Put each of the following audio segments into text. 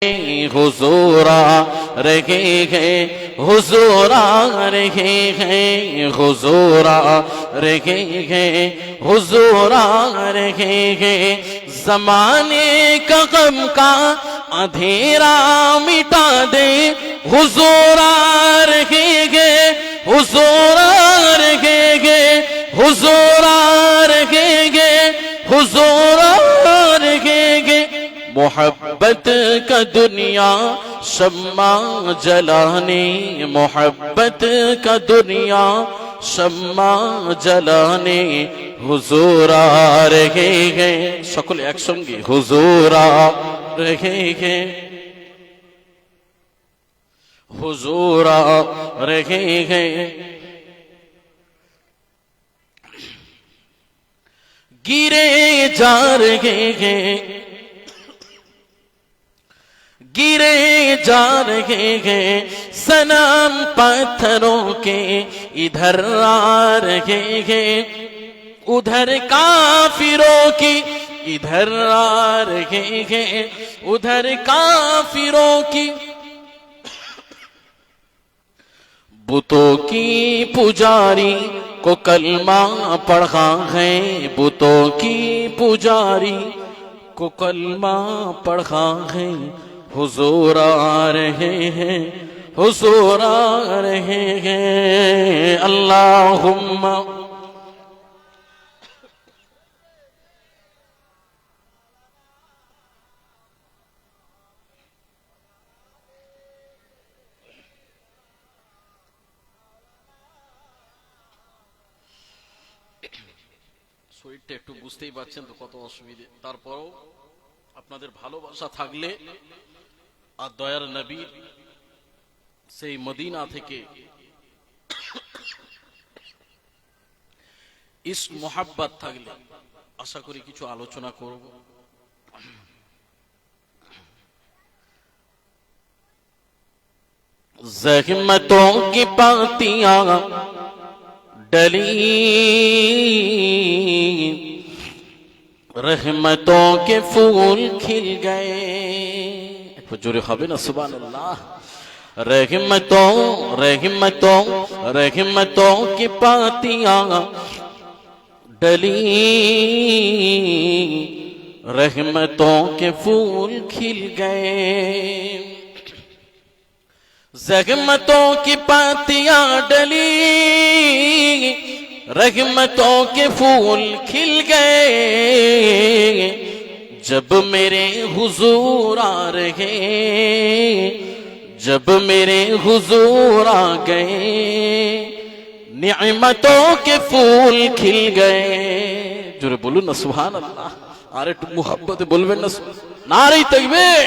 हुजूरा रहे हुजूरा रहे हुजूरा रहे हुजूरा रहे ज़माने का गम का अंधेरा मिटा दे हुजूरा रहे हुजूरा रहे हुजूरा रहे हुजूरा रहे मोहब्बत का दुनिया शम्मा जलाने मोहब्बत का दुनिया शम्मा जलाने हुजूरा रहे हैं सकल एक संगे हुजूरा रहे हैं हुजूरा रहे हैं गिरे जा रहे हैं गिरे जा रहे हैं सनम पत्थरों के इधर आ रहे हैं उधर काफिरों की इधर आ रहे हैं उधर काफिरों की बुतों की पुजारी को कलमा पढ़ा है बुतों की पुजारी को कलमा पढ़ा है हुजूर आ रहे हैं हुजूर आ रहे हैं अल्लाहुम्मा শরীরটা একটু বুঝতেই পারছেন তো কত অসুবিধে তারপরও আপনাদের ভালোবাসা থাকলে আর দয়ার নবী সেই মদিনা থেকে ইস মোহাব্বত থাকলে আশা করি কিছু আলোচনা করব ज़हमतों की पातियां डली रहमतों के फूल खिल गए जोरे खाबे ना सुभान अल्लाह रहमतों रहमतों रहमतों की पातियां डली रहमतों के फूल खिल गए ज़हमतों की पातियां डली रहमतों के फूल खिल गए जब मेरे हुजूर आ रहे जब मेरे हुजूर आ गए निअमतों के फूल खिल गए जोरे बोलूं ना सुभान अल्लाह अरे तुम मोहब्बत बोलबेन ना नारे तकबीर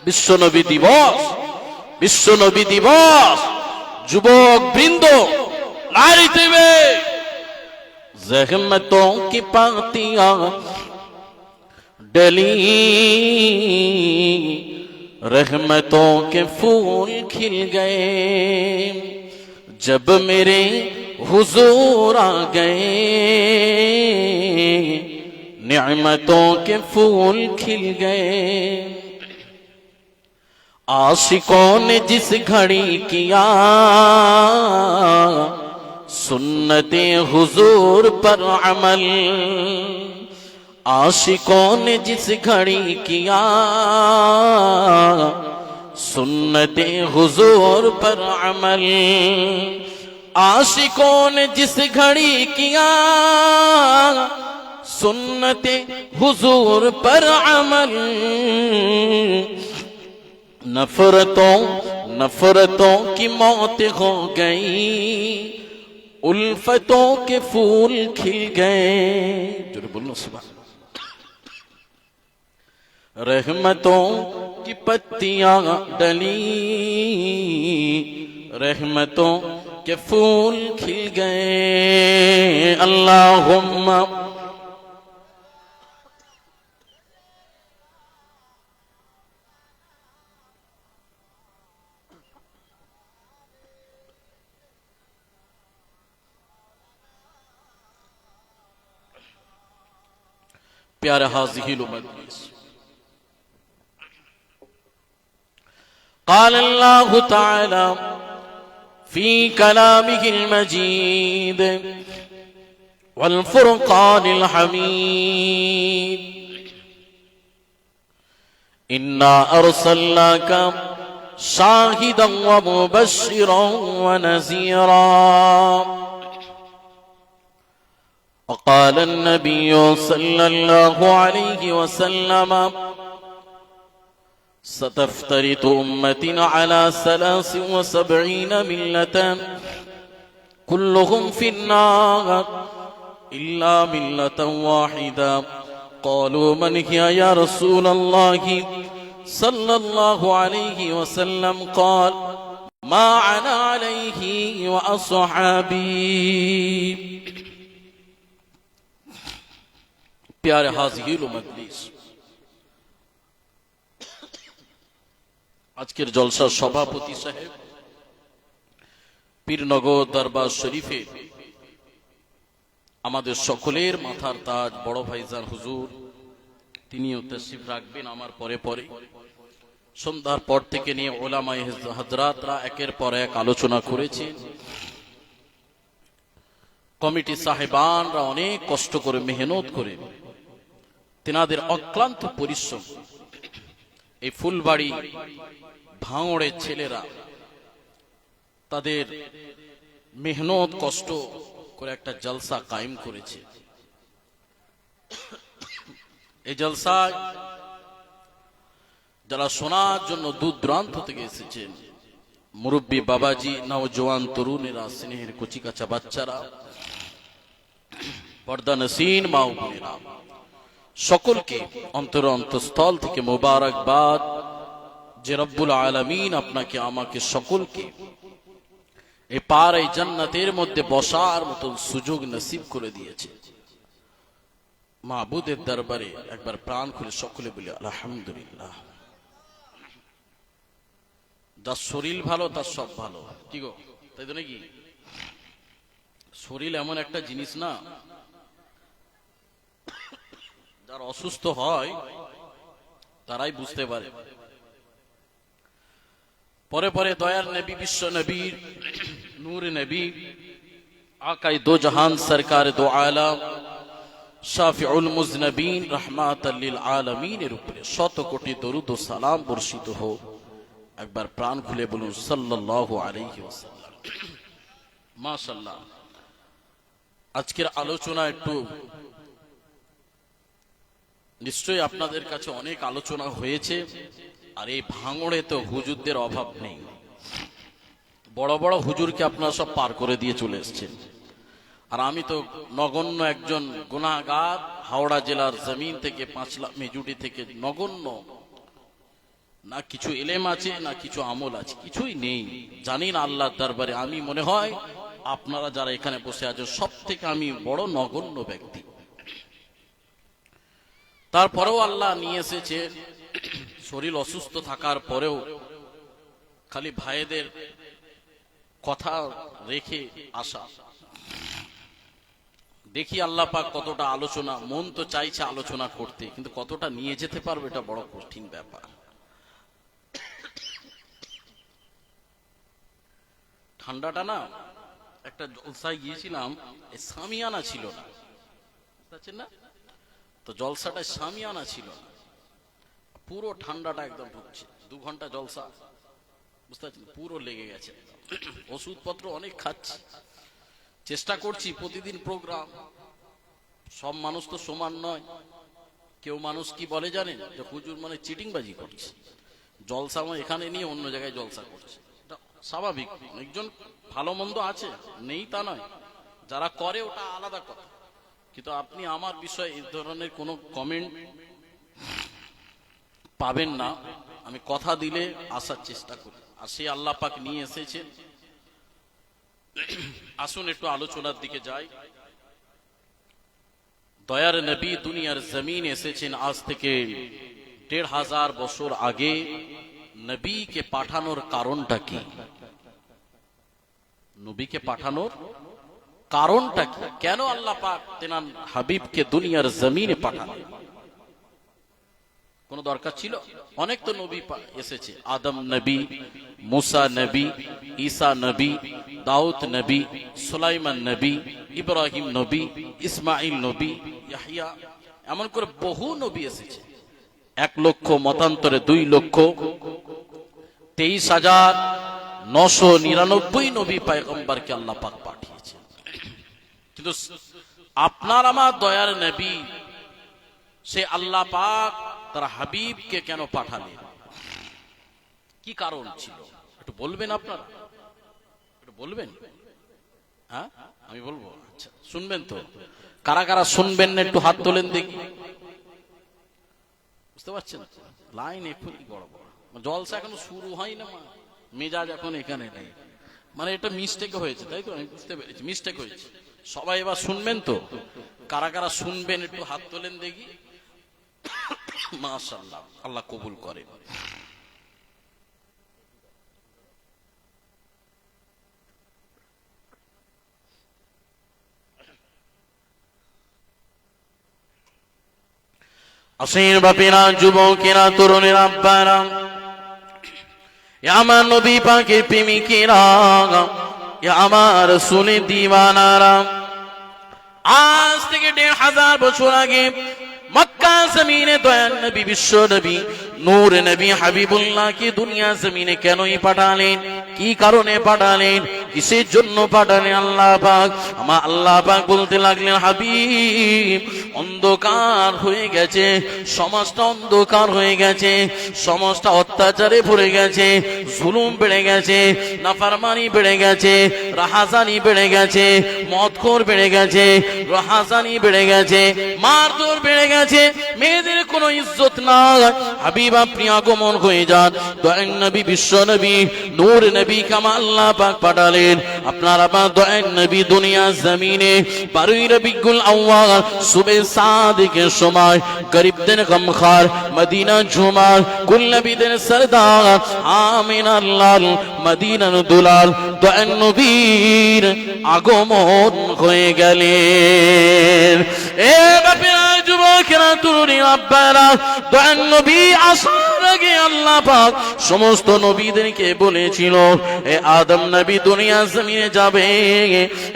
বিশ্ব নবী দিবস যুবক বৃন্দ নারী দেবে ज़हमतों की पातियां डली रहमतों के फूल खिल गए जब मेरे हुजूर आ गए निअमतों के फूल खिल गए आशिकों ने जिस घड़ी किया सुन्नते हुजूर पर अमल आशिकों ने जिस घड़ी किया सुन्नते हुजूर पर अमल आशिकों ने जिस घड़ी किया सुन्नते हुजूर पर अमल नफरतों की मौत हो गई उल्फतों के फूल खिल गए जो बोलो सुबह रहमतों की पत्तियां डली रहमतों के फूल खिल गए अल्लाहुम्मा प्यारे हाज़िरीन मजलिस قال الله تعالى في كلامه المجيد والفرقان الحميد إنا أرسلناك شاهدا ومبشرا ونذيرا وقال النبي صلى الله عليه وسلم ستفترق أمتي على 73 ملة كلهم في النار إلا ملة واحدة قالوا من هي يا رسول الله صلى الله عليه وسلم قال ما أنا عليه وأصحابي प्यारे हाज़िर मजलिस আজকের জলসার সভাপতি সাহেব পীরনগর দরবার শরীফে আমাদের সকলের মাথার তাজ বড় ভাইজান হুজুর তিনিও তাশরীফ রাখবেন আমার পরে পরে সন্ধ্যার পর থেকে নিয়ে উলামায়ে হযরতরা একের পর এক আলোচনা করেছেন কমিটি সাহেবানরা অনেক কষ্ট করে মেহনত করে তিনাদের অক্লান্ত পরিশ্রম এই ফুলবাড়ি ভাঙড়ের ছেলেরা তাদের মেহনত কষ্ট করে একটা জলসা কায়েম করেছে এই জলসায় যারা শোনার জন্য দূর দূরান্ত থেকে এসেছেন মুরব্বী বাবাজি নওজোয়ান তরুণেরা স্নেহের কচি কাঁচা বাচ্চারা পর্দানসীন মা ও বোনেরা সকলকে অন্তরস্থল থেকে মোবারকবাদ যে রব্বুল আলামিন আপনাকে আমাকে সকলকে এই পারে জান্নাতের মধ্যে বসার মতো সুযোগ নসিব করে দিয়েছে মাবুদের দরবারে একবার প্রাণ খুলে সকলে বলি আলহামদুলিল্লাহ যার শরীর ভালো তার সব ভালো কি গো তাই তো নাকি শরীর এমন একটা জিনিস না যারা অসুস্থ হয় তারাই বুঝতে পারে পরে পরে দয়ার নবী বিশ্ব নবীর নূর নবী আকাই দো জাহান সরকার দো আলম শাফিউল মুজনবিন রাহমাতাল লিল আলামিন এর উপরে শত কোটি দরুদ ও সালাম বর্ষিত হোক একবার প্রাণ খুলে বলুন সাল্লাল্লাহু আলাইহি ওয়াসাল্লাম মাশাআল্লাহ আজকের আলোচনা একটু নিশ্চয়ই আপনাদের কাছে অনেক আলোচনা হয়েছে আর এই ভাঙড়ে তো হুজুরদের অভাব নেই বড় বড় হুজুরকে আপনারা সব পার করে দিয়ে চলে এসেছেন আর আমি তো নগণ্য একজন গুনাহগার হাওড়া জেলার জমিন থেকে 5 লাখ মেজুটি থেকে নগণ্য না কিছু ইলম আছে না কিছু আমল আছে কিছুই নেই জানি না আল্লাহর দরবারে আমি মনে হয় আপনারা যারা এখানে বসে আছেন সব থেকে আমি বড় নগণ্য ব্যক্তি তারপরেও আল্লাহ নিয়ে এসেছে শরীর অসুস্থ থাকার পরেও খালি ভাইদের কথা রেখে আসা দেখি আল্লাহ পাক কতটা আলোচনা মন তো চাইছে আলোচনা করতে কিন্তু কতটা নিয়ে যেতে পারবে এটা বড় কঠিন ব্যাপার ঠান্ডাটা না একটা জলসায় গিয়েছিলাম এই সামিয়ানা ছিল না বুঝতে না তো জলসাটায় সামিয়ানা ছিল না পুরো ঠান্ডাটা একদম ঢুকছে 2 ঘন্টা জলসা বুঝতে পারছেন পুরো লেগে গেছে ওষুধপত্র অনেক খাচ্ছি চেষ্টা করছি প্রতিদিন প্রোগ্রাম সব মানুষ তো সমান নয় কেউ মানুষ কি বলে জানেন যে হুজুর মানে চিটিংবাজি করছে জলসা মানে এখানে নিয়ে অন্য জায়গায় জলসা করছে এটা স্বাভাবিক একজন ভালো মন্দ আছে নেই তা নয় যারা করে ওটা আলাদা কথা কিন্তু আপনি আমার বিষয়ে এই ধরনের কোনো কমেন্ট পাবেন না আমি কথা দিলে আসার চেষ্টা করি আর সেই আল্লাহ পাক নিয়ে এসেছেন আসুন একটু আলোচনার দিকে যাই দয়ার নবী দুনিয়ার জমিনে এসেছেন আজ থেকে ১৫০০ বছর আগে নবীকে পাঠানোর কারণটা কি নবীকে পাঠানোর কারণটা কি কেন আল্লাহ পাক তেনার হাবিবকে দুনিয়ার জমিনে পাঠালেন কোনো দরকার ছিল? অনেক তো নবী এসেছে, আদম নবী, মুসা নবী, ঈসা নবী, দাউদ নবী, সুলাইমান নবী, ইব্রাহিম নবী, ইসমাইল নবী, ইয়াহইয়া, এমন করে বহু নবী এসেছে। 1 লক্ষ মতান্তরে 2 লক্ষ 23,999 নবী পয়গম্বরকে আল্লাহ পাক পাঠিয়েছেন। কিন্তু আপনার আমার দয়ার নবী, সে আল্লাহ পাক তার হাবিবকে কেন পাঠালেন? কি কারণ ছিল একটু বলবেন আপনারা? একটু বলবেন? হ্যাঁ, আমি বলবো। আচ্ছা, শুনবেন তো? কারা কারা শুনবেন না একটু হাত তোলেন দেখি। বুঝতে পারছেন? লাইন এখনই গড়বড়, জলসা এখনো শুরু হয় না, মেজাজ এখন এখানে নেই। মানে এটা মিস্টেক হয়েছে, তাই তো? আমি বুঝতে পেরেছি মিস্টেক হয়েছে। সবাই এবার শুনবেন তো? কারা কারা শুনবেন একটু হাত তোলেন দেখি। মাশাআল্লাহ, আল্লাহ কবুল করে। আসেন বাপেরা, যুবকেরা, তরুণেরা, আব্বারা, আমার নবী পাকের প্রেমিকেরা, আমার রাসূলে দিওয়ানারা, আজ থেকে 1500 বছর আগে মক্কা জমিনে দয়াল নবী, বিশ্ব নবী, নূর নবী হাবিবুল্লাহকে দুনিয়া জমিনে কেনই পাঠালেন? কি কারণে পাঠালেন? কিসের জন্য পাঠালেন? আল্লাহ পাক, আমার আল্লাহ পাক বলতে লাগলেন, হাবিব, অন্ধকার হয়ে গেছে, সমাজটা অন্ধকার হয়ে গেছে, সমাজটা অত্যাচারে ভরে গেছে, জুলুম বেড়ে গেছে, নাফরমানি বেড়ে গেছে, রাহাজানি বেড়ে গেছে, মদখোর বেড়ে গেছে, রাহাজানি বেড়ে গেছে, মারধর বেড়ে গেছে, মেয়েদের কোনো ইজ্জত নাই। হাবিব, আপনি আগমন হয়ে যান। দয়াল নবী, বিশ্ব নবী, নূর নবী কামা আল্লাহ পাক পাঠালেন। আপনার আমার দয়াল নবী দুনিয়া জমিনে 12 রবিউল আউয়াল সুবে সাদিকের সময় গরিবদের গমখার, মদিনা ঝুমার, কুল নবীদের সরদার, আমিনার লাল, মদিনার দুলাল দয়াল নবীর আগমন হয়ে গেলেন। এ বাপেরা, যুবকেরা, তরুণীরা, আব্বারা, দয়াল নবী আসার আগে আল্লাহ পাক সমস্ত নবীদেরকে বলেছিল, এ আদম নবী দুনিয়া জমিনে যাবে,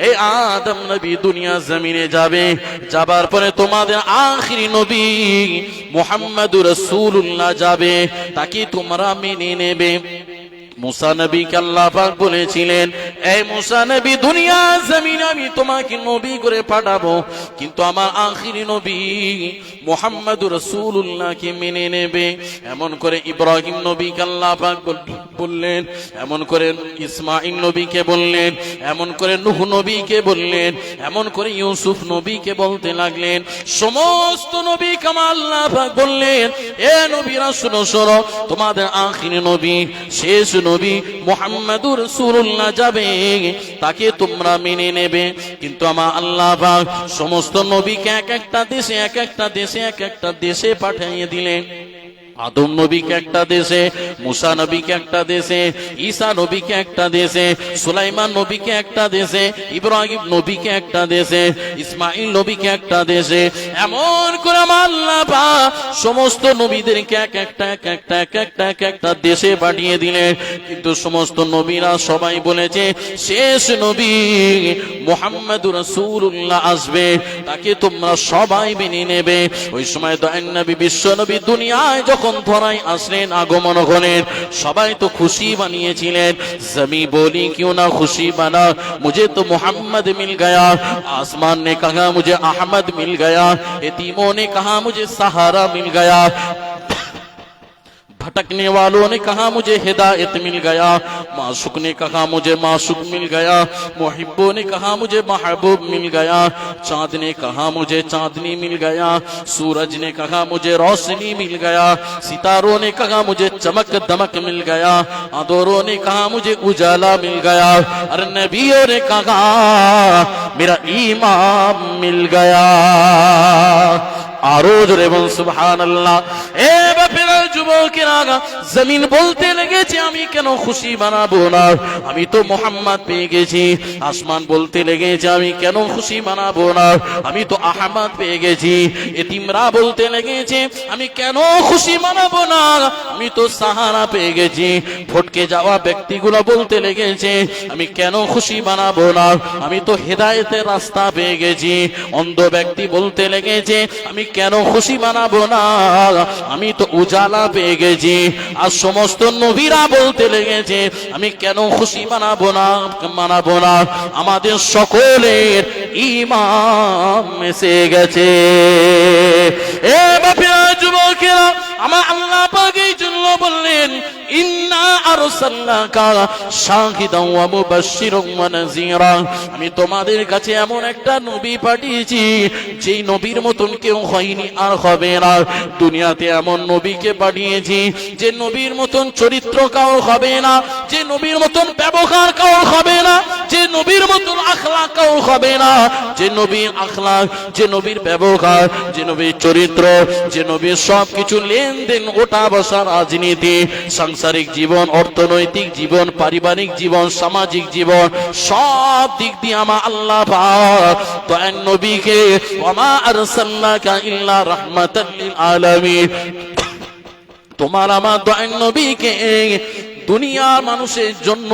এ আদম নবী দুনিয়া জমিনে যাবে, যাবার পরে তোমাদের আখিরি নবী মুহাম্মদুর রাসূলুল্লাহ যাবে, তাকে তোমরা মেনে নেবে। মুসা নবীকে আল্লাহ পাক বলেছিলেন, এই মুসা নবী, দুনিয়া জমিনে আমি তোমাকে নবী করে পাঠাবো, কিন্তু আমার আখিরি নবী মুহাম্মদুর রাসূলুল্লাহকে মেনে নেবে। এমন করে ইব্রাহিম নবীকে আল্লাহ পাক বললেন, এমন করে ইসমাইল নবীকে বললেন, এমন করে নূহ নবীকে বললেন, এমন করে ইউসুফ নবীকে বলতে লাগলেন। সমস্ত নবীকে আল্লাহ পাক বললেন, এ নবীরা শুনো শোনো, তোমাদের আখিরি নবী, শেষ নবী মুহাম্মদুর রাসূলুল্লাহ যাবে, তাকে তোমরা মেনে নেবে। কিন্তু আমার আল্লাহ পাক সমস্ত নবীকে এক একটা দেশে পাঠিয়ে দিলেন। আদম নবীকে একটা দেশে, মুসা নবীকে একটা দেশে, ঈসা নবীকে একটা দেশে, সুলাইমান নবীকে একটা দেশে, ইব্রাহিম নবীকে একটা দেশে, ইসমাইল নবীকে একটা দেশে। এমন করে আল্লাহ পাক সমস্ত নবীদেরকে এক একটা দেশে পাঠিয়ে দিলেন। কিন্তু সমস্ত নবীরা সবাই বলেছে, শেষ নবী মুহাম্মদুর রাসূলুল্লাহ আসবে, তাকে তোমরা সবাই মেনে নেবে। ওই সময় দয়াল নবী, বিশ্ব নবী দুনিয়ায় যখন ধরাই আসলেন, আগমন হলেন, সবাই তো খুশি বানিয়েছিলেন। জমি বলি क्यों ना खुशी बना, मुझे तो मोहम्मद मिल गया, आसमान ने कहा मुझे अहमद मिल गया, यतीमों ने कहा मुझे सहारा मिल गया, भटकने वालों ने कहा मुझे हिदायत मिल गया, माशुक ने कहा मुझे माशुक मिल गया, मुहिब्बों ने कहा मुझे महबूब मिल गया, चांद ने कहा मुझे चांदनी मिल गया, सूरज ने कहा मुझे रोशनी मिल गया, सितारों ने कहा मुझे चमक दमक मिल गया, अंधेरों ने कहा मुझे उजाला मिल गया, और नबियों ने कहा मेरा ईमान मिल गया। आरोज रेवन सुभान अल्लाह। ए बापेरा যুবকেরা, জমিন বলতে লেগেছে আমি কেন খুশি বানাবো না, আমি তো মোহাম্মদ পেয়ে গেছি। আসমান বলতে লেগেছে আমি কেন খুশি বানাবো না, আমি তো আহমদ পেয়ে গেছি। এতিমরা বলতে লেগেছে আমি কেন খুশি বানাবো না, আমি তো সাহারা পেয়ে গেছি। ভটকে যাওয়া ব্যক্তিগুলো বলতে লেগেছে আমি কেন খুশি বানাবো না, আমি তো হেদায়েতের রাস্তা পেয়ে গেছি। অন্ধ ব্যক্তি বলতে লেগেছে আমি কেন খুশি বানাবো না, আমি তো উজালা পেয়ে গেছি। আর সমস্ত নবীরা বলতে লেগেছে আমি কেন খুশি বানাবো না, আমাদের সকলের ঈমান এসে গেছে। এ বাপেরা, যুবকেরা, আমার আল্লাহ পাক এই জন্য বললেন ইন্না আরসালনাকা শাহিদান ওয়া মুবাশশিরান ওয়া নাযীরা, আমি তোমাদের কাছে এমন একটা নবী পাঠিয়েছি যেই নবীর মতন কেউ হয়নি আর হবে না। দুনিয়াতে এমন নবীকে পাঠিয়েছি যে নবীর মতন চরিত্র কারো হবে না, যে নবীর মতন ব্যবহার কারো হবে না, যে নবীর মতন আখলাক কারো হবে না। যে নবীর আখলাক, যে নবীর ব্যবহার, যে নবীর চরিত্র, যে নবীর সবকিছু লেনদেন, ওঠা বসা, রাজনীতি, সাংসারিক জীবন, অর্থনৈতিক জীবন, পারিবারিক জীবন, সামাজিক জীবন, সব দিক দিয়ে আমার আল্লাহ পাক দয়ার নবীকে ওয়ামা আরসালনাকা ইল্লা রাহমাতাল লিল আলামিন, তোমার আমার দয়ার নবীকে দুনিয়ার মানুষের জন্য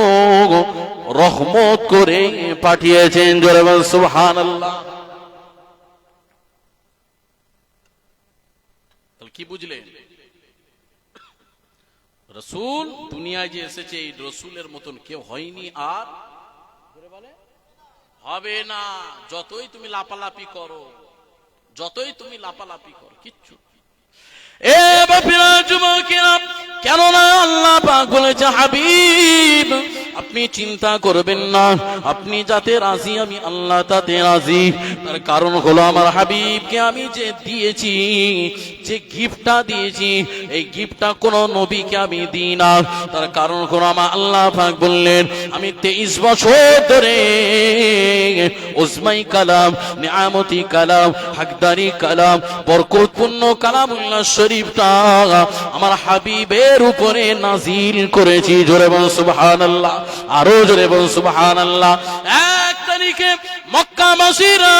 রহমত করে পাঠিয়েছেন। জোরে বলেন সুবহানাল্লাহ। তাহলে কি বুঝলেন? রসুল দুনিয়ায় যে এসেছে এই রসুলের মতন কেউ হয়নি আর হবে না। যতই তুমি লাপালাপি করো, যতই তুমি লাপালাপি করো, কিচ্ছু। এ বাপেরা, যুবকেরা, কেননা আল্লাহ পাক বলেছে হাবিব আপনি চিন্তা করবেন না, আপনি যাতে রাজি আমি আল্লাহ তাতে রাজি। তার কারণ হলো আমার হাবিবকে আমি যে দিয়েছি, যে গিফটটা দিয়েছি, এই গিফটটা কোন নবীকে আমি দিই না। তার কারণ হলো আমার আল্লাহ পাক বললেন আমি 23 বছর ধরে উজমাই কালাম, নিয়ামতি কালাম, হকদারি কালাম, বরকতপূর্ণ কালামুল্লাহ শরীফটা আমার হাবিবের উপরে নাজিল করেছি। জোরে বলুন সুবহানাল্লাহ, আরো জোরে বলুন সুবহানাল্লাহ। 1 তারিখে মক্কাবাসীরা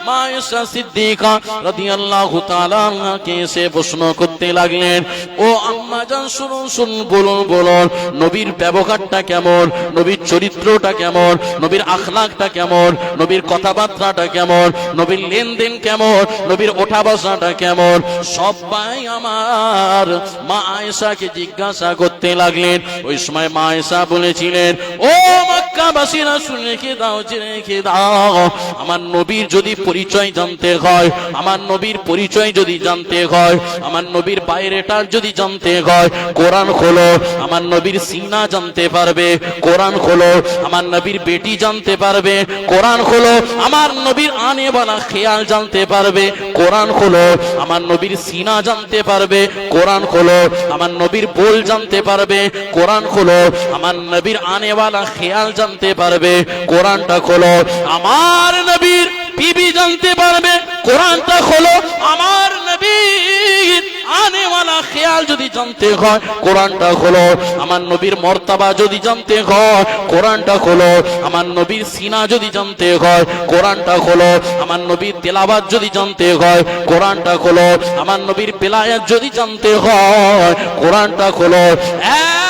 মা আয়েশা সিদ্দিকা রাদিয়াল্লাহু তাআলা কে এসে প্রশ্ন করতে লাগলেন, ও আম্মা জান শুনুন, বলুন নবীর ব্যবহারটা কেমন, নবীর চরিত্রটা কেমন, নবীর আখলাকটা কেমন, নবীর কথাবার্তাটা কেমন, নবীর লেনদেন কেমন, নবীর ওঠা বসাটা কেমন। সবাই আমার মা আয়েশাকে জিজ্ঞাসা করতে লাগলেন। ওই সময় মা আয়েশা বলেছিলেন, ও মক্কাবাসীরা শুনে রেখে দাও, জেনে রেখে দাও, আমার নবীর যদি পরিচয় জানতে হয়, আমার নবীর পরিচয় যদি জানতে হয়, আমার নবীর বাইরেটার যদি জানতে হয়, কোরআন খোলো। আমার নবীর সিনা জানতে পারবে, কোরআন খোলো। আমার নবীর বেটি জানতে পারবে, কোরআন খোলো। আমার নবীর আনে वाला খেয়াল জানতে পারবে, কোরআন খোলো। আমার নবীর সিনা জানতে পারবে, কোরআন খোলো। আমার নবীর बोल জানতে পারবে, কোরআন খোলো। আমার নবীর আনে वाला খেয়াল জানতে পারবে, কোরআনটা খোলো। আমার নবীর বিবি জানতে পারবে, কোরআনটা খোলো। আমার নবীর আনে वाला খেয়াল যদি জানতে হয়, কোরআনটা খোলো। আমার নবীর মর্তবা যদি জানতে হয়, কোরআনটা খোলো। আমার নবীর সিনা যদি জানতে হয়, কোরআনটা খোলো। আমার নবীর তেলাওয়াত যদি জানতে হয়, কোরআনটা খোলো। আমার নবীর বেলায়াত যদি জানতে হয়, কোরআনটা খোলো।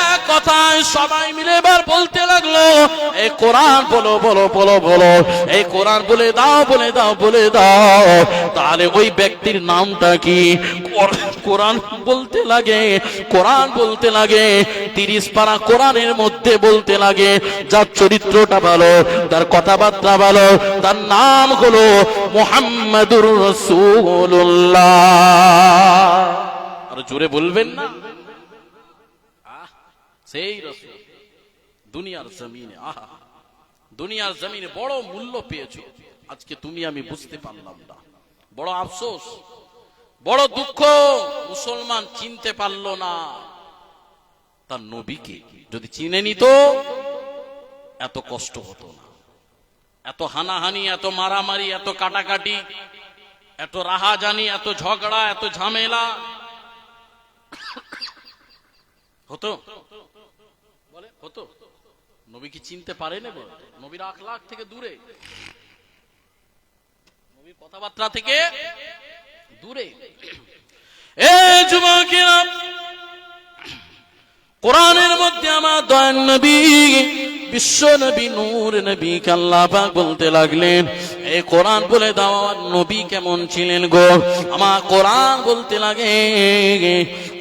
এক কথায় সবাই মিলে এবার বলতে লাগলো, এই কোরআন বলো বলো বলো বলো, এই কোরআন বলে দাও বলে দাও বলে দাও। তাহলে ওই ব্যক্তির নামটা কি? কোরআন বলতে লাগে, কোরআন বলতে লাগে। 30 পারা কোরআনের মধ্যে বলতে লাগে যার চরিত্রটা ভালো, তার কথাবার্তা ভালো, তার নাম হলো মুহাম্মাদুর রাসূলুল্লাহ। আর জোরে বলবেন না, সেই রাসূল দুনিয়ার জমিনে, আহা দুনিয়ার জমিনে বড় মূল্য পেয়েছো। আজকে তুমি আমি বুঝতে পারলাম না, বড় আফসোস, বড় দুঃখ। মুসলমান চিনতে পারলো না তার নবীকে। যদি চিনে নিত এত কষ্ট হতো না, এত হানাহানি, এত মারামারি, এত কাটাকাটি, এত রাহাজানি, এত ঝগড়া, এত ঝামেলা। হতো বলে হতো? নবী কি চিনতে পারেন? নবীর আখলাক থেকে দূরে, নবীর কথাবার্তা থেকে দূরে। এ যুবকেরা, কোরআনের মধ্যে আমার দয়ার নবী, বিশ্ব নবী, নূর নবী কে আল্লাহ পাক বলতে লাগলেন, এই কোরআন বলে দাও নবী কেমন ছিলেন গো। আমার কোরআন বলতে লাগে,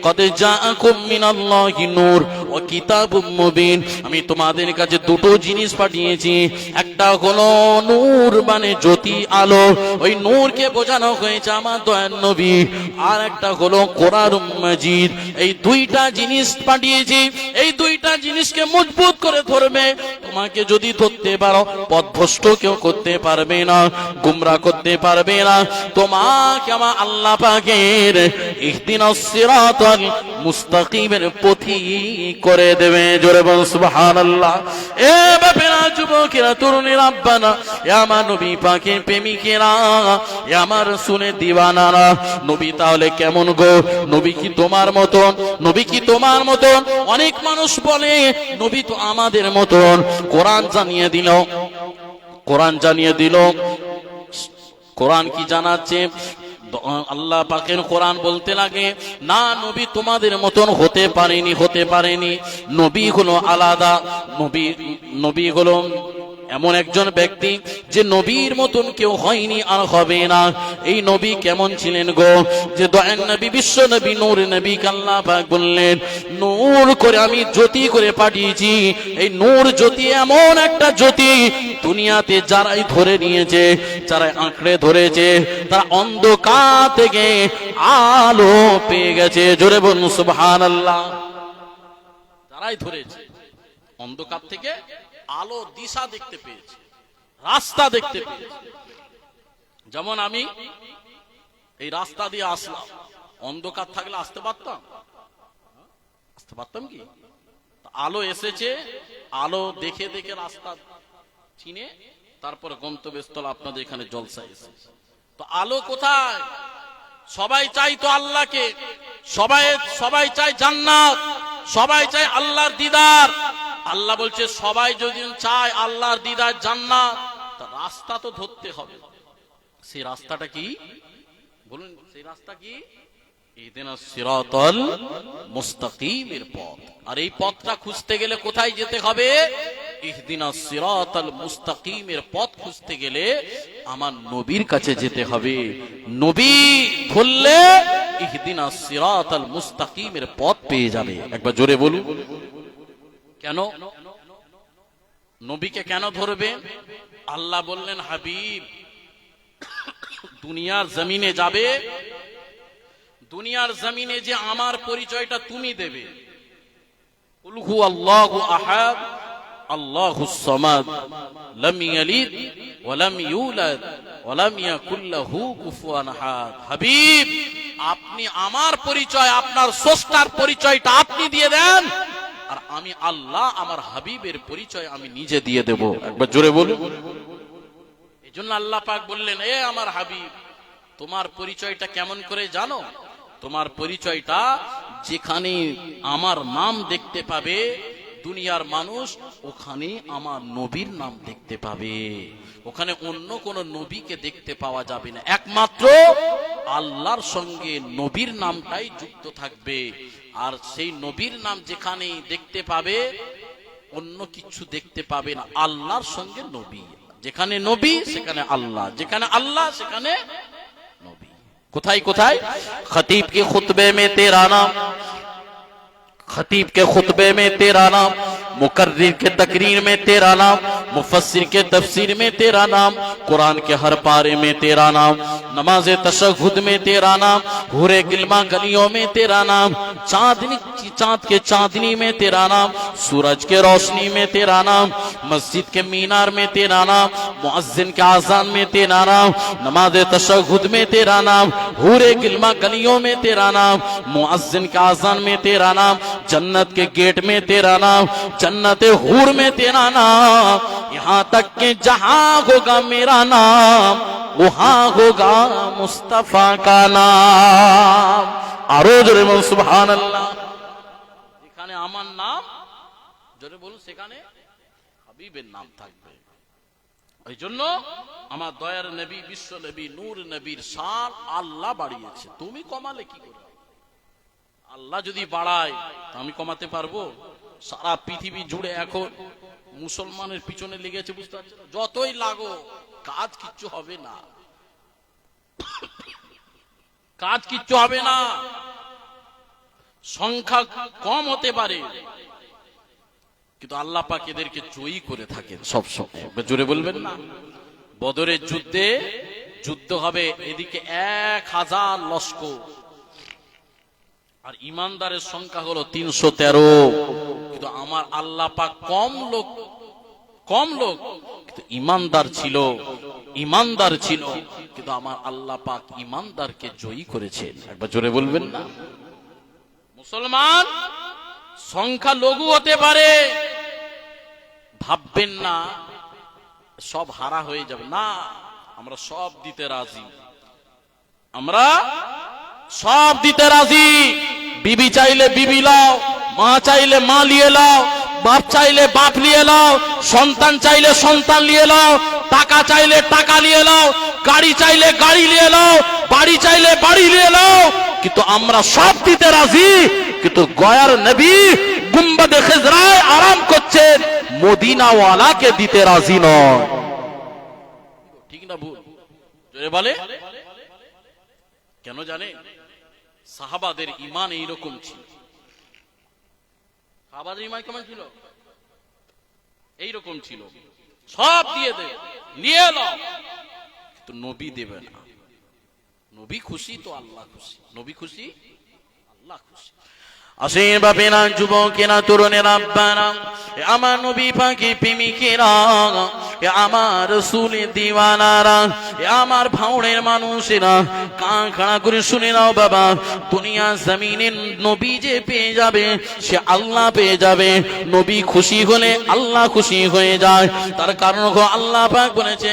কদ জাআকুম মিনাল্লাহি নূর ওয়া কিতাবুম মুবিন, আমি তোমাদের কাছে দুটো জিনিস পাঠিয়েছি, একটা হলো নূর মানে জ্যোতি, আলো, ওই নূরকে বোঝানো হয়েছে আমার দয়ার নবী, আর একটা হলো কোরআনুম মাজিদ। এই দুইটা জিনিস পাঠিয়েছি, এই দুইটা জিনিসকে মজবুত করে ধরবে। তোমাকে যদি ধরতে পারো, পথভ্রষ্ট কেউ করতে পারবে না, গুমরা করতে পারবে না। তোমাকে আমার আল্লাহ পাকের ইহদিনাস সিরাতাল মুস্তাকিমের পথি করে দেবে। জোরে বল সুবহানাল্লাহ। এ বাপেরা, যুবকেরা, তরুণীরা, আব্বানা, এ আমার নবী পাকের প্রেমিকেরা, এ আমার শুনে দিওয়ানারা, নবী তাহলে কেমন গো? নবী কি তোমার মতন? নবী কি তোমার মতন? অনেক মানুষ বলে নবী তো আমাদের মতন। কোরআন জানিয়ে দিল, কোরআন জানিয়ে দিল। কোরআন কি জানাচ্ছে? আল্লাহ পাকের কোরআন বলতে লাগে, না, নবী তোমাদের মতন হতে পারেনি, হতে পারেনি। নবী হলো আলাদা। নবী হলো এমন একজন ব্যক্তি যে নবীর মতন কেউ হয়নি আর হবে না। এই নবী কেমন ছিলেন গো? যে দয়ার নবী, বিশ্ব নবী, নূর নবী, আল্লাহ পাক বললেন, নূর করে আমি জ্যোতি করে পাঠিয়েছি। এই নূর জ্যোতি এমন একটা জ্যোতি, দুনিয়াতে যারাই ধরে নিয়েছে, যারাই আঁকড়ে ধরেছে, তারা অন্ধকার থেকে আলো পেয়ে গেছে। জোরে বলুন সুবহানাল্লাহ। যারাই ধরেছে অন্ধকার থেকে আলো, দিশা দেখতে পেয়েছে, রাস্তা দেখতে পেয়েছে। যেমন আমি এই রাস্তা দিয়ে আসলাম, অন্ধকার থাকলে আসতে পারতাম? আসতে পারতাম কি? আলো এসেছে, আলো দেখে দেখে রাস্তা চিনে তারপরে গন্তব্যস্থল আপনাদের এখানে জলসা এসেছে। তো আলো কোথায়? সবাই চাই তো আল্লাহকে, সবাই চাই জান্নাত, সবাই চাই আল্লাহর দিদার। আল্লাহ বলছে সবাই যদি চায় আল্লাহর দিদার, জান্নাত, তা রাস্তা তো ধরতে হবে। সেই রাস্তাটা কি বলুন? সেই রাস্তা কি? ইহদিনাস সিরাতাল মুস্তাকিমের পথ। আর এই পথটা খুঁজতে গেলে কোথায় যেতে হবে? ইহদিনাস সিরাতাল মুস্তাকিমের পথ খুঁজতে গেলে আমার নবীর কাছে যেতে হবে। নবী ধরলে ইহদিনাস সিরাতাল মুস্তাকিমের পথ পেয়ে যাবে। একবার জোরে বলুন। কেন নবীকে কেন ধরবে? আল্লাহ বললেন, হাবিব দুনিয়ার জমিনে যাবে, দুনিয়ার জমিনে যে আমার পরিচয়টা তুমি দেবে, কুল হু আল্লাহু আহাদ আল্লাহুস সামাদ লাম ইয়ালিদ ওয়া লাম ইউলাদ ওয়া লাম ইয়াকুল লাহু কুফুয়ান আহাদ। হাবিব, আপনি আমার পরিচয়, আপনার স্রষ্টার পরিচয়টা আপনি দিয়ে দেন, আর আমি আল্লাহ আমার হাবিবের পরিচয় আমি নিজে দিয়ে দেব। একবার জোরে বলুন। এজন্য আল্লাহ পাক বললেন, এ আমার হাবিব, তোমার পরিচয়টা কেমন করে জানো? তোমার পরিচয়টা যেখানে আমার নাম দেখতে পাবে দুনিয়ার মানুষ, ওখানে আমার নবীর নাম দেখতে পাবে। ওখানে অন্য কোন নবীকে দেখতে পাওয়া যাবে না, একমাত্র আল্লাহর সঙ্গে নবীর নামটাই যুক্ত থাকবে। আর সেই নবীর নাম যেখানে দেখতে পাবে, অন্য কিছু দেখতে পাবে না। আল্লাহর সঙ্গে নবী, যেখানে নবী সেখানে আল্লাহ, যেখানে আল্লাহ সেখানে নবী। কোথায় কোথায়? খতিব के खुतबे में तेरा नाम, खतीब के खुतबे में तेरा नाम, मुकर्रिर के तकरीर में तेरा नाम, मुफस्सिर के तफसीर में तेरा नाम, कुरान के हर पारे में तेरा नाम, नमाज तशहुद में तेरा नाम, हुरे गिलमा गलियों में तेरा नाम, चांद के चांदनी में तेरा नाम, सूरज के रोशनी में तेरा नाम, मस्जिद के मीनार में तेरा नाम, मुअज्जिन के आजान में तेरा नाम, नमाज तशहुद में तेरा नाम, हुरे गिलमा गलियों में तेरा नाम, मुअज्जिन के आजान में तेरा नाम, जन्नत के गेट में तेरा नाम, जन्नत हूर में तेरा नाम, यहाँ तक के जहां होगा मेरा नाम वहां होगा मुस्तफा का नाम। आरो जोरे बोल सुभान अल्लाह। যেখানে আমার নাম, জোরে বলুন, সেখানে হাবিবের নাম থাকবে। ওই জন্য আমার দয়ার নবী, বিশ্ব নবী, নূর নবীর শান আল্লাহ বাড়িয়েছে, তুমি কমালে কি করে? আল্লাহ যদি বাড়ায় আমি কমাতে পারবো? সারা পৃথিবী জুড়ে এখন মুসলমানের পিছনে লেগেছে, বুঝতে পারছেন? যতই লাগো কাজ কিচ্ছু হবে না, কাজ কিচ্ছু হবে না। সংখ্যা কম হতে পারে, কিন্তু আল্লাহ পাক এদেরকে জয়ী করে থাকেন সব সময়। জোরে বলবেন না? বদরের যুদ্ধে যুদ্ধ হবে, এদিকে 1000 লস্কর, আর ইমানদারের সংখ্যা হলো 313। কিন্তু আমার আল্লাহ পাক কম লোক কিন্তু ইমানদার ছিল, কিন্তু আমার আল্লাহ পাক ইমানদারকে জয়ী করেছেন। একবার জোরে বলবেন না? মুসলমান সংখ্যা লঘু হতে পারে, ভাববেন না সব হারা হয়ে যাবে, না, আমরা সব দিতে রাজি, আমরা সব দিতে রাজি। বিবি চাইলে বিবি লাও, মা চাইলে মা নিয়ে লাও, বাপ চাইলে বাপ নিয়ে লাও, সন্তান চাইলে সন্তান নিয়ে লাও, টাকা চাইলে টাকা নিয়ে লাও, গাড়ি চাইলে গাড়ি নিয়ে লাও, বাড়ি চাইলে বাড়ি নিয়ে লাও, কিন্তু আমরা সব দিতে রাজি। কিন্তু গয়ার নবী গুম্বাদে খিজরায় আরাম করছেন, মদিনাওয়ালাকে দিতে রাজি নয়। ঠিক না ভুল? জোরে বলে। কেন জানে? সাহাবাদের ঈমান এইরকম ছিল। সাহাবাদের ঈমান কেমন ছিল? এইরকম ছিল, সব দিয়ে দে, নিয়ে নাও, কিন্তু নবী দেবে না। নবী খুশি তো আল্লাহ খুশি, নবী খুশি আল্লাহ খুশি। আসেন বাপেরা, যুবকেরা, তরুণেরা, আব্বারা, আমার নবী পাকে প্রেমিকেরা, আমার রাসূলের দিওয়ানারা, আমার ভাউড়ের মানুষেরা, কান খাড়া করে শুনে নাও বাবা, দুনিয়া জমিনে নবী যে পেয়ে যাবে সে আল্লাহ পেয়ে যাবে। নবী খুশি হলে আল্লাহ খুশি হয়ে যায়। তার কারণ আল্লাহ পাক বলেছে,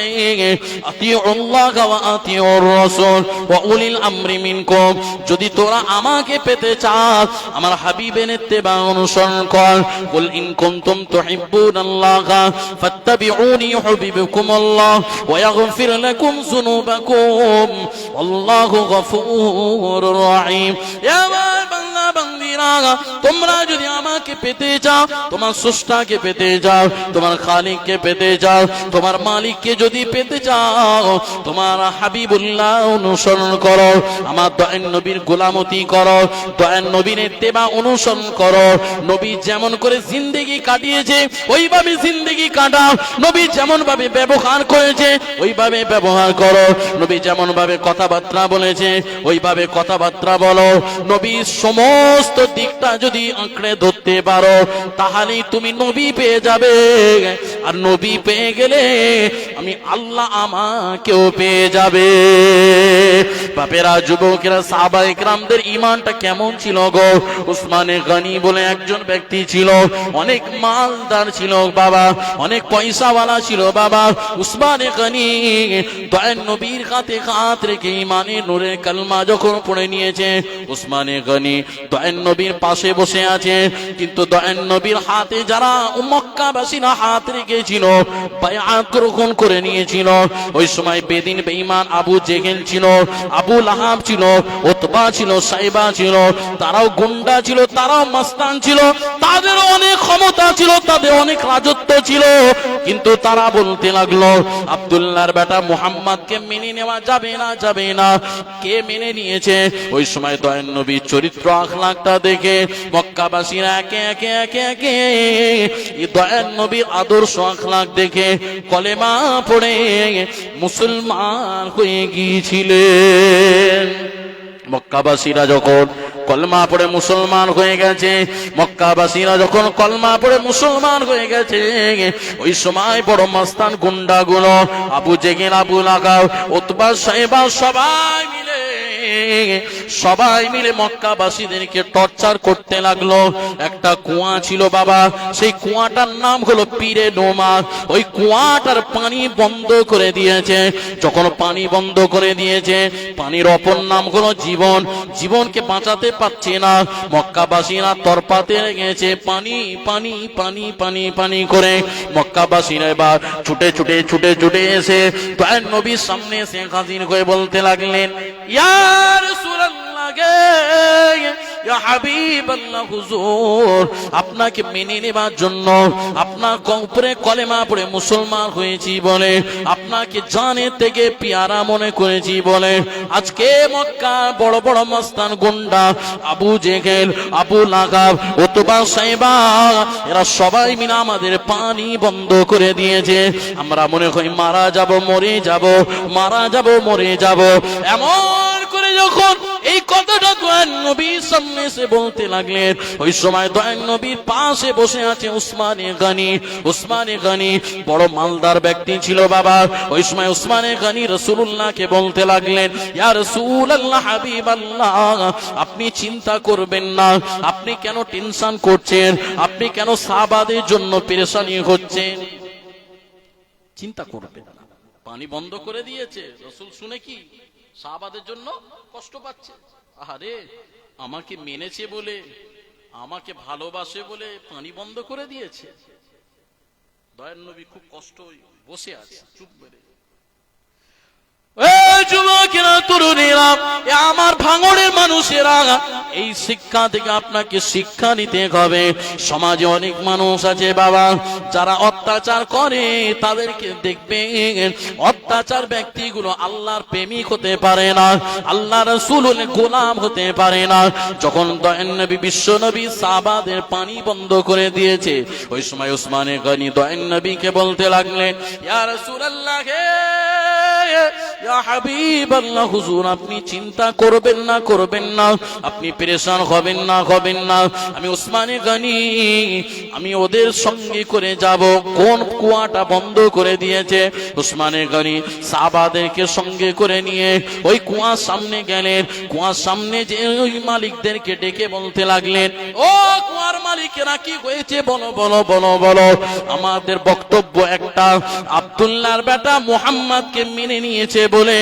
আতিউল্লাহ ওয়া আতিউর রাসূল ওয়া উলিল আমরি মিনকুম। যদি তোরা আমাকে পেতে চাস, আমার হাবিবের ইত্তেবা অনুসরণ কর। কুল ইন কুনতুম তুহিব্বুনাল্লাহা ফাত্তাবিউনি ইউহিব্বুকুমুল্লাহ ওয়া ইয়াগফির লাকুম যুনুবাকুম আল্লাহু গফুরুর রহিম। ইয়া বান্দা বান্দিরা, তোমরা যদি আমাকে পেতে চাও, তোমার স্রষ্টাকে পেতে চাও, তোমার খালিককে পেতে চাও, তোমার মালিককে যদি পেতে চাও, তোমার হাবিবুল্লাহ অনুসরণ করো, আমার দয়ার নবীর গোলামতি করো, দয়ার নবীর ইত্তেবা অনুসরণ করো। নবী যেমন করে জিন্দেগি কাটিয়েছে ওইভাবে জিন্দেগি কাটাও। নবী যেমন ভাবে ব্যবহার করেছে ওইভাবে ব্যবহার করো। নবী যেমন ভাবে কথাবার্তা বলেছে ওইভাবে কথাবার্তা বলো। নবীর সমস্ত দিকটা যদি আঁকড়ে ধরতে পারো, তাহলেই তুমি নবী পেয়ে যাবে। আর নবী পেয়ে গেলে আমি আল্লাহ আমাকেও পেয়ে যাবে। বাপেরা, যুবকেরা, সাহাবায়ে কেরামদের ঈমানটা কেমন ছিল গো? উসমানে গনি বলে একজন ব্যক্তি ছিল, অনেক মালদার ছিল বাবা, অনেক পয়সাওয়ালা ছিল বাবা। উসমানে গনি দয়ার নবীর হাতে হাত রেখে ঈমানের নূরে কালমা যখন পড়ে নিয়েছে, উসমানে গনি দয়ার নবীর পাশে বসে আছে, কিন্তু দয়ার নবীর হাতে যারা মক্কাবাসীরা হাত রেখেছিল, বায়আত গ্রহণ করে নিয়েছিল, ওই সময় বেদিন বেঈমান আবু জেহেল ছিল, আবু লাহাব ছিল, উতবা ছিল, সাইবা ছিল, তারাও গুন্ডা ছিল, তারাও মাস্তান ছিল, তাদের অনেক ক্ষমতা ছিল, তাদের অনেক রাজত্ব ছিল, কিন্তু তারা বলতে লাগলো আব্দুল্লাহর বেটা মুহাম্মদকে মেনে নেওয়া যাবে না, যাবে না। কে মেনে নিয়েছে? ওই সময় দয়ার নবীর চরিত্র আখলাকটা দেখে মক্কাবাসীরা একে একে একে একে এই দয়ার নবীর আদর্শ আখলাক দেখে কলেমা পড়ে মুসলমান হয়ে গিয়েছিলেন। মক্কাবাসীরা যখন কলমা পড়ে মুসলমান হয়ে গেছে, মক্কাবাসীরা যখন কলমা পড়ে মুসলমান হয়ে গেছে, ওই সময় বড় মাস্তান গুন্ডাগুলো আবু জেহেল, আবু লাহাব, উতবা, সাইবা সবাই মিলে সবাই মিলে মক্কাবাসীদেরকে টর্চার করতে লাগলো। একটা কুয়া ছিল বাবা, সেই কুয়াটার নাম হলো পীরে নোমা। ওই কুয়াটার পানি বন্ধ করে দিয়েছে। যখন পানি বন্ধ করে দিয়েছে, পানির অপর নাম হলো জীবন। জীবনকে বাঁচাতে পারছে না, মক্কাবাসীরা তরপাতে লেগেছে পানি পানি পানি পানি পানি করে। মক্কাবাসীরা এবার ছুটে ছুটে ছুটে ছুটে এসে দয়ার নবীর সামনে এসে হাজির হয়ে বলতে লাগলেন, ইয়া রাসূলুল্লাহ গে, ইয়া হাবিবাল্লাহ হুজুর, আপনাকে মেনে নেবার জন্য, আপনার উপরে কলেমা পড়ে মুসলমান হয়েছি বলে, আপনাকে জানের থেকে পিয়ারা মনে করেছি বলে, আজকে মক্কার বড় বড় মস্তান গুন্ডা আবু জেহেল, আবু লাহাব, উতবা, সাইবা, এরা সবাই মিলে আমাদের পানি বন্ধ করে দিয়েছে। আমরা মনে করি মারা যাব, মরে যাব, মারা যাব, মরে যাব। এমন করে যখন এই কথাটা দয়ার নবীর সামনে এসে বলতে লাগলেন, ওই সময় দয়ার নবীর পাশে বসে আছে উসমানে গনি। উসমানে গনি বড় মালদার ব্যক্তি ছিল বাবা। ওই সময় উসমানে গনি রাসূলুল্লাহকে বলতে লাগলেন, ইয়া রাসূলুল্লাহ, হাবিবাল্লাহ, আপনি চিন্তা করবেন না, আপনি কেন টেনশন করছেন, আপনি কেন সাহাবাদের জন্য পেরেশানি হচ্ছেন, চিন্তা করবেন না। পানি বন্ধ করে দিয়েছে, রাসূল শুনে কি সাহাবাদের জন্য কষ্ট পাচ্ছে। আরে আমাকে মেনেছে বলে, আমাকে ভালোবাসে বলে পানি বন্ধ করে দিয়েছে। দয়ার নবী খুব কষ্ট বসে আছে চুপ করে। যুবকেরা, তরুণেরা, আমার ভাঙড়ের মানুষেরা, এই শিক্ষা থেকে আপনাকে শিক্ষা নিতে হবে। সমাজে অনেক মানুষ আছে বাবা, যারা অত্যাচার করে, তাদেরকে দেখবেন অত্যাচার ব্যক্তিগুলো আল্লাহর প্রেমিক হতে পারে না, আল্লাহ রাসূলের গোলাম হতে পারে না। যখন দয়ার নবী, বিশ্ব নবী সাহাবাদের পানি বন্ধ করে দিয়েছে, ওই সময় উসমানে গনি দয়ার নবীকে বলতে লাগলেন, ইয়া রাসূলুল্লাহ, ইয়া হাবিবাল্লাহ হুজুর, আপনি চিন্তা করবেন না, করবেন না, আপনি পেরেশান হবেন না, হবেন না। আমি উসমানে গনি, আমি ওদের সঙ্গে করে যাব। কোন কুয়াটা বন্ধ করে দিয়েছে? উসমানে গনি সাহাবাদেরকে সঙ্গে করে নিয়ে ওই কুয়ার সামনে গেলেন। কুয়ার সামনে যে ওই মালিকদেরকে ডেকে বলতে লাগলেন, ও কুয়ার মালিকেরা, কি হয়েছে বলো বলো বলো বলো। আমাদের বক্তব্য একটা, আব্দুল্লাহর বেটা মুহাম্মদকে মেনে নিয়েছে বলে,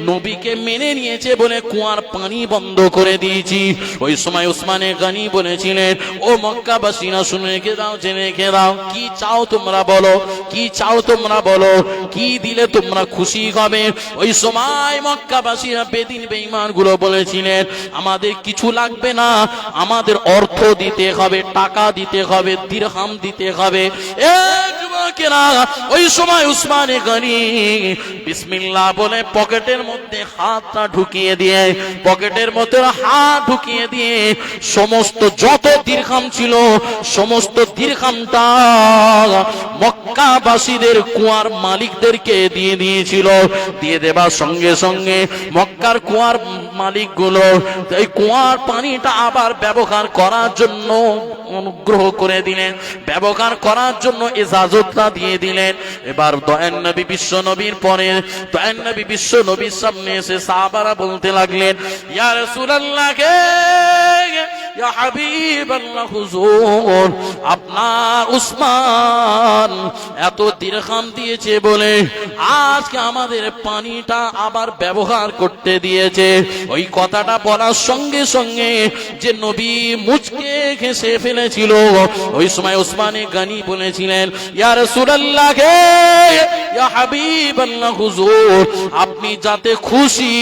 নবীকে মেনে নিয়েছে বলে কুয়ার পানি বন্ধ করে দিয়েছি। ওই সময় উসমানে গনি বলেছিলেন, ও মক্কাবাসীরা, শুনে রেখে দাও, জেনে রেখে দাও, কি চাও তোমরা বলো, কি চাও তোমরা বলো, কি দিলে তোমরা খুশি হবে। ওই সময় মক্কাবাসীরা বেদিন বেঈমান গুলো বলেছিলেন, আমাদের কিছু লাগবে না, আমাদের অর্থ দিতে হবে, টাকা দিতে হবে, দিরহাম দিতে হবে। ওই সময় উসমানে গনি বিসমিল্লাহ বলে পকেটের মধ্যে হাতটা ঢুকিয়ে দিয়ে, পকেটের মধ্যে হাত ঢুকিয়ে দিয়ে সমস্ত যত দিরহাম ছিল, সমস্ত দিরহামটা মক্কাবাসীদের কুয়ার মালিকদেরকে দিয়ে দিয়েছিল। দিয়ে দেবার সঙ্গে সঙ্গে মক্কার কুয়ার মালিকগুলো এই কুয়ার পানিটা আবার ব্যবহার করার জন্য অনুগ্রহ করে দিলেন, ব্যবহার করার জন্য ইজাজতটা দিয়ে দিলেন। এবার দয়ার নবী, বিশ্ব নবীর পরে দয়ার নবী বিশ্ব নবীর সামনে এসে সাহাবারা বলতে লাগলেন, ইয়া রাসূলুল্লাহ, ইয়া হাবিবাল্লাহ হুজুর, আপনার উসমান এত দিরহাম দিয়েছে বলে আজকে আমাদের পানিটা আবার ব্যবহার করতে দিয়েছে। ওই কথাটা বলার সঙ্গে সঙ্গে যে নবী মুচকে ঘেঁষে ফেলেছিল, ওই সময় উসমানে গনি বলেছিলেন, ইয়া রাসূলুল্লাহ, ইয়া হাবিবাল্লাহ হুজুর, আপনি যাতে খুশি,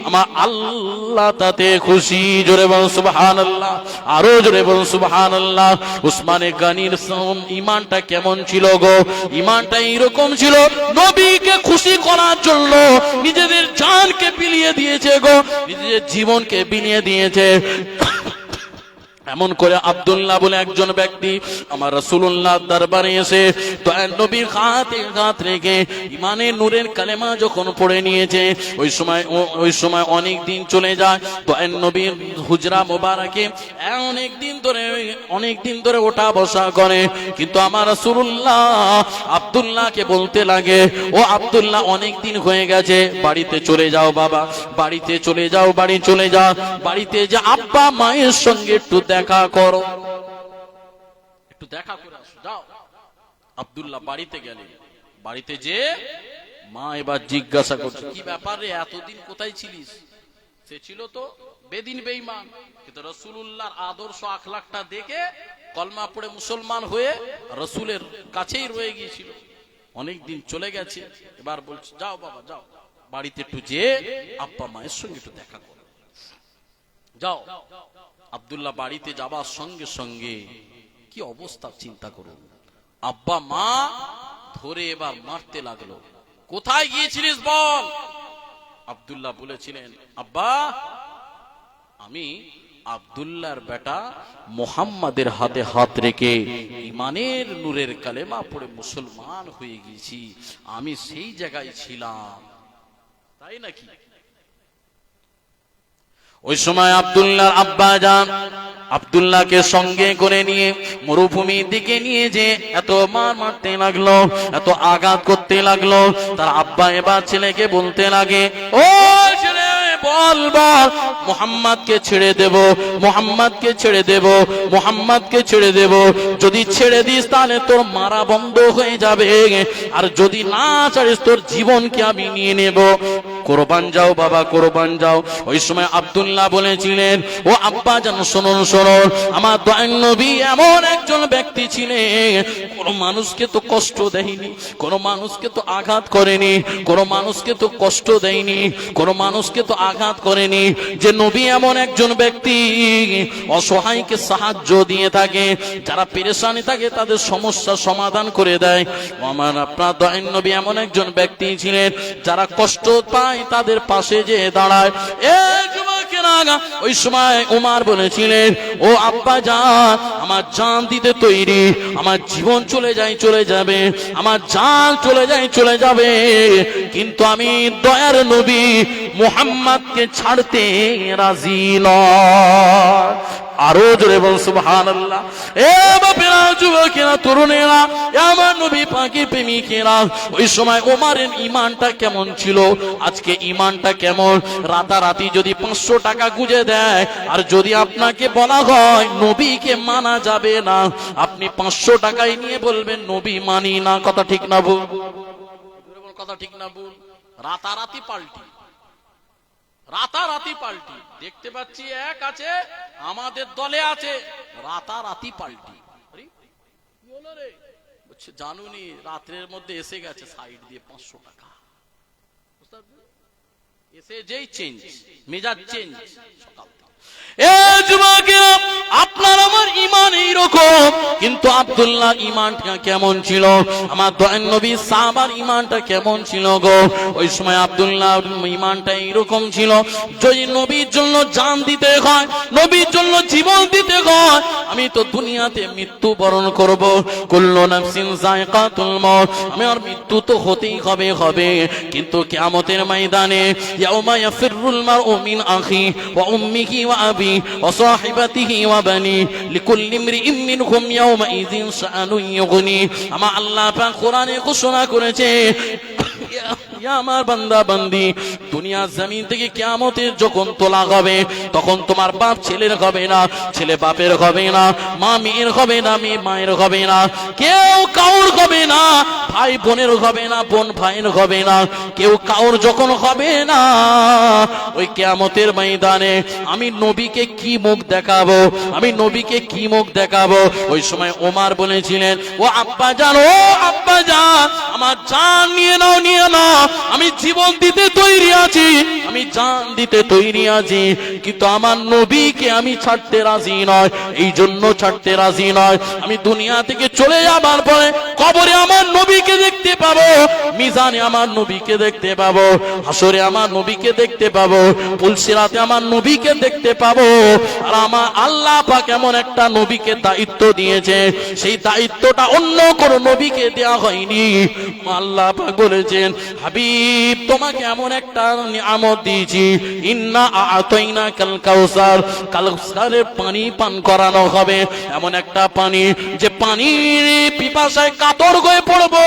আমার আল্লাহ তাতে খুশি। জোরে বলুন সুবহানাল্লাহ, আরো জোরে বলুন সুবহানাল্লাহ। উসমানে গনির ঈমানটা কেমন ছিল গো? ঈমানটা এরকম ছিল, নবীকে খুশি করার জন্য নিজেদের জানকে বিলিয়ে দিয়েছে গো, নিজেদের জীবনকে বিলিয়ে দিয়েছে। এমন করে আব্দুল্লাহ বলে একজন ব্যক্তি আমার রাসূলুল্লাহ দরবারে এসে দয়ার নবীর হাতে হাত রেখে ইমানের নূরের কালেমা যখন পড়ে নিয়েছে, ওই সময় অনেক দিন চলে যায়। দয়ার নবীর হুজরা মোবারকে অনেক দিন ধরে ওঠা বসা করে, কিন্তু আমার রাসূলুল্লাহ আব্দুল্লাহকে বলতে লাগে, ও আব্দুল্লাহ অনেক দিন হয়ে গেছে, বাড়িতে চলে যাও বাবা, বাড়িতে চলে যাও, বাড়ি চলে যাও, বাড়িতে যে আব্বা মায়ের সঙ্গে একটু দেখা করো, একটু দেখা করে আসো, যাও। আব্দুল্লাহ বাড়িতে গেলেন, বাড়িতে যে মা এবার জিজ্ঞাসা করছে, কি ব্যাপার রে, এতদিন কোথায় ছিলিস? সে ছিল তো বেদিন বেঈমান, কিন্তু রাসূলুল্লাহর আদর্শ আখলাকটা দেখে কলমা পড়ে মুসলমান হয়ে রাসূলের কাছেই রয়ে গিয়েছিল, অনেক দিন চলে গেছে। এবার বলছে, যাও বাবা যাও, বাড়িতে একটু যে আব্বা মায়ের সঙ্গে একটু দেখা করো, যাও। আব্দুল্লাহ বাড়িতে যাবার সঙ্গে সঙ্গে কি অবস্থা চিন্তা করুন, আব্বা মা ধরে এবার মারতে লাগলো। কোথায় গিয়েছিলিস বল? আব্দুল্লাহ বলেছিলেন, আব্বা আমি আব্দুল্লাহর বেটা মুহাম্মাদের হাতে হাত রেখে ইমানের নূরের কালেমা পড়ে মুসলমান হয়ে গিয়েছি, আমি সেই জায়গায় ছিলাম। তাই নাকি? ওই সময় আব্দুল্লাহর আব্বা যান আব্দুল্লাহকে সঙ্গে করে নিয়ে মরুভূমির দিকে নিয়ে যে এত মারতে লাগলো, এত আঘাত করতে লাগলো। তার আব্বা এবার ছেলেকে বলতে লাগে, ও ছেলে বল বল, মুহাম্মাদকে ছেড়ে দেব, মুহাম্মাদকে ছেড়ে দেব, মুহাম্মাদকে ছেড়ে দেব। যদি ছেড়ে দিস তাহলে তোর মারা বন্ধ হয়ে যাবে, আর যদি না ছাড়িস তোর জীবনকে আমি নিয়ে নেব। কোরবান যাও বাবা, কোরবান যাও। ওই সময় আব্দুল্লাহ বলেছিলেন, ও আব্বা জান শুনুন শুনুন, আমার দয়ার নবী এমন একজন ব্যক্তি ছিলেন, কোন মানুষকে তো কষ্ট দেয়নি, কোন মানুষকে তো আঘাত করেনি, কোন মানুষকে তো কষ্ট দেয়নি, কোন মানুষকে তো আঘাত করেনি। যে নবী এমন একজন ব্যক্তি অসহায়কে সাহায্য দিয়ে থাকে, যারা পেরেশানি থাকে তাদের সমস্যা সমাধান করে দেয়। আমার আপনার দয়ার নবী এমন একজন ব্যক্তি ছিলেন, যারা কষ্ট পায় তাদের পাশে যে দাঁড়ায়। ওই সময় উমার বলেছিলেন, ও আব্বা জান আমার জান দিতে তৈরি, আমার জীবন চলে যায় চলে যাবে, আমার জান চলে যায় চলে যাবে, কিন্তু আমি দয়ার নবী মুহাম্মাদকে ছাড়তে রাজি নয়। আরো জোরে বল সুবহানাল্লাহ। এ বাপেরা, যুবকেরা, তরুণেরা, আমার নবী পাকের প্রেমিকেরা, ওই সময় ওমরের ঈমানটা কেমন ছিল, আজকে ঈমানটা কেমন? রাতারাতি যদি 500 টাকা গুঁজে দেয়, আর যদি আপনাকে বলা হয় নবীকে মানা যাবে না, আপনি 500 টাকাই নিয়ে বলবেন নবী মানি না। কথা ঠিক না ভুল? কথা ঠিক না ভুল? রাতারাতি পাল্টি, রাতারাতি পাল্টি। দেখতে পাচ্ছি এক আছে আমাদের দলে আছে, রাতারাতি পাল্টি। জানুনি রাত্রের মধ্যে এসে গেছে সাইড দিয়ে 500 টাকা, এসে যেই চেঞ্জ, মেজাজ চেঞ্জ। সকাল আপনার আমার ঈমান এইরকম, কিন্তু আব্দুল্লাহ ঈমানটা কেমন ছিল? আমার দয়ার নবী সাহাবার ঈমানটা কেমন ছিল গো? ওই সময় আব্দুল্লাহ ঈমানটা এইরকম ছিল, যদি নবীর জন্য জান দিতে হয়, নবীর জন্য জীবন দিতে হয়, আমি তো দুনিয়াতে মৃত্যু বরণ করব, কুল্লু নাফসিন যায়কাতুল মউত, আমার মৃত্যু তো হতেই হবে, কিন্তু কিয়ামতের ময়দানে ইয়াউমা ইয়াফিরুল মারউ মিন আখি ওয়া উম্মিহি ওয়া আবি وصاحبته وبني لكل امرئ منهم يومئذ شأن يغني। আমার আল্লাহ পাক কোরআনে ঘোষণা করেছে, আমার বান্দা বান্দি, দুনিয়া জমিন থেকে কিয়ামতের যখন তোলা হবে, তখন তোমার বাপ ছেলের হবে না, ছেলে বাপের হবে না, মা মেয়ের হবে না, মেয়ে মায়ের হবে না, কেউ কাউর হবে না, ভাই বোনের হবে না, বোন ভাইয়ের হবে না, কেউ কাউর যখন হবে না, ওই কিয়ামতের ময়দানে আমি নবীকে কি মুখ দেখাবো, আমি নবীকে কি মুখ দেখাবো? ওই সময় ওমর বলেছিলেন, ও আব্বা জান, ও আব্বা জান, আমার জান নিয়ে নাও, নিয়ে নাও, আমি জীবন দিতে তৈরি আছি, আমি জান দিতে তৈরি আছি, কিন্তু আমার নবীকে আমি ছাড়তে রাজি নয়। এই জন্য ছাড়তে রাজি নয়, আমি দুনিয়া থেকে চলে যাবার পরে কবরে আমার নবীকে দেখতে পাবো, মিজানে আমার নবীকে দেখতে পাবো, হাসরে আমার নবীকে দেখতে পাবো, পুলসিরাতে আমার নবীকে দেখতে পাবো। আর আমার আল্লাহ পাক এমন একটা নবীকে দায়িত্ব দিয়েছে, সেই দায়িত্বটা অন্য কোন নবীকে দেয়া হয়নি। আল্লাহ পাক বলেছেন, হাবিব তোমাকে এমন একটা নিয়ামত দিয়েছি, ইন্না আ'তাইনাকাল কাউসার, কাউসারের পানি পান করানো হবে। এমন একটা পানি, যে পানির পিপাসায় কাতর হয়ে পড়বো,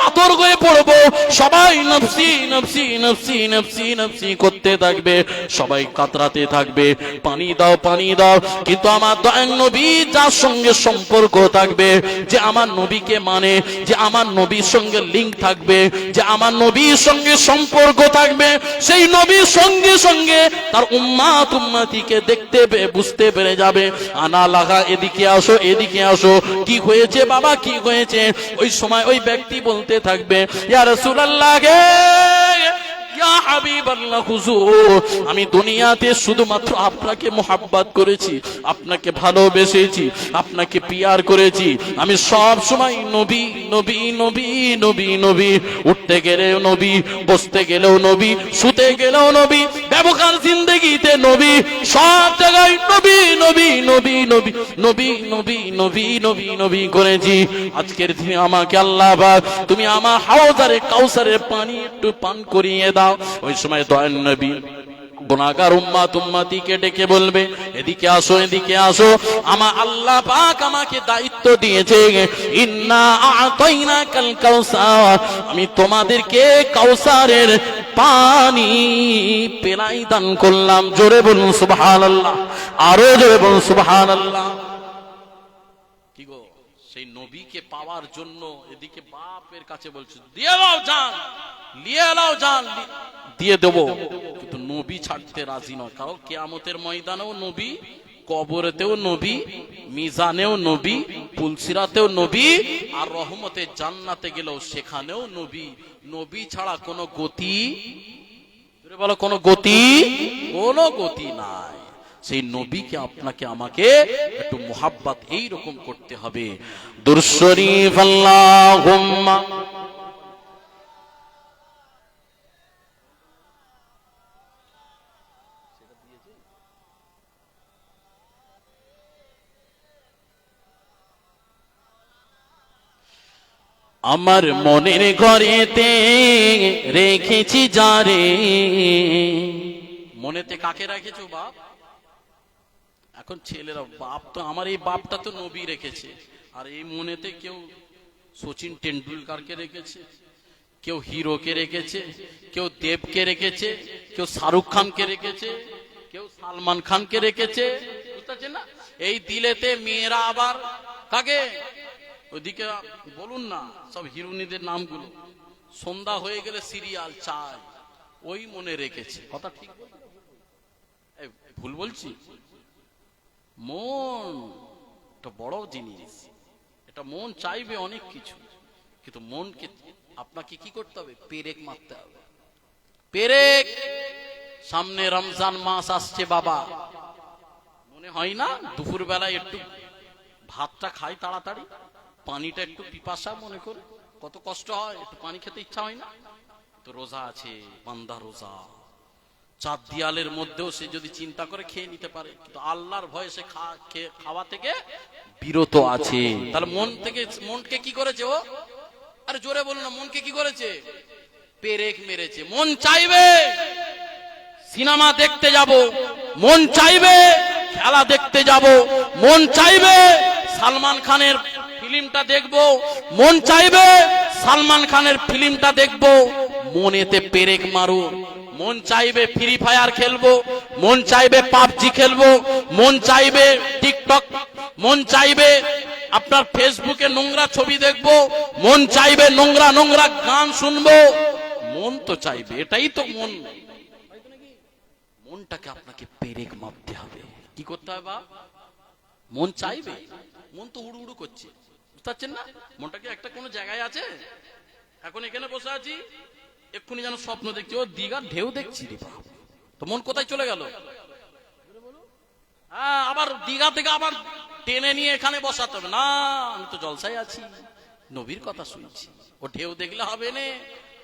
কাতর হয়ে পড়বো, সবাই নফসি নফসি নফসি নফসি নফসি করতে থাকবে, সবাই কাতরাতে থাকবে, পানি দাও পানি দাও। কিন্তু আমার দয়ার নবী যার সঙ্গে সম্পর্ক থাকবে, যে আমার নবীকে মানে, যে আমার নবীর সঙ্গে লিঙ্ক থাকবে, যে আমার নবীর সঙ্গে সম্পর্ক থাকবে, সেই নবীর সঙ্গে সঙ্গে তার উম্মাত উম্মাতিকে দেখতে পেয়ে বুঝতে পেরে যাবে, আনা লাগা এদিকে আসো এদিকে আসো, কি হয়েছে বাবা কি হয়েছে। ওই সময় ওই ব্যক্তি বলতে থাকবে, ইয়া রাসূলুল্লাহ গে, ইয়া হাবিবাল্লাহ হুজুর, আমি দুনিয়াতে শুধুমাত্র আপনাকে মোহাব্বত করেছি, আপনাকে ভালোবেসেছি, আপনাকে পিয়ার করেছি। আমি সব সময় নবী নবী নবী নবী নবী, উঠতে গেলেও নবী, বসতে গেলেও নবী, শুতে গেলেও নবী, ব্যবহার জিন্দেগিতে নবী, সব জায়গায় নবী নবী নবী নবী নবী নবী নবী নবী নবী করেছি। আজকের দিনে আমাকে আল্লাহ পাক তুমি আমার হাওজারে কাউসারের পানি একটু পান করিয়ে দাও। ওই সময় দয়ার নবী গুনাহগার উম্মাত উম্মতিকে ডেকে বলবে, এদিকে আসো এদিকে আসো, আমার আল্লাহ পাক আমাকে দায়িত্ব দিয়েছে, ইন্না আ'তাইনাকাল কাউসার, আমি তোমাদেরকে কাউসারের পানি পেলাই দান করলাম। জোরে বলুন সুবহানাল্লাহ, আরো জোরে বলুন সুবহানাল্লাহ। কি গো, সেই নবীকে পাওয়ার জন্য এদিকে বাপের কাছে বলছে, দিয়ে দাও জান, নিয়ে নাও জান, দিয়ে দেবো, কিন্তু নবী ছাড়তে রাজি নয়। কারণ কিয়ামতের ময়দানেও নবী, কবরেতেও নবী, মিজানেও নবী, পুলসিরাতেও নবী, আর রহমতের জান্নাতে গেলেও সেখানেও নবী। নবী ছাড়া কোনো গতি, বলো কোনো গতি, কোনো গতি নাই। সেই নবীকে আপনাকে আমাকে একটু মোহাব্বত এইরকম করতে হবে। দুরূদ শরীফ আল্লাহুম্মা আমার মনের ঘরেতে রেখেছি যারে। মনেতে কাকে রেখেছো বাপ? এখন ছেলেরা, বাপ তো আমার এই বাপটা তো নবী রেখেছে, আর এই মনেতে কেউ সচিন টেন্ডুলকারকে রেখেছে, কেউ হিরোকে রেখেছে, কেউ দেবকে রেখেছে, কেউ শাহরুখ খানকে রেখেছে, কেউ সালমান খানকে রেখেছে, বুঝতে পারছেন না? এই দিলেতে মেয়েরা আবার কাকে, ওইদিকে বলুন না সব হিরোইনদের নামগুলো, সন্ধ্যা হয়ে গেলে সিরিয়াল চায়, ওই মনে রেখেছে। কথা ঠিক ভুল বলছি? মন একটা বড় জিনিস, এটা মন চাইবে অনেক কিছু, কিন্তু মনকে আপনাকে কি করতে হবে? পেরেক মারতে হবে, পেরেক। সামনে রমজান মাস আসছে বাবা, মনে হয় না দুপুর বেলায় একটু ভাতটা খাই তাড়াতাড়ি, পানিটা একটু পিপাসা মনে করে, কত কষ্ট হয়, একটু পানি খেতে ইচ্ছা হয় না? তো রোজা আছে, বান্দা রোজা, চার দেয়ালের মধ্যেও সে যদি চিন্তা করে খেয়ে নিতে পারে, কিন্তু আল্লাহর ভয়ে সে খাওয়া থেকে বিরত আছে। তাহলে মন থেকে, মনকে কি করেছে ও? আরে জোরে বলুন না, মনকে কি করেছে? পেরেক মেরেছে। মন চাইবে সিনেমা দেখতে যাব, মন চাইবে খেলা দেখতে যাব, মন চাইবে সালমান খানের ফিল্মটা দেখবো, মন চাইবে সালমান খানের ফিল্মটা দেখবো, মনেতে পেরেক মারো। মন চাইবে ফ্রি ফায়ার খেলবো, মন চাইবে পাবজি খেলবো, মন চাইবে টিকটক, মন চাইবে আপনার ফেসবুকে নোংরা ছবি দেখবো, মন চাইবে নোংরা নোংরা গান শুনবো, মন তো চাইবে, এটাই তো মন। মনটাকে আপনাকে পেরেক মারতে হবে। কি করতে হবে বা? মন চাইবে, মন তো উড়ু উড়ু করছে, বুঝতে পারছেন না? মনটাকে একটা কোনো জায়গায় আছে? এখন এখানে বসে আছি, এক্ষুনি যেন স্বপ্ন দেখছি, ও দীঘার ঢেউ দেখছি রে বাপ, তো মন কোথায় চলে গেল? হ্যাঁ, আবার দীঘা থেকে আবার টেনে নিয়ে এখানে বসাতে হবে না, আমি তো জলসায় আছি, নবীর কথা শুনছি। ও ঢেউ দেখলে হবে না,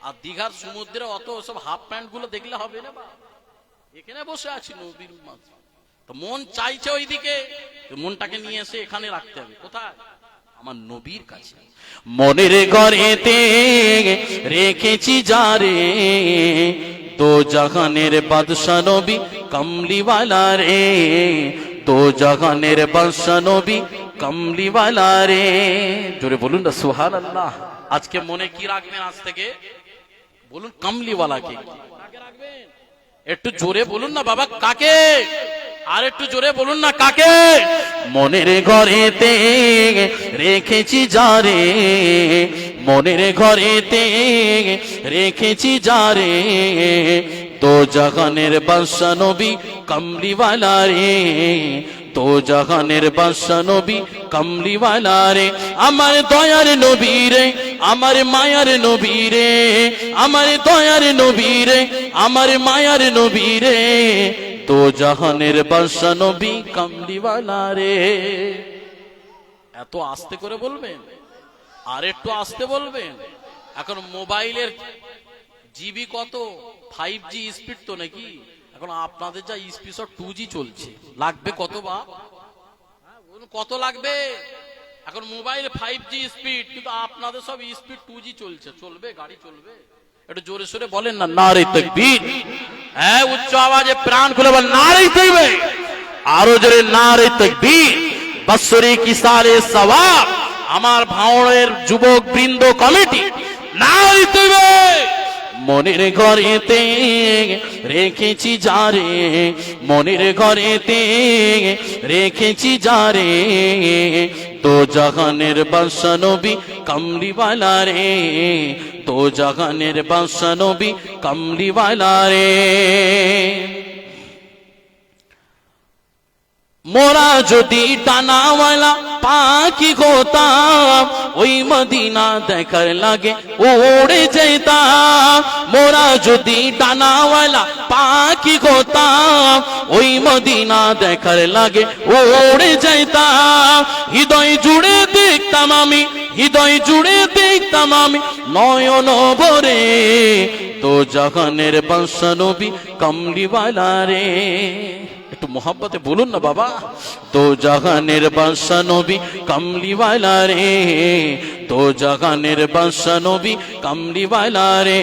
আর দীঘার সমুদ্রে অত সব হাফ প্যান্ট গুলো দেখলে হবে না বা, এখানে বসে আছি নবীর মাঝে, তো মন চাইছে ওইদিকে, মনটাকে নিয়ে এসে এখানে রাখতে হবে। কোথায়? আমার নবীর কাছে। মনের ঘরেতে রেখেছি যারে, দো জাহানের বাদশা নবী কমলিওয়ালা রে, দো জাহানের বাদশা নবী কমলিওয়ালা রে। জোরে বলুন না সুবহানাল্লাহ। আজকে মনে কি রাখবেন আজ থেকে? বলুন কমলিওয়ালাকে। কাকে রাখবেন? একটু জোরে বলুন না বাবা, কাকে? আর একটু জোরে বলুন না, কাকে? মনের ঘরেতে রেখেছি যারে, মনের ঘরেতে রেখেছি যারে, দো জাহানের বাদশা নবী কমলিওয়ালা রে, দো জাহানের বাদশা নবী কমলিওয়ালা রে। আমার দয়ার নবী রে, আমার মায়ার নবী রে, আমার দয়ার নবী রে, আমার মায়ার নবী রে, দো জাহানের বাদশা নবী কমলিওয়ালা রে। এত আস্তে করে বলবেন, আর একটু আস্তে বলবেন। এখন মোবাইলের জিবি কত? 5G স্পিড তো নাকি? এখন আপনাদের যা স্পিড সব 2G চলছে, লাগবে কত বা? কত লাগবে? এখন মোবাইল 5G স্পিড, কিন্তু আপনাদের সব স্পিড 2G চলছে। চলবে? গাড়ি চলবে? একটু জোরে সোরে বলেন না, নারে তাকবীর। হ্যাঁ, উচ্চ আওয়াজে প্রাণ খুলে বলেন নারে তাকবীর। আরো জোরে নারে তাকবীর। বৎসরে কি সালে সওয়াব, আমার ভাঙড়ের যুবক বৃন্দ কমিটি নারে তাকবীর। মনের ঘরেতে রেখেছি যারে, মনের ঘরেতে রেখেছি যারে, দো জাহানের বাদশা নবী কমলিওয়ালা রে, দো জাহানের বাদশা নবী কমলিওয়ালা রে। মোরা যদি টানাওয়ালা পাখি হতাম, ওই মদিনা দেখার লাগে উড়ে যেতাম। মোরা যদি টানাওয়ালা পাখি হতাম, ওই মদিনা দেখার লাগে উড়ে যেতাম। হৃদয় জুড়ে দেখতাম আমি, হৃদয় জুড়ে দেখতাম আমি নয়ন ভরে, দো জাহানের বাদশা নবী কমলিওয়ালা রে। একটু মোহাব্বতে বলুন না বাবা, দো জাহানের বাদশা নবী কমলিওয়ালা রে, দো জাহানের বাদশা নবী কমলিওয়ালা রে।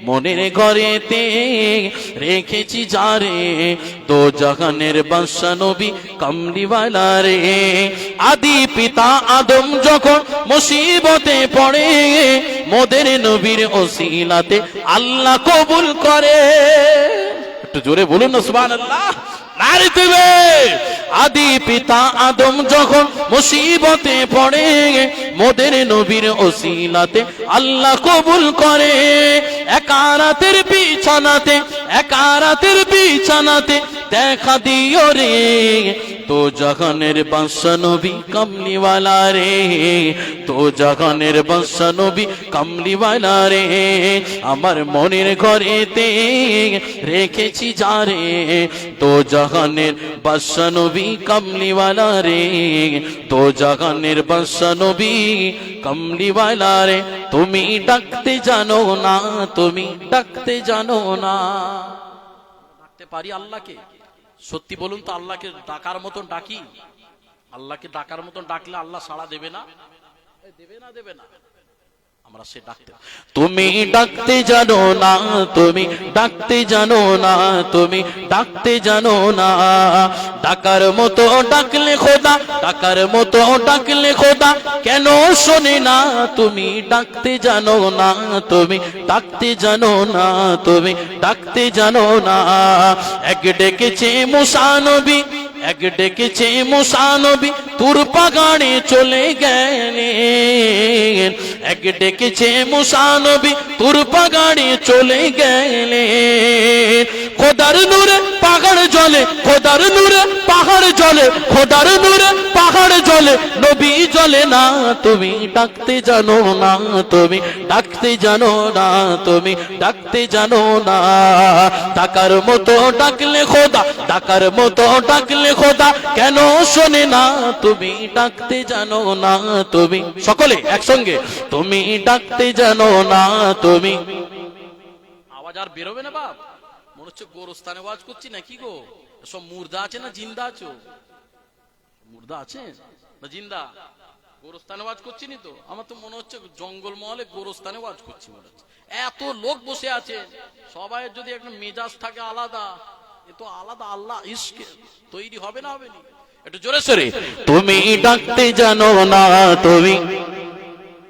মনের ঘরেতে রেখেছি যারে, দো জাহানের বাদশা নবী কমলিওয়ালা রে। আদি পিতা আদম যখন মুসিবতে পড়ে, মোদের নবীর ওসিলাতে আল্লাহ কবুল করে। একটু জোরে বলুন না সুবহানাল্লাহ, নারে তাকবীর। আদি পিতা আদম যখন মুসিবতে পড়ে, মোদের নবীর ওসিলাতে আল্লাহ কবুল করে। একারাতের বিছানাতে, একারাতের বিছানাতে দেখা দিও রে, দো জাহানের বাদশা নবী কমলিওয়ালা রে, দো জাহানের বাদশা নবী কমলিওয়ালা রে। আমার মনের ঘরেতে রেখেছি যারে, দো জাহানের বাদশা নবী কমলিওয়ালা রে, দো জাহানের বাদশা নবী কমলিওয়ালা রে। তুমি ডাকতে জানো না, তুমি ডাকতে জানো না। ডাকতে পারি আল্লাহকে? সত্যি বলুন তো, আল্লাহকে ডাকার মতন ডাকি? আল্লাহকে ডাকার মতন ডাকলে আল্লাহ সাড়া দেবে না? দেবে না, দেবে না? আমরা সে ডাকতে, তুমি ডাকতে জানো না, তুমি ডাকতে জানো না, তুমি ডাকতে জানো না। ডাকার মতো ডাকলে খোদা, ডাকার মতো ডাকলে খোদা কেন শোনে না? তুমি ডাকতে জানো না, তুমি ডাকতে জানো না, তুমি ডাকতে জানো না। এক ডেকেছে মুসা নবী, এক ডেকেছে মুসা নবী তুর পাগাড়ে চলে গেলেন। এক ডেকেছে মুসা নবী তুর পাগাড়ে চলে গেলেন। খোদার নূরে পাহাড় জলে, খোদার নূরে পাহাড় জলে, খোদার নূরে পাহাড় জলে নবী জ্বলে না তুমি ডাকতে জানো না তুমি ডাকতে জানো না তুমি ডাকতে জানো না ডাকার মতো ডাকলে খোদা ডাকার মতো ডাকলে খোদা কেন শোনে না তুমি ডাকতে জানো না তুমি সকলে একসঙ্গে তুমি ডাকতে জানো না তুমি আওয়াজ আর বেরোবে না বাপ মনে হচ্ছে গোরস্থানে আওয়াজ করছি নাকি গো সব মুর্দা আছে না জিন্দা আছো মুর্দা আছে না জিন্দা গোরস্থানে ওয়াজ করছি নি তো আমার তো মনে হচ্ছে জঙ্গল মহলে গোরস্থানে ওয়াজ করছি মনে হচ্ছে এত লোক বসে আছে সবাই যদি একটা মেজাজ থাকে আলাদা এ তো আলাদা আল্লাহ ইশকে তৈরি হবে না হবে না একটু জোরে সরে তুমি ডাকতে জানো না তুমি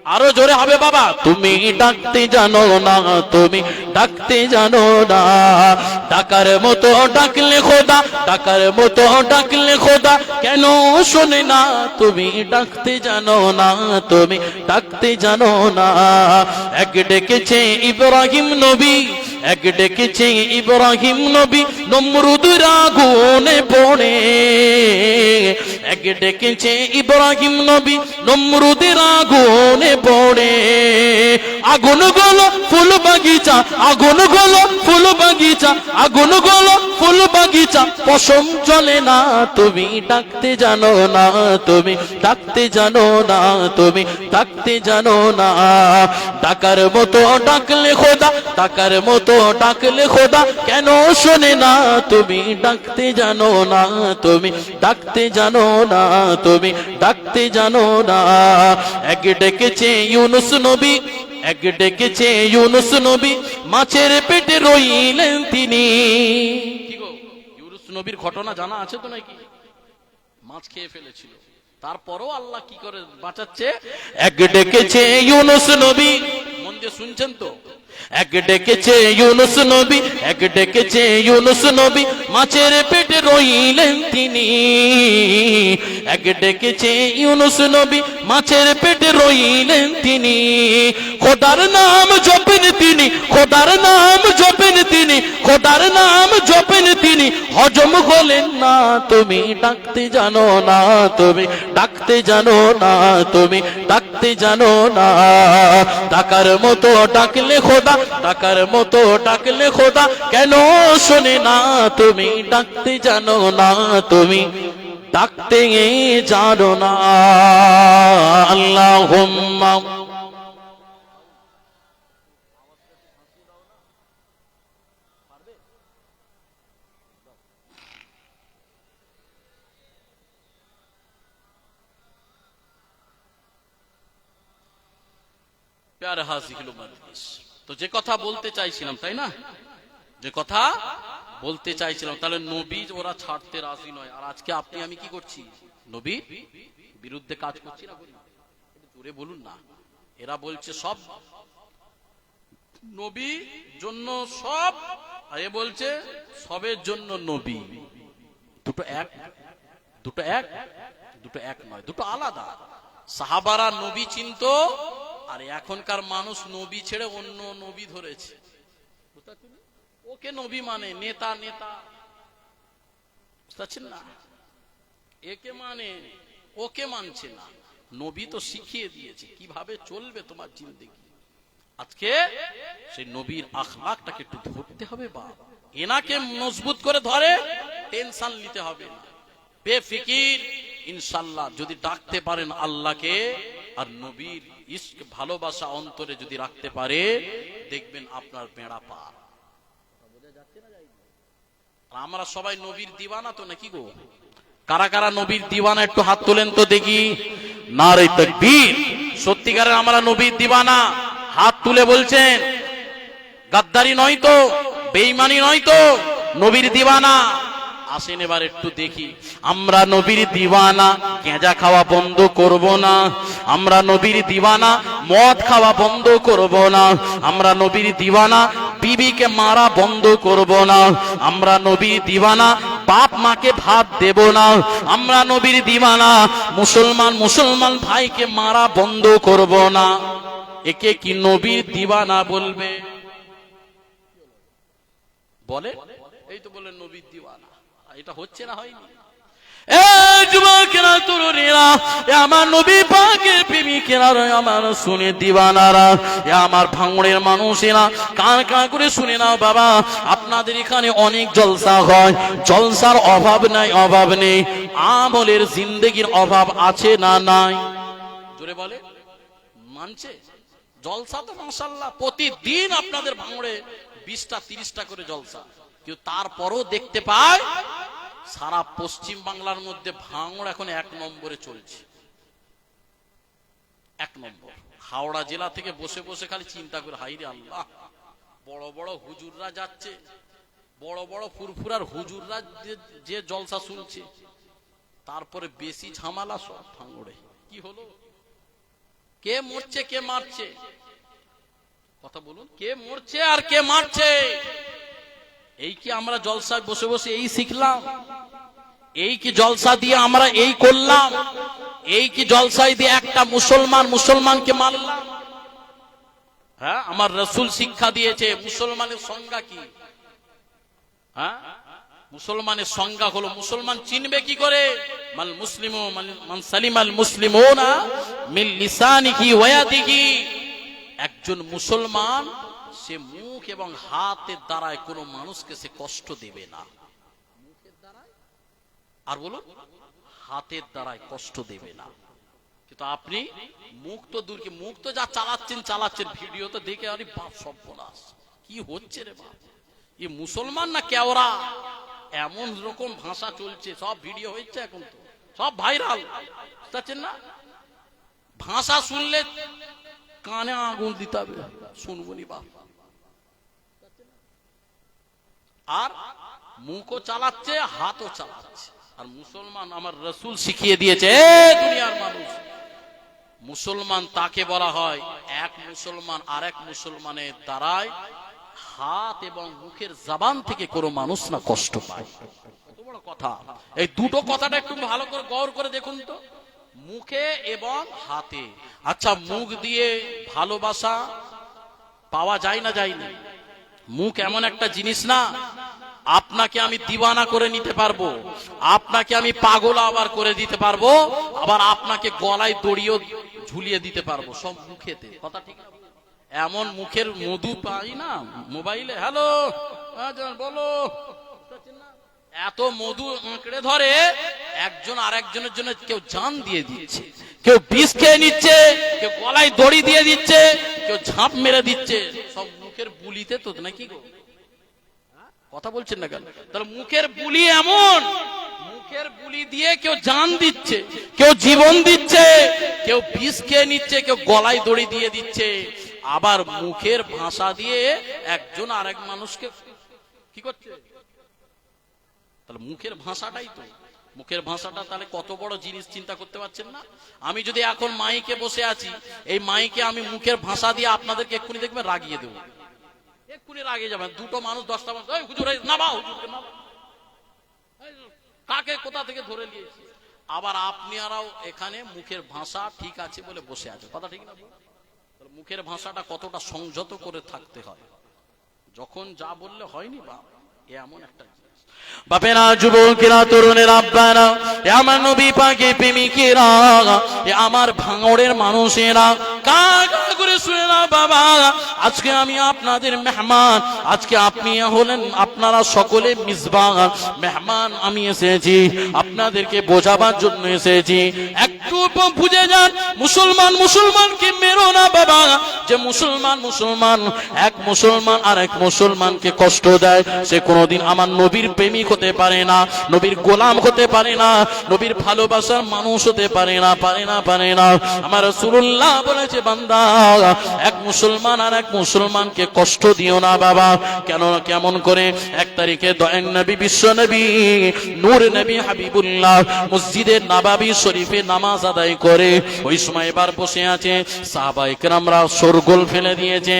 আরো জোরে হবে বাবা তুমি ডাকতে জানো না তুমি ডাকতে জানো না ডাকার মতো ডাকলে খোদা ডাকার মতো ডাকলে খোদা কেন শোনে না তুমি ডাকতে জানো না তুমি ডাকতে জানো না এক ডেকেছে ইব্রাহিম নবী এক ডেকেছে ইব্রাহিম নবী নমরুদের আগুনে পড়ে এক ডেকেছে ইব্রাহিম নবী নমরুদের আগুনে পড়ে আগুন গলো ফুল বাগিচা আগুন গলো ফুল বাগিচা আগুন গলো ফুল বাগিচা পশম চলে না তুমি ডাকতে জানো না তুমি ডাকতে জানো না তুমি ডাকতে জানো না ডাকার মতো ডাকলে খোদা ডাকার মতো ডাকলে খোদা কেন শোনে না তুমি ডাকতে জানো না তুমি ডাকতে জানো না তুমি ডাকতে জানো না এক ডেকেছে ইউনুস নবী এক ডেকেছে ইউনুস নবী মাছের পেটে রইলেন তিনি কি গো ইউনুস নবীর ঘটনা জানা আছে তো নাকি মাছ খেয়ে ফেলেছিল তারপরও আল্লাহ কি করে বাঁচাচ্ছে এক ডেকেছে ইউনুস নবী মন দিয়ে শুনছেন তো এক ডেকেছে ইউনুস নবী এক ডেকেছে ইউনুস নবী মাছের পেটে রইলেন তিনি এক ডেকেছে ইউনুস নবী মাছের পেটে রইলেন তিনি খোদার নাম জপেন তিনি খোদার নাম জপেন তিনি খোদার নাম জপেন তিনি হজম হলেন না তুমি ডাকতে জানো না তুমি ডাকতে জানো না তুমি ডাকতে জানো না ডাকার মতো ডাকলে খোদা ডাকার মতো ডাকলে খোদা কেন শোনে না তুমি ডাকতে জানো না তুমি ডাকতে জানো না আল্লাহুম্মা প্যারে হাজিগুলো মাজলিস তো যে কথা বলতে চাইছিলাম তাই না যে কথা বলতে চাইছিলাম তাহলে নবী ওরা ছাড়তে রাজি নয় আর আজকে আপনি আমি কি করছি নবীর বিরুদ্ধে কাজ করছি না করি জোরে বলুন না এরা বলছে সব নবী জন্য সব আর এ বলছে সবের জন্য নবী দুটো এক দুটো এক দুটো এক নয় দুটো আলাদা সাহাবারা নবী চিনতো আর এখনকার মানুষ নবী ছেড়ে অন্য নবী ধরেছে ওকে নবী মানে নেতা নেতা বুঝতে না একে মানে ওকে মানছে না নবী তো শিখিয়ে দিয়েছে কিভাবে চলবে তোমার জিন্দেগি আজকে সেই নবীর আখলাকটাকে একটু ধরতে হবে বা এনাকে মজবুত করে ধরে টেনশন নিতে হবে না বেফিকির ইনশাআল্লাহ যদি ডাকতে পারেন আল্লাহকে আর নবীর ইশক ভালোবাসা অন্তরে যদি রাখতে পারে দেখবেন আপনার বেড়া পার আমরা সবাই নবীর দিওয়ানা তো নাকি গো কারা কারা নবীর দিওয়ানা একটু হাত তোলেন তো দেখি নারে তাকবীর সত্যিকারের আমরা নবীর দিওয়ানা হাত তুলে বলছেন গাদ্দারি নয় তো বেঈমানি নয় তো নবীর দিওয়ানা আসেন এবার একটু দেখি আমরা নবীর দিওয়ানা গেঁজা খাওয়া বন্ধ করব না আমরা নবীর দিওয়ানা মদ খাওয়া বন্ধ করব না আমরা নবীর দিওয়ানা বিবিকে মারা বন্ধ করব না আমরা নবীর দিওয়ানা বাপ মাকে ভাত দেব না আমরা নবীর দিওয়ানা মুসলমান ভাইকে মারা বন্ধ করব না একে কি নবীর দিওয়ানা বলবে বলে এই তো বলে নবীর দিওয়ানা এটা হচ্ছে না হয়নি এ যুবকেরা, তরুণীরা, এ আমার নবী পাকের প্রেমিকেরা, আমার শুনে দিবানারা, এ আমার ভাঙড়ের মানুষেরা, কান কান করে শুনে নাও বাবা। আপনাদের এখানে অনেক জলসা হয়, জলসার অভাব নাই, অভাব নেই। আমলের জিন্দেগির অভাব আছে না নাই? জোরে বলে, মানছে? জলসা তো মাশাআল্লাহ প্রতিদিন আপনাদের ভাঙড়ে 20টা 30টা করে জলসা, কিন্তু তারপরও দেখতে পায় সারা পশ্চিম বাংলার মধ্যে ভাঙড় এখন 1 নম্বরে চলছে। 1 নম্বর। হাওড়া জেলা থেকে বসে বসে খালি চিন্তা করে, হাইরে আল্লাহ, বড় বড় হুজুররা যাচ্ছে, বড় বড় ফুরফুরার হুজুররা যে জলসা শুনছে, তারপরে বেশি ঝামেলা সব ভাঙড়ে। কি হলো? কে মরছে, কে মারছে? কথা বলুন, কে মরছে আর কে মারছে? এই কি আমরা জলসায় বসে বসে এই শিখলাম? এই কি জলসা দিয়ে আমরা এই করলাম? এই কি জলসায় দিয়ে একটা মুসলমানকে মারলাম? হ্যাঁ, আমার রাসূল শিক্ষা দিয়েছে মুসলমানের সংজ্ঞা কি। হ্যাঁ, মুসলমানের সংজ্ঞা হলো, মুসলমান চিনবে কি করে? মাল মুসলিমু মান সালিমাল মুসলিমুনা মিন লিসানিহি ওয়া ইয়াদিহি। একজন মুসলমান সে মুখ এবং হাতের দ্বারায় কোনো মানুষকে সে কষ্ট দেবে না। মুখের দ্বারায় আর বলুন হাতের দ্বারায় কষ্ট দেবে না। কিন্তু আপনি মুখ তো দূরকে, মুখ তো যা চালাচ্ছেন ভিডিও তো দেখে, আরে বাপ সর্বনাশ, কি হচ্ছে রে বাপ, এ মুসলমান না কেওড়া? এমন রকম ভাষা চলছে, সব ভিডিও হচ্ছে এখন, তো সব ভাইরাল, বুঝতে না? ভাষা শুনলে কানে আগুন দিতে হবে, শুনবনি বাপ। আর মুখও চালাচ্ছে, হাতও চালাচ্ছে। আর মুসলমান, আমার রাসূল শিখিয়ে দিয়েছে, দুনিয়ার মানুষ, মুসলমান তাকে বলা হয় এক মুসলমান আরেক মুসলমানের দ্বারায় হাত এবং মুখের জবান থেকে কোনো মানুষ না কষ্ট পায়। কত বড় কথা! এই দুটো কথাটা একটু ভালো করে গৌর করে দেখুন তো, মুখে এবং হাতে। আচ্ছা, মুখ দিয়ে ভালোবাসা পাওয়া যায় না, যায় না? মুখ এমন একটা জিনিস না, আপনাকে আমি দিওয়ানা করে নিতে পারবো, আপনাকে আমি পাগল আবার করে দিতে পারবো, আবার আপনাকে গলায় দড়িও ঝুলিয়ে দিতে পারবো, সব মুখেতে। কথা ঠিক না? এমন মুখের মধু পাই না মোবাইলে। হ্যালো, বলো, এত মধু আঁকড়ে ধরে, একজন আরেকজনের জন্য কেউ জান দিয়ে দিচ্ছে, কেউ বিষ খেয়ে নিচ্ছে, কেউ গলায় দড়ি দিয়ে দিচ্ছে, কেউ ঝাঁপ মেরে দিচ্ছে, সব মুখের বুলিতে তো নাকি গো? কথা বলছেন না কেন? তাহলে মুখের বুলি এমন, মুখের বুলি দিয়ে কেউ জান দিচ্ছে, কেউ জীবন দিচ্ছে, কেউ বিষ খেয়ে নিচ্ছে, কেউ গলায় দড়ি দিয়ে দিচ্ছে। আবার মুখের ভাষা দিয়ে একজন আরেক মানুষকে কি করছে? তাহলে মুখের ভাষাটাই তো, মুখের ভাষাটা তাহলে কত বড় জিনিস চিন্তা করতে পারছেন না? আমি যদি এখন মাইকে বসে আছি, এই মাইকে আমি মুখের ভাষা দিয়ে আপনাদেরকে এক্ষুনি দেখবেন রাগিয়ে দেবো, এক্ষুনি রাগিয়ে যাবেন। দুটো মানুষ 10টা মানুষ, ওই হুজুর নামা, হুজুরকে নামা, কাকে কোথা থেকে ধরে নিয়েছি। আবার আপনিরাও এখানে মুখের ভাষা ঠিক আছে বলে বসে আছে, কথা ঠিক না? মুখের ভাষাটা কতটা সংযত করে থাকতে হয়, যখন যা বললে হয়নি বা এমন একটা বাপেরা, যুবকেরা, তরুণেরা, আব্বারা, আমার নবী পাকের প্রেমিকেরা, আমার ভাঙড়ের মানুষেরা, কাকা করে শুনে না বাবা, আজকে আমি আপনাদের মেহমান, আজকে আপনি হলেন, আপনারা সকলে মিসবাহ মেহমান। আমি এসেছি আপনাদেরকে বোঝাবার জন্য এসেছি, একটু বুঝে যান। মুসলমানকে মেরো না বাবা, যে মুসলমান এক মুসলমান আর এক মুসলমানকে কষ্ট দেয়, সে কোনোদিন আমার নবীর প্রেমিক হতে পারে না, নবীর গোলাম হতে পারে না, নবীর ভালোবাসার মানুষ হতে পারে না। আমার রাসূলুল্লাহ বলেছে, বান্দা, এক মুসলমান আর এক মুসলমানকে কষ্ট দিও না বাবা। কেমন করে? 1 তারিখে দয়ান নবী, বিশ্ব নবী, নূর নবী হাবিবুল্লাহ মসজিদে নববী শরীফে নামাজ আদায় করে, ওই সময় এবার বসে আছে সাহাবায়ে কেরামরা, সর শোরগোল ফেলে দিয়েছে।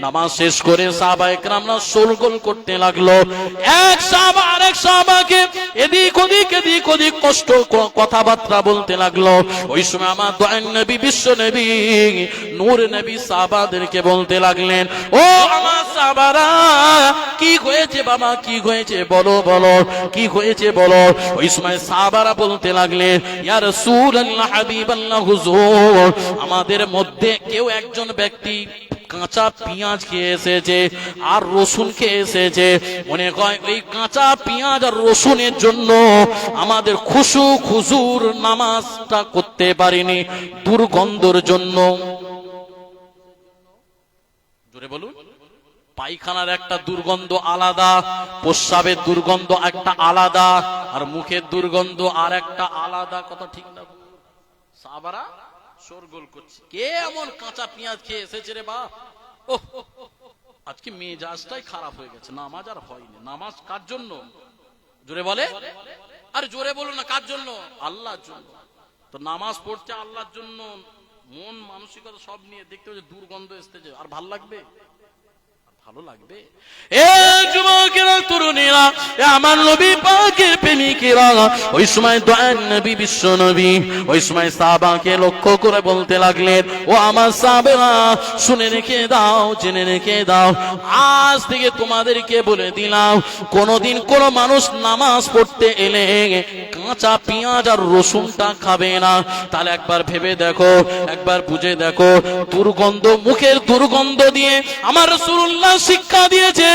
নামাজ শেষ করে সাহাবায়ে কেরামরা শোরগোল করতে লাগলো। এক সাহাবা আরেক সাহাবাকে এদিক ওদিক কষ্ট কথাবার্তা বলতে লাগলো। ওই সময় আমার দয়ার নবী বিশ্ব নবী নূর নবী সাহাবাদেরকে বলতে লাগলেন, ও আমার সাহাবারা, কি হয়েছে বাবা, কি হয়েছে বলো বলো, কি হয়েছে বলো। ওই সময় সাহাবারা বলতে লাগলেন, ইয়া রাসূলুল্লাহ, হাবিবাল্লাহ, হুজুর, আমাদের মধ্যে কেউ একজন ব্যক্তি কাঁচা পেঁয়াজ খেয়ে এসেছে আর রসুন খেয়ে এসেছে। মনে হয় ওই কাঁচা পেঁয়াজ আর রসুনের জন্য আমাদের খুশুর নামাজটা করতে পারিনি, দুর্গন্ধর জন্য। জোরে বলুন। পায়খানার একটা দুর্গন্ধ আলাদা, প্রস্রাবের দুর্গন্ধ একটা আলাদা, আর মুখের দুর্গন্ধ আর একটা আলাদা। কথা ঠিক না? সাহাবারা শোরগোল করছে, কে এমন কাঁচা পেঁয়াজ খেয়ে এসেছে রে বাপ। ওহ, আজকে মেজাজটাই খারাপ হয়ে গেছে, নামাজ আর হয়নি। নামাজ কার জন্য? জোরে বলে, আর জোরে বলুন না, কার জন্য? আল্লাহর জন্য। তো নামাজ পড়ছে আল্লাহর জন্য, মন মানসিকতা সব নিয়ে দেখতে হচ্ছে দুর্গন্ধ এসেছে, আর ভাল লাগবে? ভালো লাগবে? এ যুবকেরা, তরুণীরা, আমার নবী পাকের প্রেমিকেরা, ওই সময় দয়ার নবী বিশ্ব নবী ওই সময় সাহাবাকে লক্ষ্য করে বলতে লাগলেন, ও আমার সাহাবেরা, শুনে রেখে দাও, জেনে রেখে দাও, আজ থেকে তোমাদেরকে বলে দিলাম, কোনদিন কোন মানুষ নামাজ পড়তে এলে কাঁচা পেঁয়াজ আর রসুনটা খাবে না। তাহলে একবার ভেবে দেখো, একবার বুঝে দেখো, দুর্গন্ধ, মুখের দুর্গন্ধ দিয়ে আমার রাসূলুল্লাহ শিক্ষা দিয়েছে,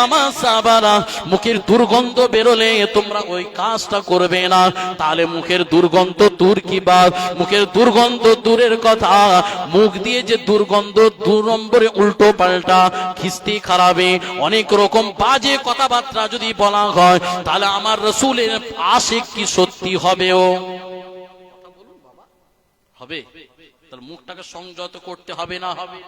আমার সাহাবারা, মুখের দুর্গন্ধ বেরোলে তোমরা ওই কাজটা করবে না। তাহলে মুখের দুর্গন্ধ দূর কি বাদ, মুখের দুর্গন্ধ দূরের কথা, মুখ দিয়ে যে দুর্গন্ধ 2 নম্বরে উল্টো পাল্টা খিস্তি খারাপে অনেক রকম বাজে কথাবার্তা যদি বলা হয়, তাহলে আমার রাসূলের আশিক কি সত্যি হবেও? হবে। তাহলে মুখটাকে সংযত করতে হবে না? হবে,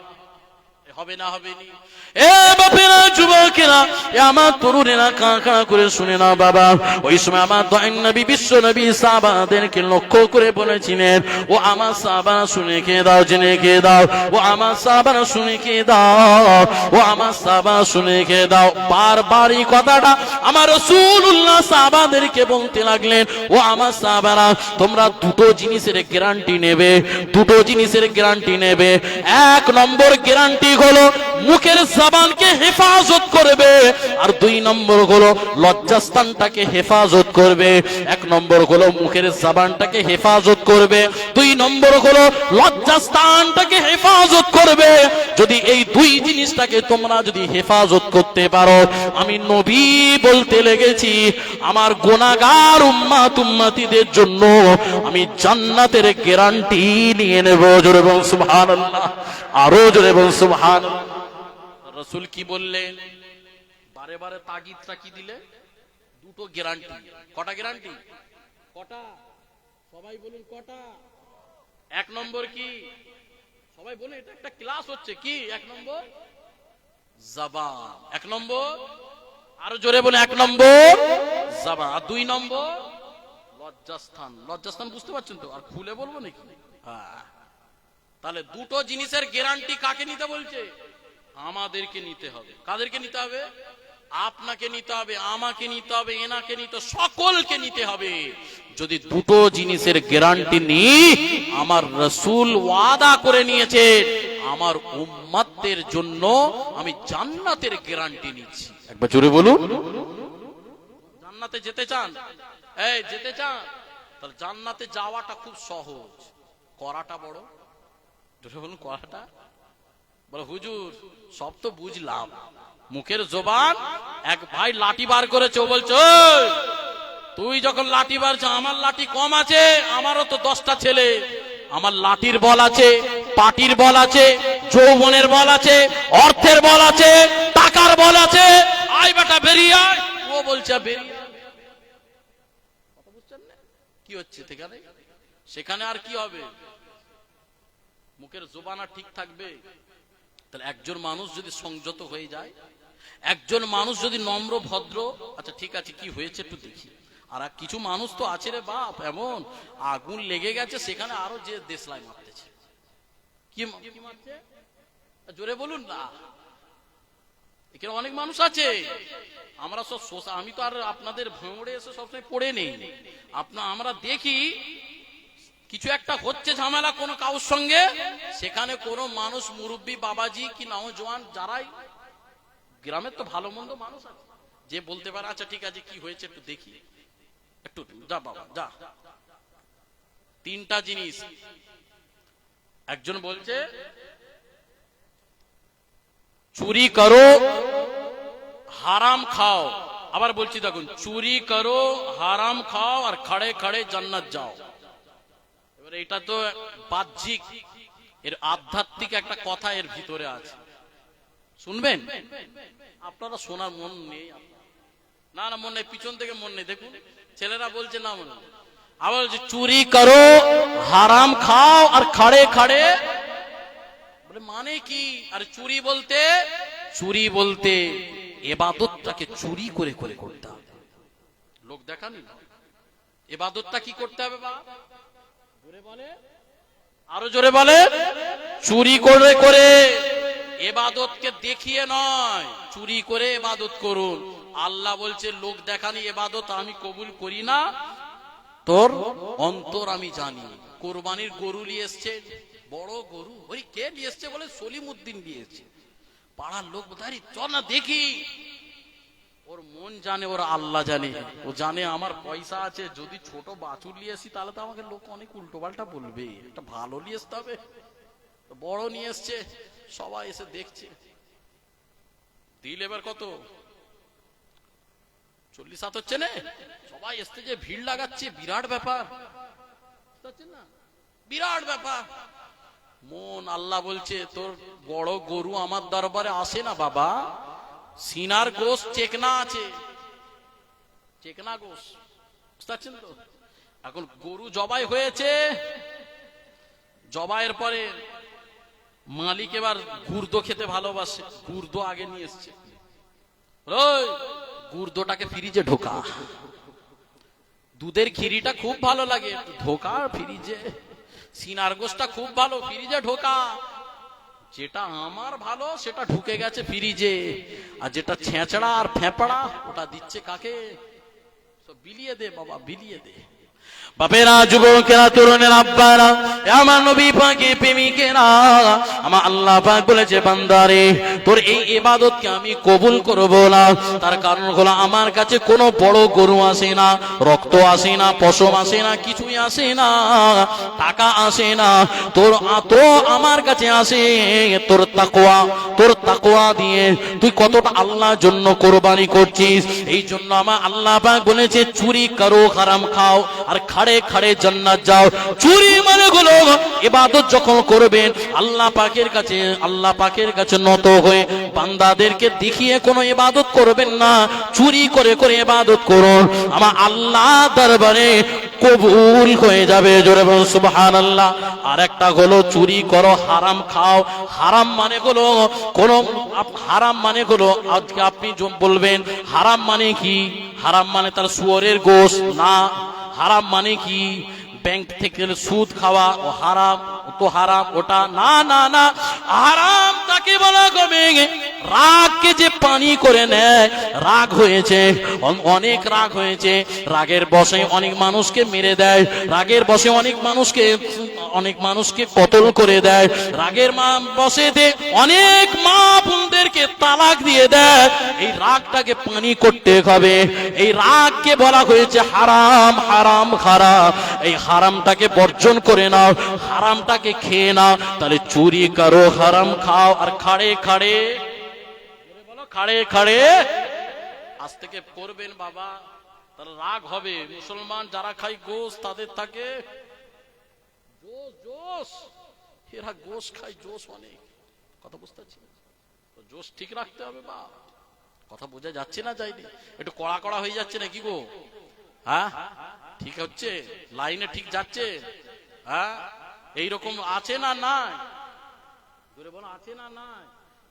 হবে না? হবে নি? এ বাপেরা, যুবকেরা, আমার তরুণেরা, কাঁকড়া করে শুনে না বাবা। ওই সময় আমার দয়ার নবী বিশ্ব নবী সাহাবাদেরকে লক্ষ্য করে বলেছিলেন, ও আমার সাহাবারা, শুনে কে দাও, জেনে কে দাও, ও আমার সাহাবারা, শুনে কে দাও, ও আমার সাহাবারা, শুনে কে দাও। বারবার এই কথাটা আমার রাসূলুল্লাহ সাহাবাদেরকে বলতে লাগলেন, ও আমার সাহাবারা, তোমরা দুটো জিনিসের গ্যারান্টি নেবে, দুটো জিনিসের গ্যারান্টি নেবে। 1 নম্বর গ্যারান্টি হলো মুখের জবানকে হেফাজত করবে, আর 2 নম্বর হলো লজ্জাস্থানটাকে হেফাজত করবে। 1 নম্বর হলো মুখের জবানটাকে হেফাজত করবে, 2 নম্বর হলো লজ্জাস্থানটাকে হেফাজত করবে। যদি এই 2 জিনিসটাকে তোমরা যদি হেফাজত করতে পারো, আমি নবী বলতে লেগেছি, আমার গুনাহগার উম্মতিদের জন্য আমি জান্নাতের গ্যারান্টি নিয়ে নেব। জোরে বলুন সুবহানাল্লাহ, আরো জোরে বলুন সুবহানাল্লাহ। রাসূল কি বললেন? বারে বারে তাগিদটা কি দিলে? দুটো গ্যারান্টি। কটা গ্যারান্টি? কটা? সবাই বলুন কটা? 1 নম্বর কি? সবাই বলুন, এটা একটা ক্লাস হচ্ছে। কি 1 নম্বর? জবান। 1 নম্বর, আরো জোরে বলে, 1 নম্বর জবান। আর 2 নম্বর লজ্জাস্থান। লজ্জাস্থান বুঝতে পারছেন তো? আর খুলে বলবো নাকি? হ্যাঁ। তাহলে দুটো জিনিসের গ্যারান্টি কাকে নিতে বলছে? আমাদেরকে নিতে হবে। কাদেরকে নিতে হবে? আপনাকে নিতে হবে, আমাকে নিতে হবে, এনাকে নিতে, সকলকে নিতে হবে। যদি দুটো জিনিসের গ্যারান্টি নিই, আমার রাসূল ওয়াদা করে নিয়েছে, আমার উম্মতদের জন্য আমি জান্নাতের গ্যারান্টি নিচ্ছি। একবার জোরে বলুন। জান্নাতে যেতে চান? এই যেতে চান? তাহলে জান্নাতে যাওয়াটা খুব সহজ, করাটা বড়। জোরে বলুন, করাটা বলো। হুজুর সব তো বুঝলাম, মুখের জবান। এক ভাই লাঠি বার করেছে, ও বলছে, তুই যখন লাঠি বারছ, আমার লাঠি কম আছে, আমারও তো 10টা ছেলে, আমার লাঠির বল আছে, পাটির বল আছে, যৌবনের বল আছে, অর্থের বল আছে, টাকার বল আছে, আয় বেটা বেরিয়ে আয়। ও বলছে বেরিয়ে। কথা বুঝছেন না কি হচ্ছে সেখানে? সেখানে আর কি হবে? মুখের জবান আর ঠিক থাকবে? তাহলে একজন মানুষ যদি সংযত হয়ে যায়, একজন মানুষ যদি নম্র ভদ্র, আচ্ছা ঠিক আছে কি হয়েছে একটু দেখি। আর কিছু মানুষ তো আছে রে বাপ, এমন আগুন লেগে গেছে সেখানে আরো যে দেশলাই মারতেছে। কি মারছে? জোরে বলুন না। এখানে অনেক মানুষ আছে, আমরা সব আমি তো আর আপনাদের ভাঙড়ে এসে সবসময় পড়ে নেই। আমরা দেখি কিছু একটা হচ্ছে ঝামেলা কোনো কারোর সঙ্গে, সেখানে কোনো মানুষ মুরব্বী বাবাজি কি নওজোয়ান যারাই গ্রামের তো ভালো মন্দ মানুষ আছে, যে বলতে পারে আচ্ছা ঠিক আছে কি হয়েছে একটু দেখি, একটু যা বাবা যা। তিনটা জিনিস, একজন বলছে চুরি করো হারাম খাও, আবার বলছি দেখুন চুরি করো হারাম খাও আর খড়ে খড়ে জান্নাত যাও। এবার এটা তো বাহ্যিক, এর আধ্যাত্মিক একটা কথা এর ভিতরে আছে, শুনবেন? আপনারা শোনার মন নেই? না না মন নেই, পিছন থেকে মন নেই, দেখুন ছেলেরা বলছে না মনে। আবার বলছে চুরি করো হারাম খাও আর খড়ে খড়ে, মানে কি? আর চুরি বলতে ইবাদতটাকে চুরি করে করে করতে হবে, লোক দেখানি না। ইবাদতটা কি করতে হবে বা জোরে বলে, আরো জোরে বলে, চুরি করে করে ইবাদতকে দেখিয়ে নয়, চুরি করে ইবাদত করুন। আল্লাহ বলছে লোক দেখানি ইবাদত আমি কবুল করি না, তোর অন্তর আমি জানি। কোরবানির গরু নিয়ে এসছে, বড় গরু, ওই কে নিয়ে এসছে বলে সলিমউদ্দিন নিয়ে এসছে। পাড়ার লোক বোধহয় চল না দেখি, ওর মন জানে, ওর আল্লাহ জানে, ও জানে আমার পয়সা আছে, যদি ছোট বাছুর নিয়ে আসি তাহলে তো আমাকে লোক অনেক উল্টো পাল্টা বলবে, একটা ভালো নিয়ে আসতে হবে। বড় নিয়ে এসছে, সবাই এসে দেখছে। দিল এবার কত 40-7 হচ্ছে না, সবাই এসতে যে ভিড় লাগাচ্ছে, বিরাট ব্যাপার, বিরাট ব্যাপার। মন আল্লাহ বলছে তোর বড় গরু আমার দরবারে আসে না বাবা, সিনার গোশ চেকনা আছে, চেকনা গোশ, বুঝতে পারছেন তো? এখন গরু জবাই হয়েছে, জবাইয়ের পরে মালিক এবার গুর্দো খেতে ভালোবাসে, গুর্দো আগে নিয়ে এসছে, গুর্দোটাকে ফ্রিজে ঢোকা, দুধের খিরিটা খুব ভালো লাগে, ঢোকা ফ্রিজে, সিনার গোশটা খুব ভালো, ফ্রিজে ঢোকা, যেটা আমার ভালো সেটা ঢুকে গেছে ফ্রিজে, আর যেটা ছেঁচড়া আর ফেঁপড়া ওটা দিচ্ছে কাকে? সব বিলিয়ে দে বাবা, বিলিয়ে দে। বাপেরা, যুবকেরা, তরুণের আব্বারা, আমার নবী পাকের প্রেমিকেরা, আমার আল্লাহ পাক বলেছে বান্দারে তোর এই ইবাদতকে আমি কবুল করব না, তার কারণ হলো আমার কাছে কোনো বড় গরু আসে না, রক্ত আসে না, পশম আসে না, কিছুই আসে না, টাকা আসে না, তোর আমার কাছে আসে তোর তাকওয়া, তোর তাকওয়া দিয়ে তুই কতটা আল্লাহর জন্য কোরবানি করছিস। এই জন্য আমার আল্লাহ পাক বলেছে চুরি করো হারাম খাও আর খাড়ে খাড়ে জান্নাত যাও। চুরি মানে হলো ইবাদত যখন করবেন আল্লাহ পাকের কাছে নত হয়ে বান্দাদেরকে দেখিয়ে কোনো ইবাদত করবেন না, চুরি করে করে ইবাদত করুন, আমার আল্লাহ দরবারে কবুল হয়ে যাবে। জোরে বলুন সুবহানাল্লাহ। আর একটা হলো চুরি করো হারাম খাও, হারাম মানে হলো কোন, হারাম মানে হলো আজকে আপনি বলবেন হারাম মানে কি? হারাম মানে তার শুয়োরের গোশ না, হারাম মানে কি ব্যাংক থেকে সুদ খাওয়া, ও হারাম, তো হারাম ওটা না, না না, হারাম তাকে বলা হবে রাগকে যে পানি করে নেয়, রাগ হয়েছে, অনেক রাগ হয়েছে, রাগের বশে অনেক মানুষকে মেরে দেয়, রাগের বশে অনেক মানুষকে কতল করে দেয়, রাগের বশে অনেক মা বোনদেরকে তালাক দিয়ে দেয়। এই রাগটাকে পানি করতে হবে, এই রাগকে বলা হয়েছে হারাম, হারাম খারাপ। এই হারামটাকে বর্জন করে নাও, হারামটাকে খেয়ে নাও, তাহলে চুরি করো হারাম খাও আর খাড়ে খাড়ে, বলো খাড়ে খাড়ে আজ থেকে করবেন বাবা, তার রাগ হবে। মুসলমান যারা খায় গোশ তাদের থাকে জোশ, জোশ, এরা গোশ খায়, জোশ অনেক, কথা বুঝতে পারছি, জোশ ঠিক রাখতে হবে বা, কথা বোঝা যাচ্ছে না? যায়নি, একটু কড়া কড়া হয়ে যাচ্ছে না কি গো? হ্যাঁ ঠিক হচ্ছে, লাইনে ঠিক যাচ্ছে? হ্যাঁ এইরকম আছে না নাই? আছে না নাই?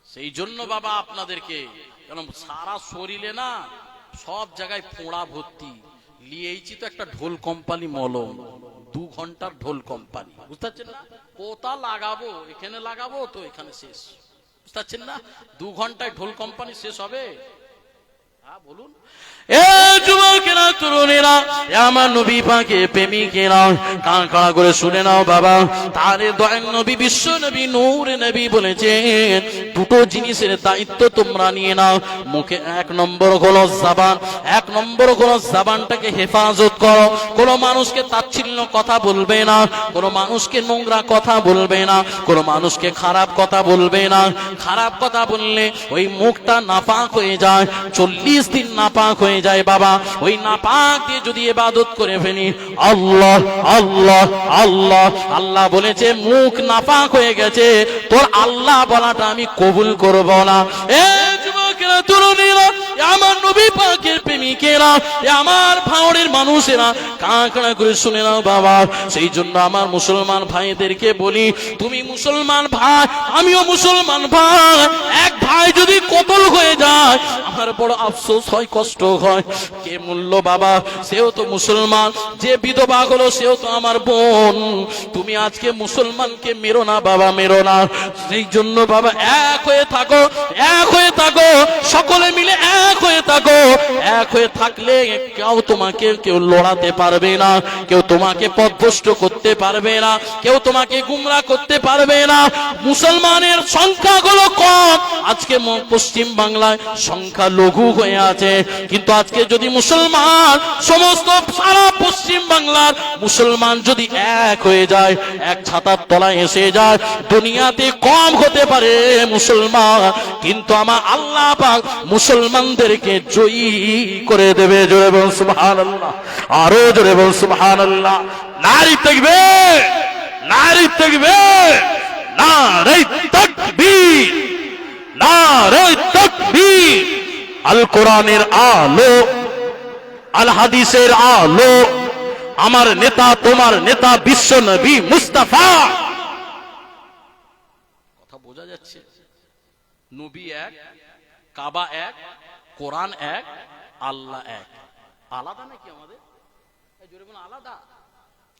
সেই জন্য বাবা আপনাদেরকে, কারণ সারা শরীরে না সব জায়গায় ফোঁড়া ভর্তি, লিয়েছি তো একটা ঢোল কোম্পানি মলম, 2 ঘন্টার ঢোল কোম্পানি, বুঝতে পারছেন না? কোথা লাগাবো, এখানে লাগাবো তো এখানে শেষ, বুঝতে পারছেন না? 2 ঘন্টায় ঢোল কোম্পানি শেষ হবে? হ্যাঁ বলুন। এ যুবকেরা, তরুণেরা, এ আমার নবী পাকের প্রেমিকেরা, কান খাড়া করে শুনে নাও বাবা। তারে দয়াল নবী, বিশ্ব নবী, নূর নবী বলেছেন, দুটো জিনিসের দায়িত্ব তোমরা নিয়ে নাও। মুখে 1 নম্বর হলো জবান, 1 নম্বর হলো জবানটাকে হেফাজত করো। কোন মানুষকে তাচ্ছিল্য কথা বলবে না, কোন মানুষকে নোংরা কথা বলবে না, কোন মানুষকে খারাপ কথা বলবে না। খারাপ কথা বললে ওই মুখটা নাপাক হয়ে যায়, 40 দিন নাপাক হয়ে যায় বাবা। ওই নাপাক দিয়ে যদি ইবাদত করে ফেলি, আল্লাহ আল্লাহ আল্লাহ, আল্লাহ বলেছে মুখ নাপাক হয়ে গেছে, তোর আল্লাহ বলাটা আমি কবুল করব না। এ যুবকেরা, তরুণীরা, আমার নবী পাকের প্রেমিকেরা, আমার ভাওরের মানুষেরা, কাঁকড়া করে শুনে নাও বাবা। সেই জন্য আমার মুসলমান ভাইদেরকে বলি, তুমি মুসলমান ভাই, আমিও মুসলমান ভাই, এক ভাই যদি কতল হয়ে যায় আমার বড় আফসোস হয়, কষ্ট হয়। কে মূল্য বাবা? সেও তো মুসলমান। যে বিধবা হলো সেও তো আমার বোন। তুমি আজকে মুসলমানকে মেরো না বাবা, মেরো না। সেই জন্য বাবা এক হয়ে থাকো, এক হয়ে থাকো, সকলে মিলে এক হয়ে থাকো। এক হয়ে থাকলে কেউ লড়াতে পারবে না, কেউ তোমাকে পথভ্রষ্ট করতে পারবে না, কেউ তোমাকে গুমরা করতে পারবে না। মুসলমানের সংখ্যা গুলো কম, আজকে পশ্চিম বাংলায় সংখ্যা লঘু হয়ে আছে, কিন্তু আজকে যদি মুসলমান সমস্ত সারা পশ্চিম বাংলার মুসলমান যদি এক হয়ে যায়, এক ছাতার তলায় এসে যায়, দুনিয়াতে কম হতে পারে মুসলমান, কিন্তু আমার আল্লাহ পাক মুসলমানদেরকে জয়ী করে দেবে। জোরে বলুন সুবহানাল্লাহ, আরো জোরে বলুন সুবহানাল্লাহ। নারী তাকবীর, নারী তাকবীর, নারী তাকবীর, নারী তাকবীর। আল কোরআনের আলো, আল হাদিসের আলো, আমার নেতা, তোমার নেতা বিশ্ব নবী মুস্তাফা। কথা বোঝা যাচ্ছে? নবী এক, কাবা এক, কোরআন এক, আল্লাহ এক। আলাদা নাকি আমাদের? জোরে বলুন, আলাদা?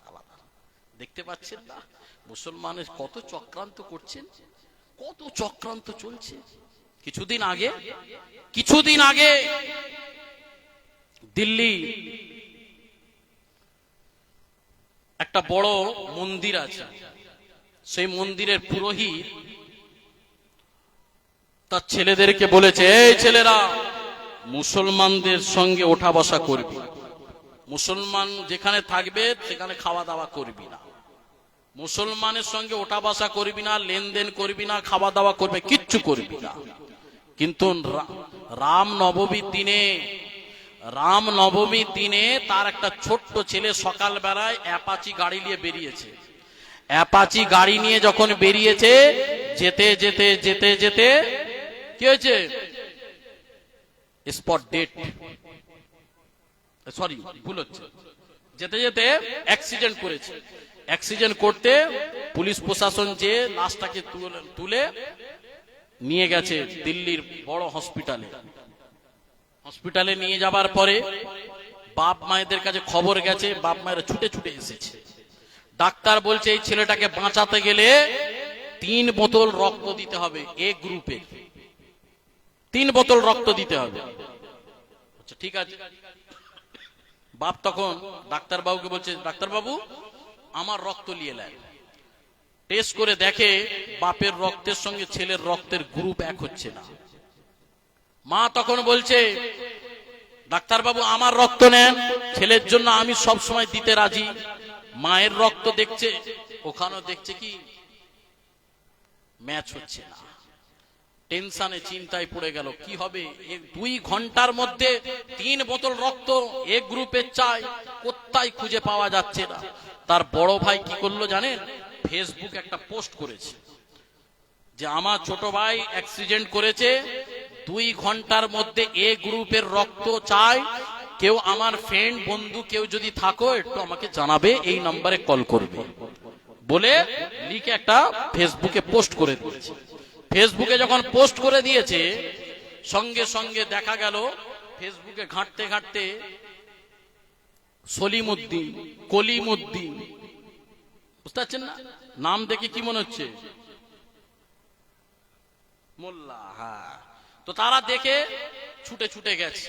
আলাদা। দেখতে পাচ্ছেন না মুসলমানের কত চক্রান্ত করছেন, কত চক্রান্ত চলছে। কিছুদিন আগে দিল্লি একটা বড় মন্দির আছে, সেই মন্দিরের পুরোহিত তার ছেলেদেরকে বলেছে, এই ছেলেরা মুসলমানদের সঙ্গে ওঠা বসা করবি, মুসলমান যেখানে থাকবে সেখানে খাওয়া দাওয়া করবি না, মুসলমানের সঙ্গে ওঠা বসা করবি না, লেনদেন করবি না, খাওয়া দাওয়া করবে, কিচ্ছু করবি না। কিন্তু রাম নবমীর দিনে তার একটা ছোট্ট ছেলে সকালবেলায় অ্যাপাচি গাড়ি নিয়ে বেরিয়েছে। অ্যাপাচি গাড়ি নিয়ে যখন বেরিয়েছে, যেতে যেতে যেতে যেতে কি হয়েছে? স্পট ডেট, সরি ভুল হচ্ছে, যেতে যেতে অ্যাক্সিডেন্ট করেছে। অ্যাক্সিডেন্ট করতে পুলিশ প্রশাসন যে লাশটাকে তুলে নিয়ে গেছে দিল্লির বড় হসপিটালে নিয়ে যাবার পরে বাপ মায়েদের কাছে খবর গেছে, বাপ মায়েরা ছুটে ছুটে এসেছে। ডাক্তার বলছে এই ছেলেটাকে বাঁচাতে গেলে 3 বোতল রক্ত দিতে হবে, এ গ্রুপে 3 বোতল রক্ত দিতে হবে। আচ্ছা ঠিক আছে। বাপ তখন ডাক্তারবাবুকে বলছে, ডাক্তারবাবু আমার রক্ত নিয়ে নেয়। টেস্ট করে দেখে বাপের রক্তের সঙ্গে ছেলের রক্তের গ্রুপ এক হচ্ছে না। মা তখন বলছে, ডাক্তারবাবু আমার রক্ত নেন, ছেলের জন্য আমি সব সময় দিতে রাজি। মায়ের রক্ত দেখছে, ওখানেও দেখছে কি ম্যাচ হচ্ছে না। টেনশনে চিন্তায় পড়ে গেল, কি হবে? 2 ঘন্টার মধ্যে 3 বোতল রক্ত এক গ্রুপের চাই, কোথায় খুঁজে পাওয়া যাচ্ছে না। তার বড় ভাই কি করলো জানেন? ফেসবুকে একটা পোস্ট করেছে যে আমার ছোট ভাই অ্যাক্সিডেন্ট করেছে, 2 ঘন্টার মধ্যে এ গ্রুপের রক্ত চাই, কেউ আমার ফ্রেন্ড বন্ধু কেউ যদি থাকো একটু আমাকে জানাবে, এই নম্বরে কল করবে বলে লিখে একটা ফেসবুকে পোস্ট করে দিয়েছে। ফেসবুকে যখন পোস্ট করে দিয়েছে, সঙ্গে সঙ্গে দেখা গেল ফেসবুকে ঘাঁটতে ঘাঁটতে সলিমউদ্দিন, কলিমউদ্দিন, বুঝতে পারছেন না? নাম দেখে কি মনে হচ্ছে? মোল্লা, হ্যাঁ। তো তারা দেখে ছুটে ছুটে গেছে,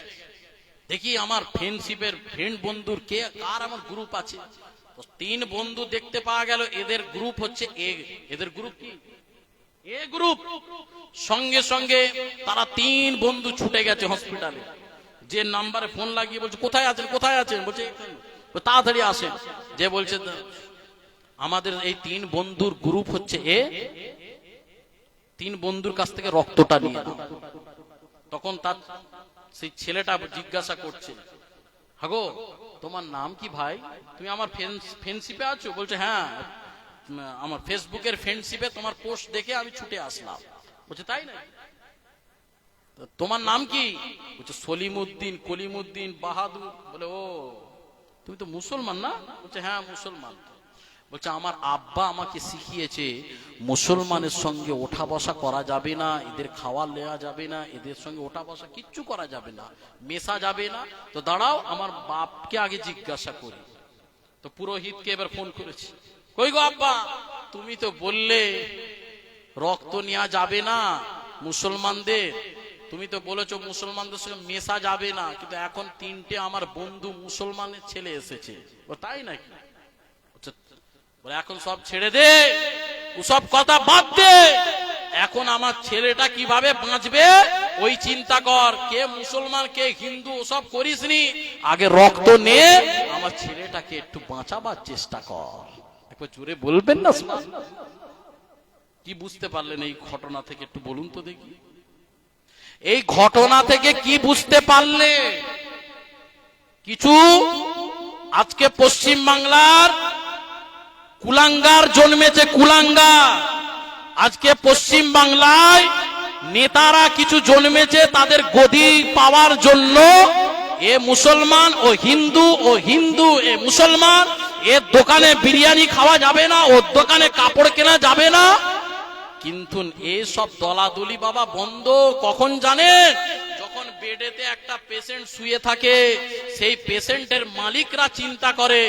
দেখি আমার ফ্রেন্ডশিপের ফ্রেন্ড বন্ধুর কে কার আমার গ্রুপ আছে। তো 3 বন্ধু দেখতে পাওয়া গেল এদের গ্রুপ হচ্ছে এ। এদের গ্রুপ কি? এ গ্রুপ। সঙ্গে সঙ্গে তারা 3 বন্ধু ছুটে গেছে হসপিটালে, যে নাম্বারে ফোন লাগিয়ে বলছে কোথায় আছেন কোথায় আছেন, বলছে তাড়াতাড়ি আসেন। যে বলছে আমাদের এই 3 বন্ধুর গ্রুপ হচ্ছে এ, 3 বন্ধুর কাছ থেকে রক্তটা নিয়ে নাও। তখন তার সেই ছেলেটা জিজ্ঞাসা করছে, হাগো তোমার নাম কি ভাই, তুমি আমার ফ্রেন্ডশিপে আছো? বলছে হ্যাঁ, আমার ফেসবুকের ফ্রেন্ডশিপে তোমার পোস্ট দেখে আমি ছুটে আসলাম। বলছে তাই না, তোমার নাম কি? বলছে সলিমউদ্দিন, কলিমউদ্দিন, বাহাদুর। বলে ও তুমি তো মুসলমান না? বলছে হ্যাঁ মুসলমান। বলছে আমার আব্বা আমাকে শিখিয়েছে মুসলমানের সঙ্গে ওঠা বসা করা যাবে না, এদের খাওয়া নেওয়া যাবে না, এদের সঙ্গে ওঠা বসা কিচ্ছু করা যাবে না, মেশা যাবে না। তো দাঁড়াও আমার বাপকে আগে জিজ্ঞাসা করি। তো পুরোহিতকে এবার ফোন করেছি, কই গো আব্বা, তুমি তো বললে রক্ত নেওয়া যাবে না মুসলমানদের, তুমি তো বলেছো মুসলমানদের সঙ্গে মেশা যাবে না, কিন্তু এখন 3টে আমার বন্ধু মুসলমানের ছেলে এসেছে। তাই নাকি? এখন সব ছেড়ে দে, ওসব কথা বাদ দে, এখন আমার ছেলেটা কিভাবে বাঁচবে ওই চিন্তা কর। কে মুসলমান কে হিন্দু ওসব করিসনি, আগে রক্ত নে, আমার ছেলেটাকে একটু বাঁচাবার চেষ্টা কর। একবার জোরে বলবেন না? কি বুঝতে পারলেন এই ঘটনা থেকে একটু বলুন তো দেখি। এই ঘটনা থেকে কি বুঝতে পারলে? কিছু আজকে পশ্চিম বাংলার কুলাঙ্গার জন্মেছে, কুলাঙ্গার। আজকে পশ্চিম বাংলায় নেতারা কিছু জন্মেছে তাদের গদি পাওয়ার জন্য। এ মুসলমান ও হিন্দু, ও হিন্দু এ মুসলমান, এর দোকানে বিরিয়ানি খাওয়া যাবে না, ওর দোকানে কাপড় কেনা যাবে না। কিন্তু এসব দলাদলি বাবা বন্ধ কখন জানেন? যখন বেডেতে একটা পেশেন্ট শুয়ে থাকে, সেই পেশেন্টের মালিকরা চিন্তা করে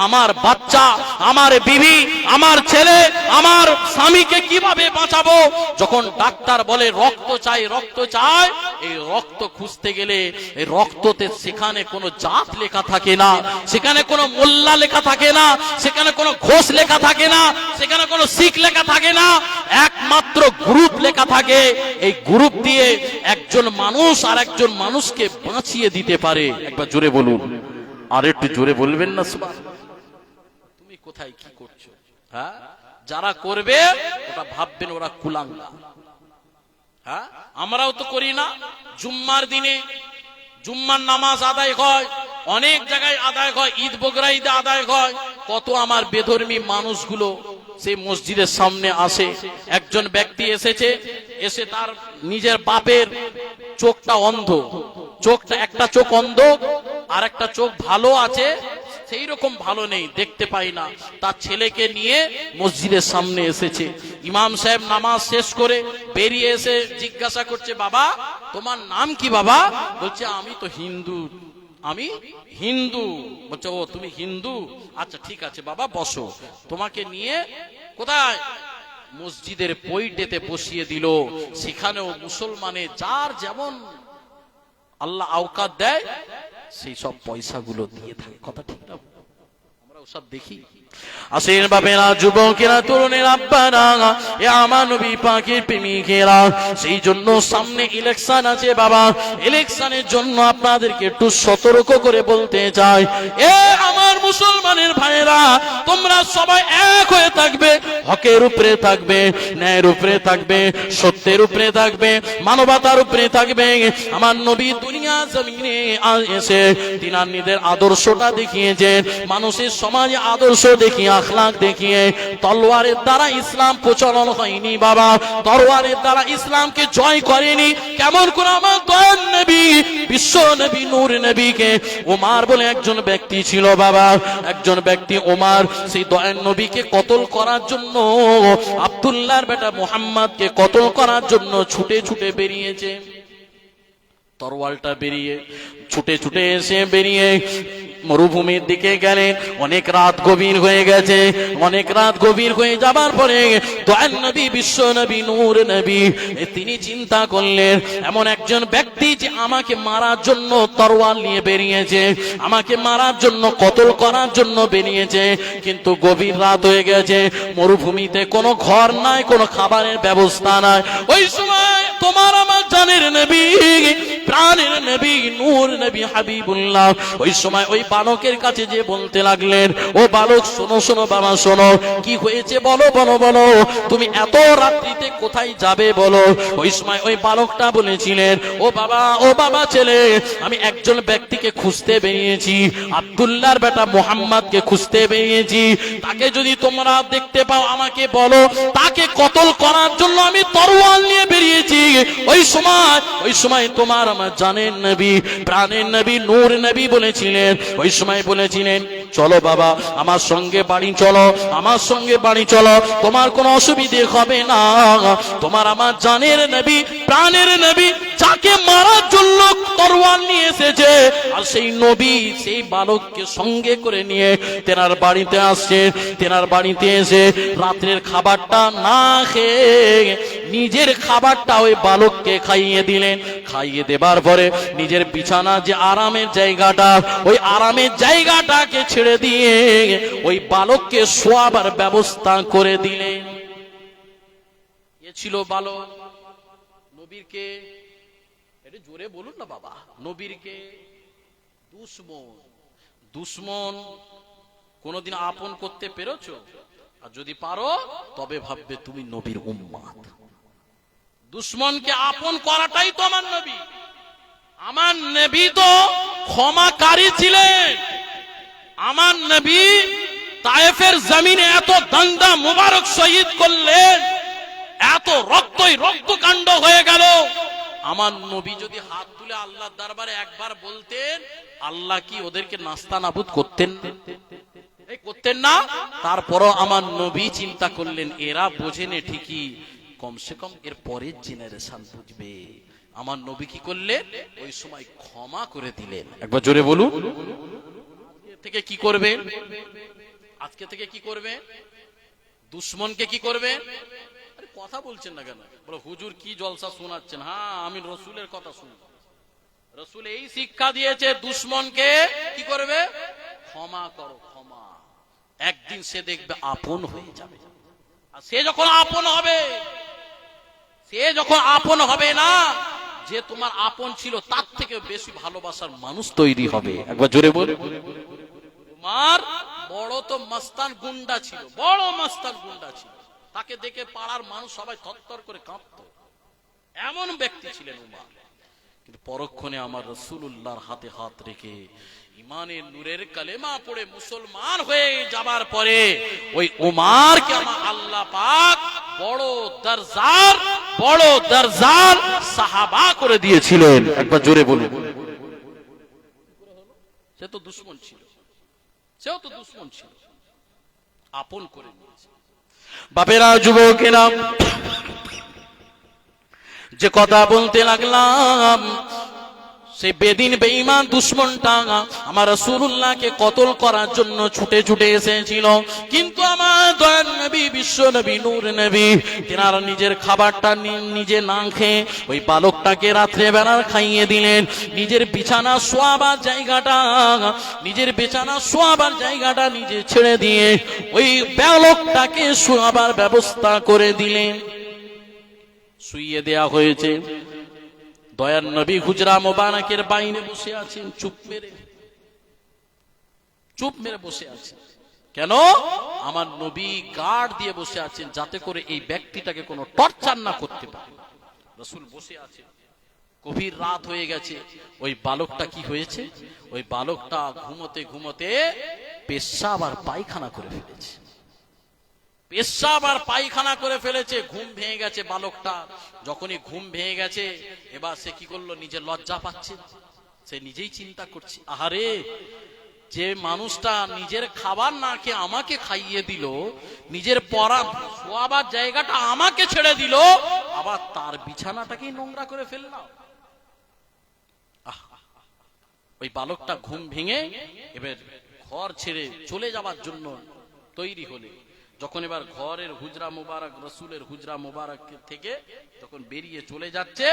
আমার বাচ্চা, আমার বিবি, আমার ছেলে, আমার স্বামীকে কিভাবে বাঁচাবো। যখন ডাক্তার বলে রক্ত চাই, রক্ত চাই, এই রক্ত খুঁজতে গেলে এই রক্ততে সেখানে কোনো জাত লেখা থাকে না, সেখানে কোনো মোল্লা লেখা থাকে না, সেখানে কোনো ঘোষ লেখা থাকে না, সেখানে কোনো শিখ লেখা থাকে না, একমাত্র গ্রুপ লেখা থাকে। এই গ্রুপ দিয়ে একজন মানুষ আর একজন মানুষকে বাঁচিয়ে দিতে পারে। একবার জোরে বলুন, আর একটু জোরে বলবেন না? তুমি কোথায় কি করছো? হ্যাঁ, যারা করবে ওটা ভাববেন ওরা কুলাঙ্গা। হ্যাঁ, আমরাও তো করি না। জুম্মার দিনে জুম্মার নামাজ আদায় হয়, অনেক জায়গায় আদায় হয়, ঈদ বকরা ঈদে আদায় হয়। কত আমার বেধর্মী মানুষগুলো সেই মসজিদের সামনে আসে। একজন ব্যক্তি এসেছে, এসে তার নিজের বাপের চোখটা অন্ধ, চোখটা একটা চোখ অন্ধ আর একটা চোখ ভালো আছে, সেই রকম ভালো নেই, দেখতে পাই না। তার ছেলেকে নিয়ে মসজিদের সামনে এসেছে। ইমাম সাহেব নামাজ শেষ করে বেরিয়ে এসে জিজ্ঞাসা করছে, বাবা তোমার নাম কি বাবা? বলছে আমি তো হিন্দু, আমি হিন্দু। বলছে ও তুমি হিন্দু, আচ্ছা ঠিক আছে বাবা বসো। তোমাকে নিয়ে কোথায়? মসজিদের পৈটেতে বসিয়ে দিল। সেখানেও মুসলমানের যার যেমন আল্লাহ আওকাত দেয় সেই সব পয়সাগুলো দিয়ে থাকে। কথা ঠিক না? আমরা ওসব দেখি। আসেন বাবেরা, যুবকেরা, তরুণেরা, আব্বারা, এ আমার নবী পাকের প্রেমিকেরা, সেই জন্য সামনে ইলেকশন আছে বাবা। ইলেকশনের জন্য আপনাদেরকে একটু সতর্ক করে বলতে চাই, এ আমার মুসলমানের ভাইয়েরা, তোমরা সবাই এক হয়ে থাকবে, হকের উপরে থাকবে, ন্যায়ের উপরে থাকবে, সত্যের উপরে থাকবে, মানবতার উপরে থাকবে। আমার নবী দুনিয়া জমিনে এসে তিনার নিজের আদর্শটা দেখিয়েছেন। মানুষের সমাজে আদর্শ দেখিয়ে, আখলাক দেখিয়ে, তলোয়ারের দ্বারা ইসলাম প্রচলন হয়নি বাবা, তলোয়ারের দ্বারা ইসলামকে জয় করেনি। কেমন করে আমার দয়ার নবী, বিশ্ব নবী, নূর নবীকে, ওমর বলে একজন ব্যক্তি ছিল বাবা, একজন ব্যক্তি ওমর, সেই দয়ার নবীকে কতল করার জন্য, আব্দুল্লাহর বেটা মুহাম্মদকে কতল করার জন্য ছুটে ছুটে বেরিয়েছে। তরোয়ালটা বেরিয়ে ছুটে ছুটে এসে বেরিয়ে মরুভূমির দিকে গেলেন। অনেক রাত গভীর হয়ে গেছে। অনেক রাত গভীর হয়ে যাবার পরে দয়াল নবী, বিশ্ব নবী, নূর নবী তিনি চিন্তা করলেন, এমন একজন ব্যক্তি যে আমাকে মারার জন্য তরোয়াল নিয়ে বেরিয়েছে, আমাকে মারার জন্য, কতল করার জন্য বেরিয়েছে, কিন্তু গভীর রাত হয়ে গেছে, মরুভূমিতে কোনো ঘর নাই, কোনো খাবারের ব্যবস্থা নাই। ওই সময় তোমার আমার জানের নবী, প্রাণের নবী, নূর নবী হাবিবুল্লাহ ওই সময় ওই বালকের কাছে যে বলতে লাগলেন, ও বালক শোনো, শোনো বাবা শোনো, কি হয়েছে বলো, বলো, বলো, তুমি এত রাত্রিতে কোথায় যাবে বলো। ওই সময় ওই বালকটা বলেছিলেন, ও বাবা ছেলে, আমি একজন ব্যক্তিকে খুঁজতে বেরিয়েছি, আব্দুল্লাহর বেটা মুহাম্মদকে খুঁজতে বেরিয়েছি, তাকে যদি তোমরা দেখতে পাও আমাকে বলো, তাকে কতল করার জন্য আমি তরোয়াল নিয়ে বেরিয়েছি। ওই সময় তোমার আমার জানের নবী, প্রাণের নবী, নূর নবী বলেছিলেন, ওই সময় বলেছিলেন, চলো বাবা আমার সঙ্গে বাড়ি চলো, আমার সঙ্গে বাড়ি চলো, তোমার কোনো অসুবিধে হবে না। তোমার আমার জানের নবী, প্রাণের নবী, যাকে মারার জন্য তরোয়াল নিয়ে এসেছে, আর সেই নবী সেই বালককে সঙ্গে করে নিয়ে তেনার বাড়িতে আসছে। তেনার বাড়িতে এসে রাত্রের খাবারটা না খেয়ে নিজের খাবারটা ওই বালককে খাইয়ে দিলেন। খাইয়ে দেবার পরে নিজের বিছানা যে আরামের জায়গাটা, ওই আরামের জায়গাটাকে ছেড়ে দিয়ে ওই বালককে শোয়াবার ব্যবস্থা করে দিলেন। এ ছিল বালক। নবীরকে, এটা জোরে বলুন না বাবা, নবীরকে দুশ্মন কোনদিন আপন করতে পেরেছো? আর যদি পারো তবে ভাববে তুমি নবীর উম্মত। দুশ্মনকে আপন করাটাই তো আমার নবী। আমার নবী তো ক্ষমাকারী ছিলেন। আমার নবী তায়েফের জমিনে এত দাঙ্গা মুবারক শহীদ করলেন, এত রক্তকাণ্ড হয়ে গেল। আমার নবী যদি হাত তুলে আল্লাহর দরবারে একবার বলতেন, আল্লাহ কি ওদেরকে নাস্তা নাবুদ করতেন না? তারপরও আমার নবী চিন্তা করলেন, এরা বোঝেনে ঠিকই, কমসে কম এর পরের জেনারেশন বুঝবে। আমার নবী কি করলেন? ওই সময় ক্ষমা করে দিলেন। একবার জোরে বলুন, থেকে কি করবে? আজকে থেকে কি করবে? দুশ্মনকে কি করবে? কথা বলছেন না কেন? বলো হুজুর কি জলসা শোনাচ্ছেন? হ্যাঁ, আমি রসুলের কথা শুনি। রসুল এই শিক্ষা দিয়েছে, দুশ্মনকে কি করবে? ক্ষমা করো, ক্ষমা। একদিন সে দেখবে আপন হয়ে যাবে। আর সে যখন আপন হবে না, যে তোমার আপন ছিল তার থেকে বেশি ভালোবাসার মানুষ তৈরি হবে। একবার জোরে বল। তোমার বড় তো মস্তান গুন্ডা ছিল, বড় মস্তান গুন্ডা ছিল, তাকে দেখে পাড়ার মানুষ সবাই থরথর করে কাঁপত, এমন ব্যক্তি ছিলেন উমার। কিন্তু পরক্ষণে আমার রাসূলুল্লাহর হাতে হাত রেখে ইমানের নূরের কালেমা পড়ে মুসলমান হয়ে যাবার পরে ওই উমারকে আমার আল্লাহ পাক বড় দরজার সাহাবা করে দিয়েছিলেন। একবার জোরে বলুন। সে তো দুশ্মন ছিল, আপন করে নিয়েছে। বাপেরা, যুবকেরা, যে কথা বলতে লাগলাম, সে বেদিন বেঈমান দুশ্মনটা আমার রাসূলুল্লাহকে কতল করার জন্য ছুটে ছুটে এসেছিল। কিন্তু আমার দয়ার নবী, বিশ্ব নবী, নূর নবী, তেনারা নিজের খাবারটা নিজে না খেয়ে ওই বালকটাকে রাত্রে বেলার খাইয়ে দিলেন। নিজের বিছানা শোয়াবার জায়গাটা নিজে ছেড়ে দিয়ে ওই বালকটাকে শোয়াবার ব্যবস্থা করে দিলেন। শুইয়ে দেয়া হয়েছে। দয়ার নবী হুজরা মোবারকের বাইরে বসে আছেন, চুপ মেরে বসে আছেন। কেন? আমার নবী গার্ড দিয়ে বসে আছেন, যাতে করে এই ব্যক্তিটাকে কোনো টর্চার না করতে পারে। রাসূল বসে আছেন, গভীর রাত হয়ে গেছে। ওই বালকটা কি হয়েছে? ওই বালকটা ঘুমোতে ঘুমোতে পেশাব আর পায়খানা করে ফেলেছে। ঘুম ভেঙে গেছে বালকটা। যখনই ঘুম ভেঙে গেছে, এবার সে কি করলো? নিজের লজ্জা পাচ্ছে, সে নিজেই চিন্তা করছে, আহারে, যে মানুষটা নিজের খাবার না খেয়ে আমাকে খাইয়ে দিল, নিজের শোয়াবার জায়গাটা আমাকে ছেড়ে দিল, আবার তার বিছানাটাকেই নোংরা করে ফেললাম। ওই বালকটা ঘুম ভেঙে এবার ঘর ছেড়ে চলে যাবার জন্য তৈরি হলে, যখন এবার ঘরের হুজরা মুবারক, রসুলের হুজরা মুবারক থেকে যখন বেরিয়ে চলে যাচ্ছে,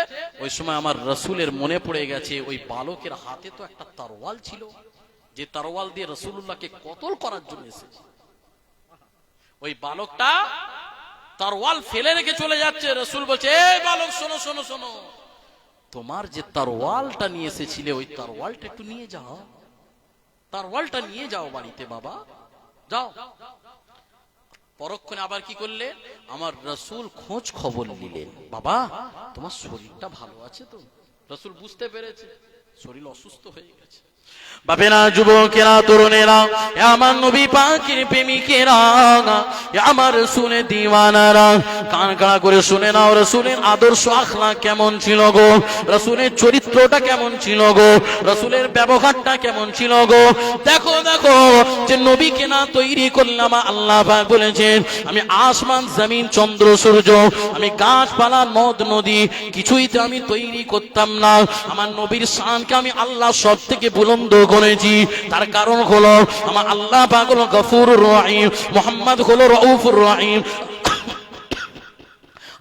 ওই সময় আমার রসুলের মনে পড়ে গেছে ওই বালকের হাতে তো একটা তরোয়াল ছিল, যে তরোয়াল দিয়ে রসুলুল্লাহকে কতল করার জন্য এসেছে। ওই বালকটা তরোয়াল ফেলে রেখে চলে যাচ্ছে। রসুল বলছে, এই বালক শোনো শোনো শোনো, তোমার যে তরোয়ালটা নিয়ে এসেছিলে ওই তরোয়ালটা একটু নিয়ে যাও, তরোয়ালটা নিয়ে যাও বাড়িতে বাবা, যাও। পরক্ষণে আবার কি করলে, আমার রসুল খোঁজ খবর নিলেন, বাবা তোমার শরীরটা ভালো আছে তো? রসুল বুঝতে পেরেছে শরীর অসুস্থ হয়ে গেছে। বাপেরা, যুবকেরা, তরুণেরা, আমার নবী পাকের প্রেমিকেরা, আমার শুনে দিওয়ানারা, কান কাড়া করে শুনে নাও, রসুলের আদর্শ আখলাক কেমন ছিল গো, রসুলের চরিত্রটা কেমন ছিল গো, রসুলের ব্যবহারটা কেমন ছিল গো। দেখো দেখো, যে নবীকে না তৈরি করলাম, আল্লাহ পাক বলেছেন, আমি আসমান জমিন চন্দ্র সূর্য, আমি গাছপালা নদ নদী কিছুই তো আমি তৈরি করতাম না। আমার নবীর শানকে আমি আল্লাহ সব থেকে বুলন্দ করেছি। তার কারণ হলো আমার আল্লাহ পাক হলো গফুরুর রহিম, মুহাম্মদ হলো রউফুর রহিম।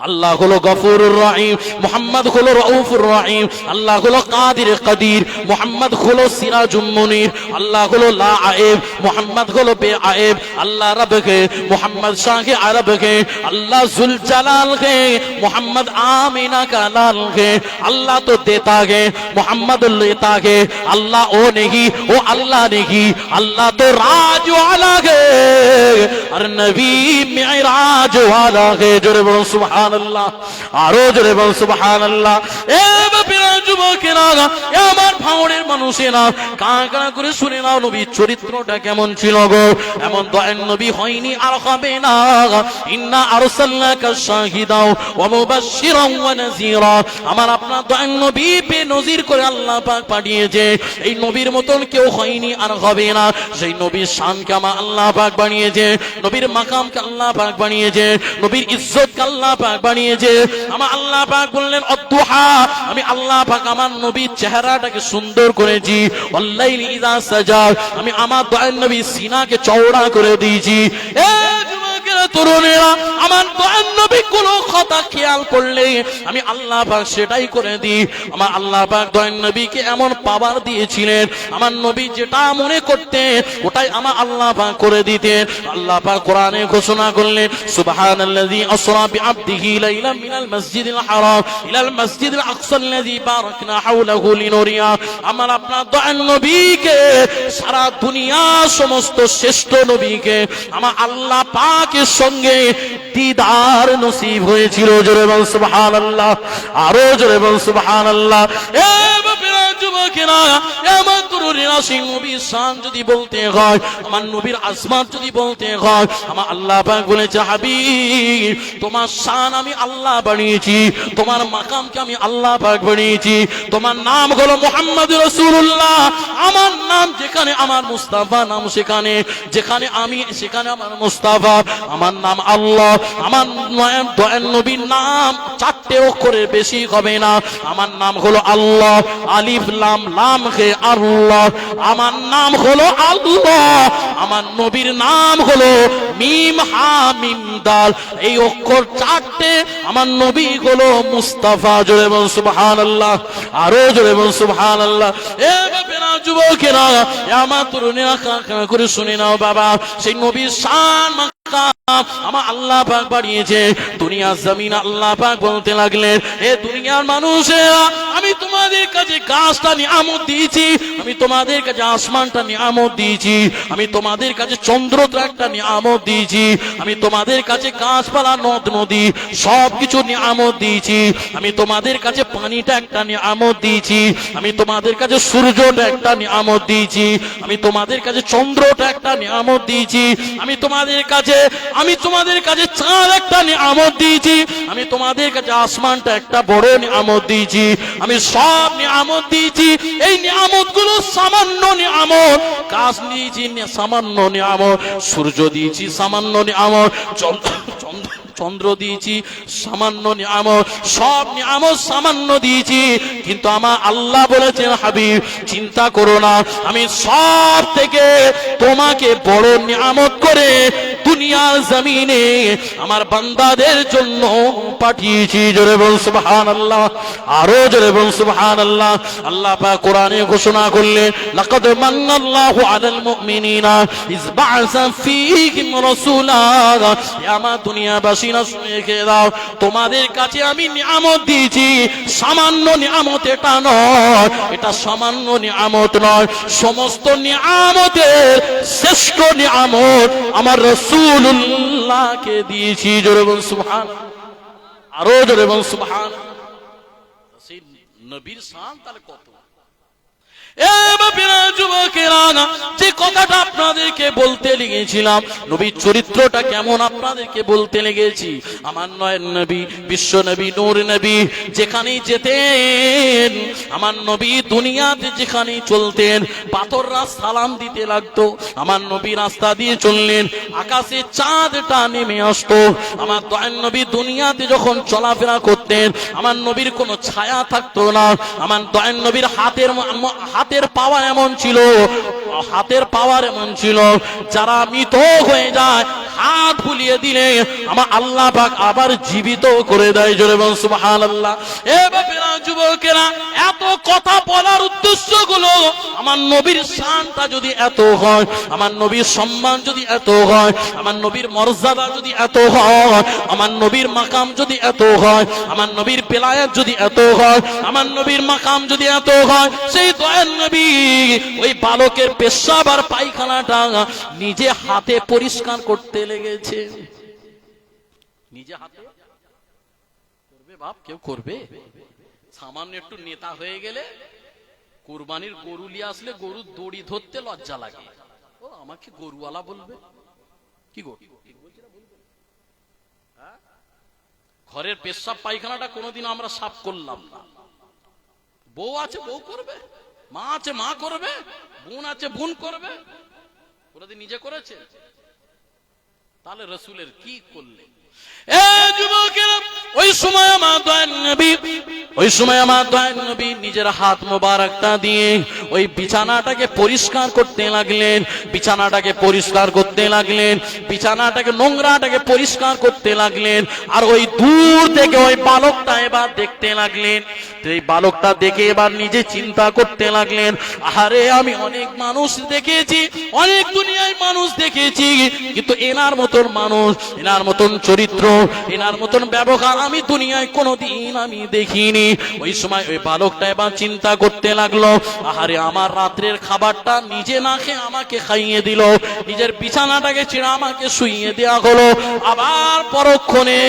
আল্লাহ হলো গফুরুর রহিম, মুহাম্মদ হলো রউফুর রহিম। আল্লাহ হলো কাদির কাদির, মুহাম্মদ হলো সিরাজুম মুনির। আল্লাহ হলো লা আয়েব, মুহাম্মদ হলো বেআয়েব। আল্লাহ রব কে, মুহাম্মদ শাহে আরব কে। আল্লাহ जुल जलाल के, मुहम्मद आमीना का लाल के। अल्लाह तो देता है, मुहम्मद लेता है। अल्लाह ओ नहीं, वो अल्लाह नहीं। अल्लाह तो राज वाला है और नबी मिराज वाला है। जोरे बोलो सुभान अल्लाह, आरो जोरे बोलो सुभान अल्लाह। ए बापिरा যুবকেরা, আমার ভাঙড়ের মানুষেরা, কান কান করে শুনে নাও, নবীর চরিত্রটা কেমন ছিল গো। এমন দয়ার নবী হয়নি আর হবে না। ইন্না আরসালনাকা শাহিদাও ওয়া মুবাশশিরাও ওয়া নাযীরা। আমার আপনার দয়ার নবী বেনজির করে আল্লাহ পাক পাঠিয়েছে। এই নবীর মতন কেউ হয়নি আর হবে না। সেই নবীর শানকে আমার আল্লাহ পাক বানিয়েছে, নবীর মাকামকে আল্লাহ পাক বানিয়েছে, নবীর ইজ্জতকে আল্লাহ পাক বানিয়েছে। আমার আল্লাহ পাক বললেন অদ্দুহা, আমি আল্লাহ পাক আমার নবীর চেহারাটাকে সুন্দর করেছি। ওয়াল্লাইলি ইযা সাজা, আমি আমার দয়ার নবীর সিনাকে চওড়া করে দিয়েছি। এ যুবকেরা, তরুণেরা, আমার দয়ার নবী কোন কথা খেয়াল করলে আমি আল্লাহ পাক সেটাই করে দিই। আমার আল্লাহ পাক দয়ার নবীকে এমন পাওয়ার দিয়েছিলেন, আমার নবী যেটা মনে করতেন ওটাই আমার আল্লাহ পাক করে দিতেন। আল্লাহ পাক কোরআনে ঘোষণা করলেন, সুবহানাল্লাযী আসরা বিআবদিহি লাইলাম মিনাল মাসজিদিল হারাম ইলাল মাসজিদিল আকসাল্লাযী বারাকনা হাওলাহু লিনুরিয়া। আমার আপনার দয়ার নবীকে, সারা দুনিয়া সমস্ত শ্রেষ্ঠ নবীকে আমার আল্লাহ পাকের সঙ্গে দিদার নসিব হয়েছিল। জোরে বল সুবহানাল্লাহ, আরো জোরে বল সুবহানাল্লাহ। এ বাপেরা, যুবকেরা, আমার তরুণেরা, সেই নবীর শান যদি বলতে হয়, আমার নবীর আজমাত যদি বলতে হয়, আমার আল্লাহ পাক বলেছে, হাবিব তোমার শান আমি আল্লাহ বানিয়েছি, তোমার মাকামকে আমি আল্লাহ পাক বানিয়েছি। তোমার নাম হলো মুহাম্মদ রাসূলুল্লাহ। আমার নাম যেখানে আমার মুস্তাফা নাম সেখানে, যেখানে আমি সেখানে আমার মুস্তাফা। আমার নাম আল্লাহ। আমার দয়ার নবীর নাম 4টে অক্ষরের বেশি হবে না। আমার নাম হলো আল্লাহ, আলিফ লাম লাম হে আল্লাহ। আমার নাম হলো আল্লাহ। আমার নবীর নাম হলো মিম হা মিম দাল। এই অক্ষর 4টে। আমার নবী হলো মুস্তাফা। জোরে বল সুবহানাল্লাহ, আরো জোরে বল সুবহানাল্লাহ। এ বাপেরা, যুবকেরা, আমার তরুণেরা, কান করে শুনে নাও বাবা, সেই নবীর শান আমার আল্লাহ পাক বাড়িয়েছে। দুনিয়া জমিন আল্লাহ পাক বলতে লাগলেন, এ দুনিয়ার মানুষেরা, আমি তোমাদের কাছে গাছটা নিয়ামত দিয়েছি, আমি তোমাদের কাছে আসমানটা নিয়ামত দিয়েছি, আমি তোমাদের কাছে চন্দ্রটা একটা নিয়ামত দিয়েছি, আমি তোমাদের কাছে গাছপালা নদ নদী সবকিছু নিয়ামত দিয়েছি, আমি তোমাদের কাছে পানিটা একটা নিয়ামত দিয়েছি, আমি তোমাদের কাছে সূর্যটা একটা নিয়ামত দিয়েছি, আমি তোমাদের কাছে চন্দ্রটা একটা নিয়ামত দিয়েছি, আমি তোমাদের কাছে চাঁদ একটা নিয়ামত দিয়েছি, আমি তোমাদের কাছে আসমানটা একটা বড় নিয়ামত দিয়েছি, আমি সব নিয়ামত দিয়েছি। এই নিয়ামত গুলো সামান্য নিয়ামত। গাছ দিয়েছি সামান্য নিয়ামত, সূর্য দিয়েছি সামান্য নিয়ামত, চন্দ্র দিয়েছি, সামান্য নিয়ামত, সব নিয়ামত সামান্য দিয়েছি, কিন্তু আমার আল্লাহ বলেছেন হাবিব চিন্তা করো না, আমি সব থেকে তোমাকে বড় নিয়ামত করে দুনিয়ার জমিনে আমার বান্দাদের জন্য পাঠিয়েছি। জোরে বল সুবহানাল্লাহ, আরো জোরে বল সুবহানাল্লাহ। আল্লাহ পাক কোরআনে ঘোষণা করলেন, লাকাদ মান্নাল্লাহু আলাল মুমিনিনা ইয বা'আসা ফীহিম রাসূলা। আমার দুনিয়াবাসীরা শুনে রেখে দাও, তোমাদের কাছে আমি নিয়ামত দিয়েছি, সামান্য নিয়ামত এটা নয়, এটা সামান্য নিয়ামত নয়, সমস্ত নিয়ামতের শ্রেষ্ঠ নিয়ামত আমার রাসূলুল্লাহকে দিয়েছি। জোরে বল সুবহান, আরো জোরে বল সুবহান। সেই নবীর শান তাহলে কত! যে কথাটা আপনাদেরকে বলতে লেগেছিলাম, নবীর চরিত্রটা কেমন আপনাদেরকে বলতে লেগেছি। আমার নয়ের নবী, বিশ্ব নবী, নূর নবী যেখানেই যেতেন, আমার নবী দুনিয়াতে যেখানেই চলতেন পাথররা সালাম দিতে লাগতো। আমার নবী রাস্তা দিয়ে চললেন, আকাশে চাঁদটা নেমে আসতো। আমার দয়ার নবী দুনিয়াতে যখন চলাফেরা করতেন, আমার নবীর কোনো ছায়া থাকতো না। আমার দয়ার নবীর হাতের পাওয়ার এমন ছিল, হাতের পাওয়ার এমন ছিল, যারা মৃত হয়ে যায় হাত বুলিয়ে দিলে আমার আল্লাহ পাক আবার জীবিত করে দেয়। জোরে বল সুবহানাল্লাহ। এ বাপেরা, যুবকেরা, এত কথা বলার উদ্দেশ্য গুলো, আমার নবীর শানটা যদি এত হয়, আমার নবীর সম্মান যদি এত হয়, আমার নবীর মর্যাদা যদি এত হয়, আমার নবীর মাকাম যদি এত হয়, আমার নবীর বেলায়েত যদি এত হয়, আমার নবীর মাকাম যদি এত হয়, সেই দয়ার নবী ওই বালকের পেশাব আর পায়খানাটা নিজে হাতে পরিষ্কার করতে লেগেছে। নিজে হাতে করবে বাপ, কেউ করবে? সামান্য একটু নেতা হয়ে গেলে, কুরবানির গরু নিয়ে আসলে গরুর দড়ি ধরতে লজ্জা লাগে। ও আমাকে গরুওয়ালা বলবে, কি গো? ঘরের পেশাব পায়খানাটা কোনোদিন আমরা সাফ করলাম না। বউ আছে বউ করবে, মা আছে মা করবে, বোন আছে বোন করবে, কোনোদিন নিজে করেছে? তাহলে রসুলের কি করলে? ওই সময় আমার দয়ার নবী নিজের হাত মোবারকটা দিয়ে ওই বিছানাটাকে পরিষ্কার করতে লাগলেন, বিছানাটাকে পরিষ্কার করতে লাগলেন, বিছানাটাকে নোংরাটাকে পরিষ্কার করতে লাগলেন। আর ওই দূর থেকে ওই বালকটা এবার দেখতে লাগলেন। এই বালকটা দেখে এবার নিজে চিন্তা করতে লাগলেন, আরে আমি অনেক মানুষ দেখেছি, অনেক দুনিয়ায় মানুষ দেখেছি, কিন্তু এনার মতন মানুষ, এনার মতন চরিত্র, এনার মতন ব্যবহার আমি দুনিয়ায় কোনোদিন আমি দেখিনি। ওই সময় ওই বালকটা এবার চিন্তা করতে লাগলো, আরে আমার রাত্রের খাবারটা নিজে না খেয়ে আমাকে খাইয়ে দিল, নিজের বিছানাটাকে ছেড়ে আমাকে শুইয়ে দেওয়া হলো, আবার পরক্ষণে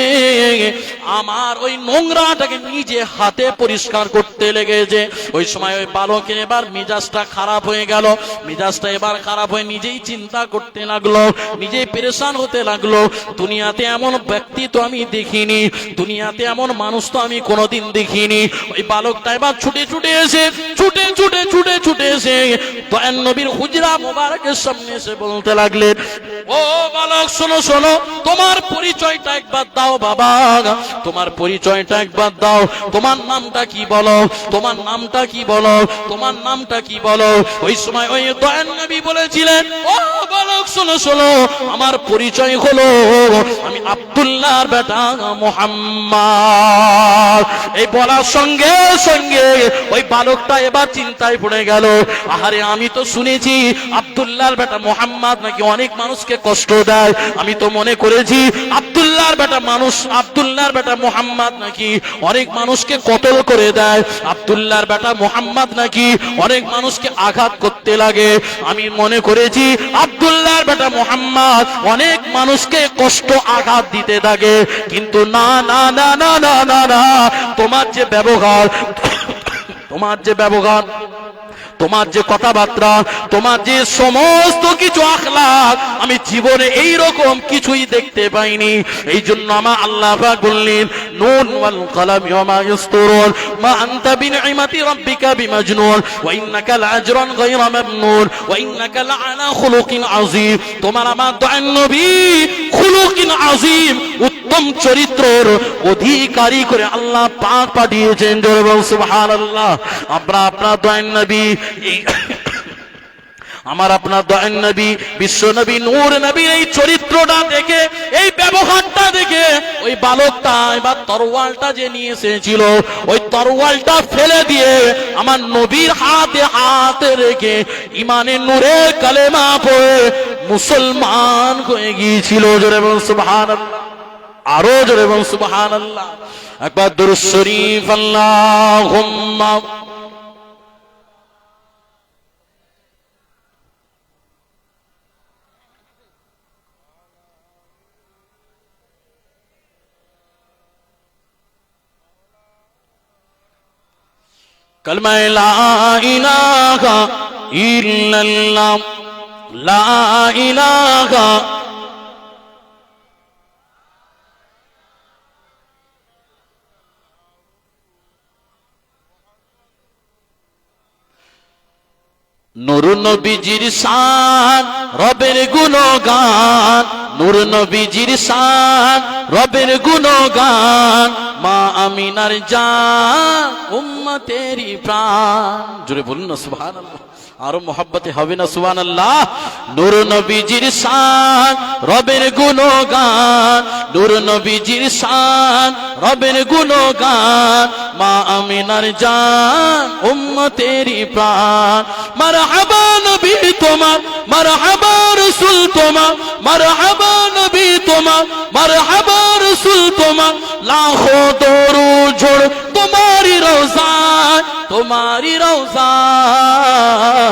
আমার ওই নোংরাটাকে নিজে হাতে পরিষ্কার করতে লেগেছে। ওই সময় ওই বালকের এবার মেজাজটা খারাপ হয়ে গেল, মেজাজটা এবার খারাপ হয়ে নিজেই চিন্তা করতে লাগলো, নিজেই পেরেশান হতে লাগলো, দুনিয়াতে এমন ব্যক্তি তো আমি দেখিনি, দুনিয়াতে এমন মানুষ তো আমি কোনোদিন দেখিনি। ওই বালকটা এবার ছুটে ছুটে এসে দয়ার নবীর হুজরা মোবারকের সামনে এসে বলতে লাগলেন, ও বালক শোনো শোনো, তোমার পরিচয়টা একবার দাও বাবা, তোমার পরিচয়টা একবার দাও, তোমার নামটা কি বলো, তোমার নামটা কি বলো, তোমার নামটা কি বলো। ওই সময় ওই দয়ার নবী বলেছিলেন, ও বালক শোনো শোনো, আমার পরিচয় হলো আমি আব্দুল্লাহর বেটা মুহাম্মদ। এই বলার সঙ্গে সঙ্গে ওই বালকটা এবার চিন্তায় পড়ে গেল, আরে আমি তো শুনেছি আব্দুল্লাহর বেটা মুহাম্মদ নাকি অনেক মানুষকে কষ্ট দেয়, আমি তো মনে করেছি আব্দুল্লাহর বেটা মানুষ, আব্দুল্লাহর বেটা মুহাম্মদ নাকি অনেক মানুষকে কতল করে দেয়, আব্দুল্লাহর বেটা মুহাম্মদ নাকি অনেক মানুষকে আঘাত করতে লাগে, আমি মনে করেছি আব্দুল্লাহর বেটা মুহাম্মদ অনেক মানুষকে কষ্ট আঘাত দিতে থাকে। কিন্তু না না না না না না না, তোমার যে ব্যবহার, তোমার যে ব্যবহার, তোমার যে কথাবার্তা, তোমার যে সমস্ত কিছু আখলাক, আমি জীবনে এই রকম কিছুই দেখতে পাইনি। এই জন্য আমার আল্লাহ পাক বললেন, নুন ওয়াল কলামি ওয়া মা ইয়াসতুরুন মা আনতা বিনি'মাতি রাব্বিকা বিমাজনুন ওয়া ইন্নাকা লাআজরান গায়রা মামনুন ওয়া ইন্নাকা লাআলা খুলুকিন আযীম। তোমার আমার দয়ার নবী খুলুকিন আযীম, উত্তম উত্তম চরিত্রের অধিকারী করে আল্লাহ পাক পাঠিয়েছেন। জোরে বল সুবহানাল্লাহ। আমরা আপনার দয়ার নবী আমার আপনার দয়ার নবী বিশ্ব নবী নূর নবীর এই চরিত্রটা দেখে, এই ব্যবহারটা দেখে ওই বালকটা এবার তরোয়ালটা যে নিয়ে এসেছিল ওই তরোয়ালটা ফেলে দিয়ে আমার নবীর হাতে হাতে রেখে ইমানের নূরে কালেমা পড়ে মুসলমান হয়ে গিয়েছিল। জোরে বলুন সুবহানাল্লাহ। আরো জোরে বলুন সুবহানাল্লাহ। একবার দুরূদ শরীফ আল্লাহুম্মা कलमा ला इलाहा इल्लल्लाह ला इलाहा নূর নবীজির শান রবের গুণগান, নূর নবীজির শান রবের গুণগান, মা আমিনার জান উম্মতেরি প্রাণ। জোরে বলুন না সুবহানাল্লাহ। আরো মোহাব্বতে হবে না সুবহানাল্লাহ। নূর নবীজির শান রবের গুণগান, নূর নবীজির শান রবের গুণগান, মা আমিনার জান উম্মতেরি প্রাণ। মারহাবা নবী তোমার, মারহাবা রাসূল তোমার, মারহাবা নবী তোমার, মারহাবা রাসূল তোমার, লাখো দরুদ ঝোড় তোমারি রওজায়, তোমারি রওজায়।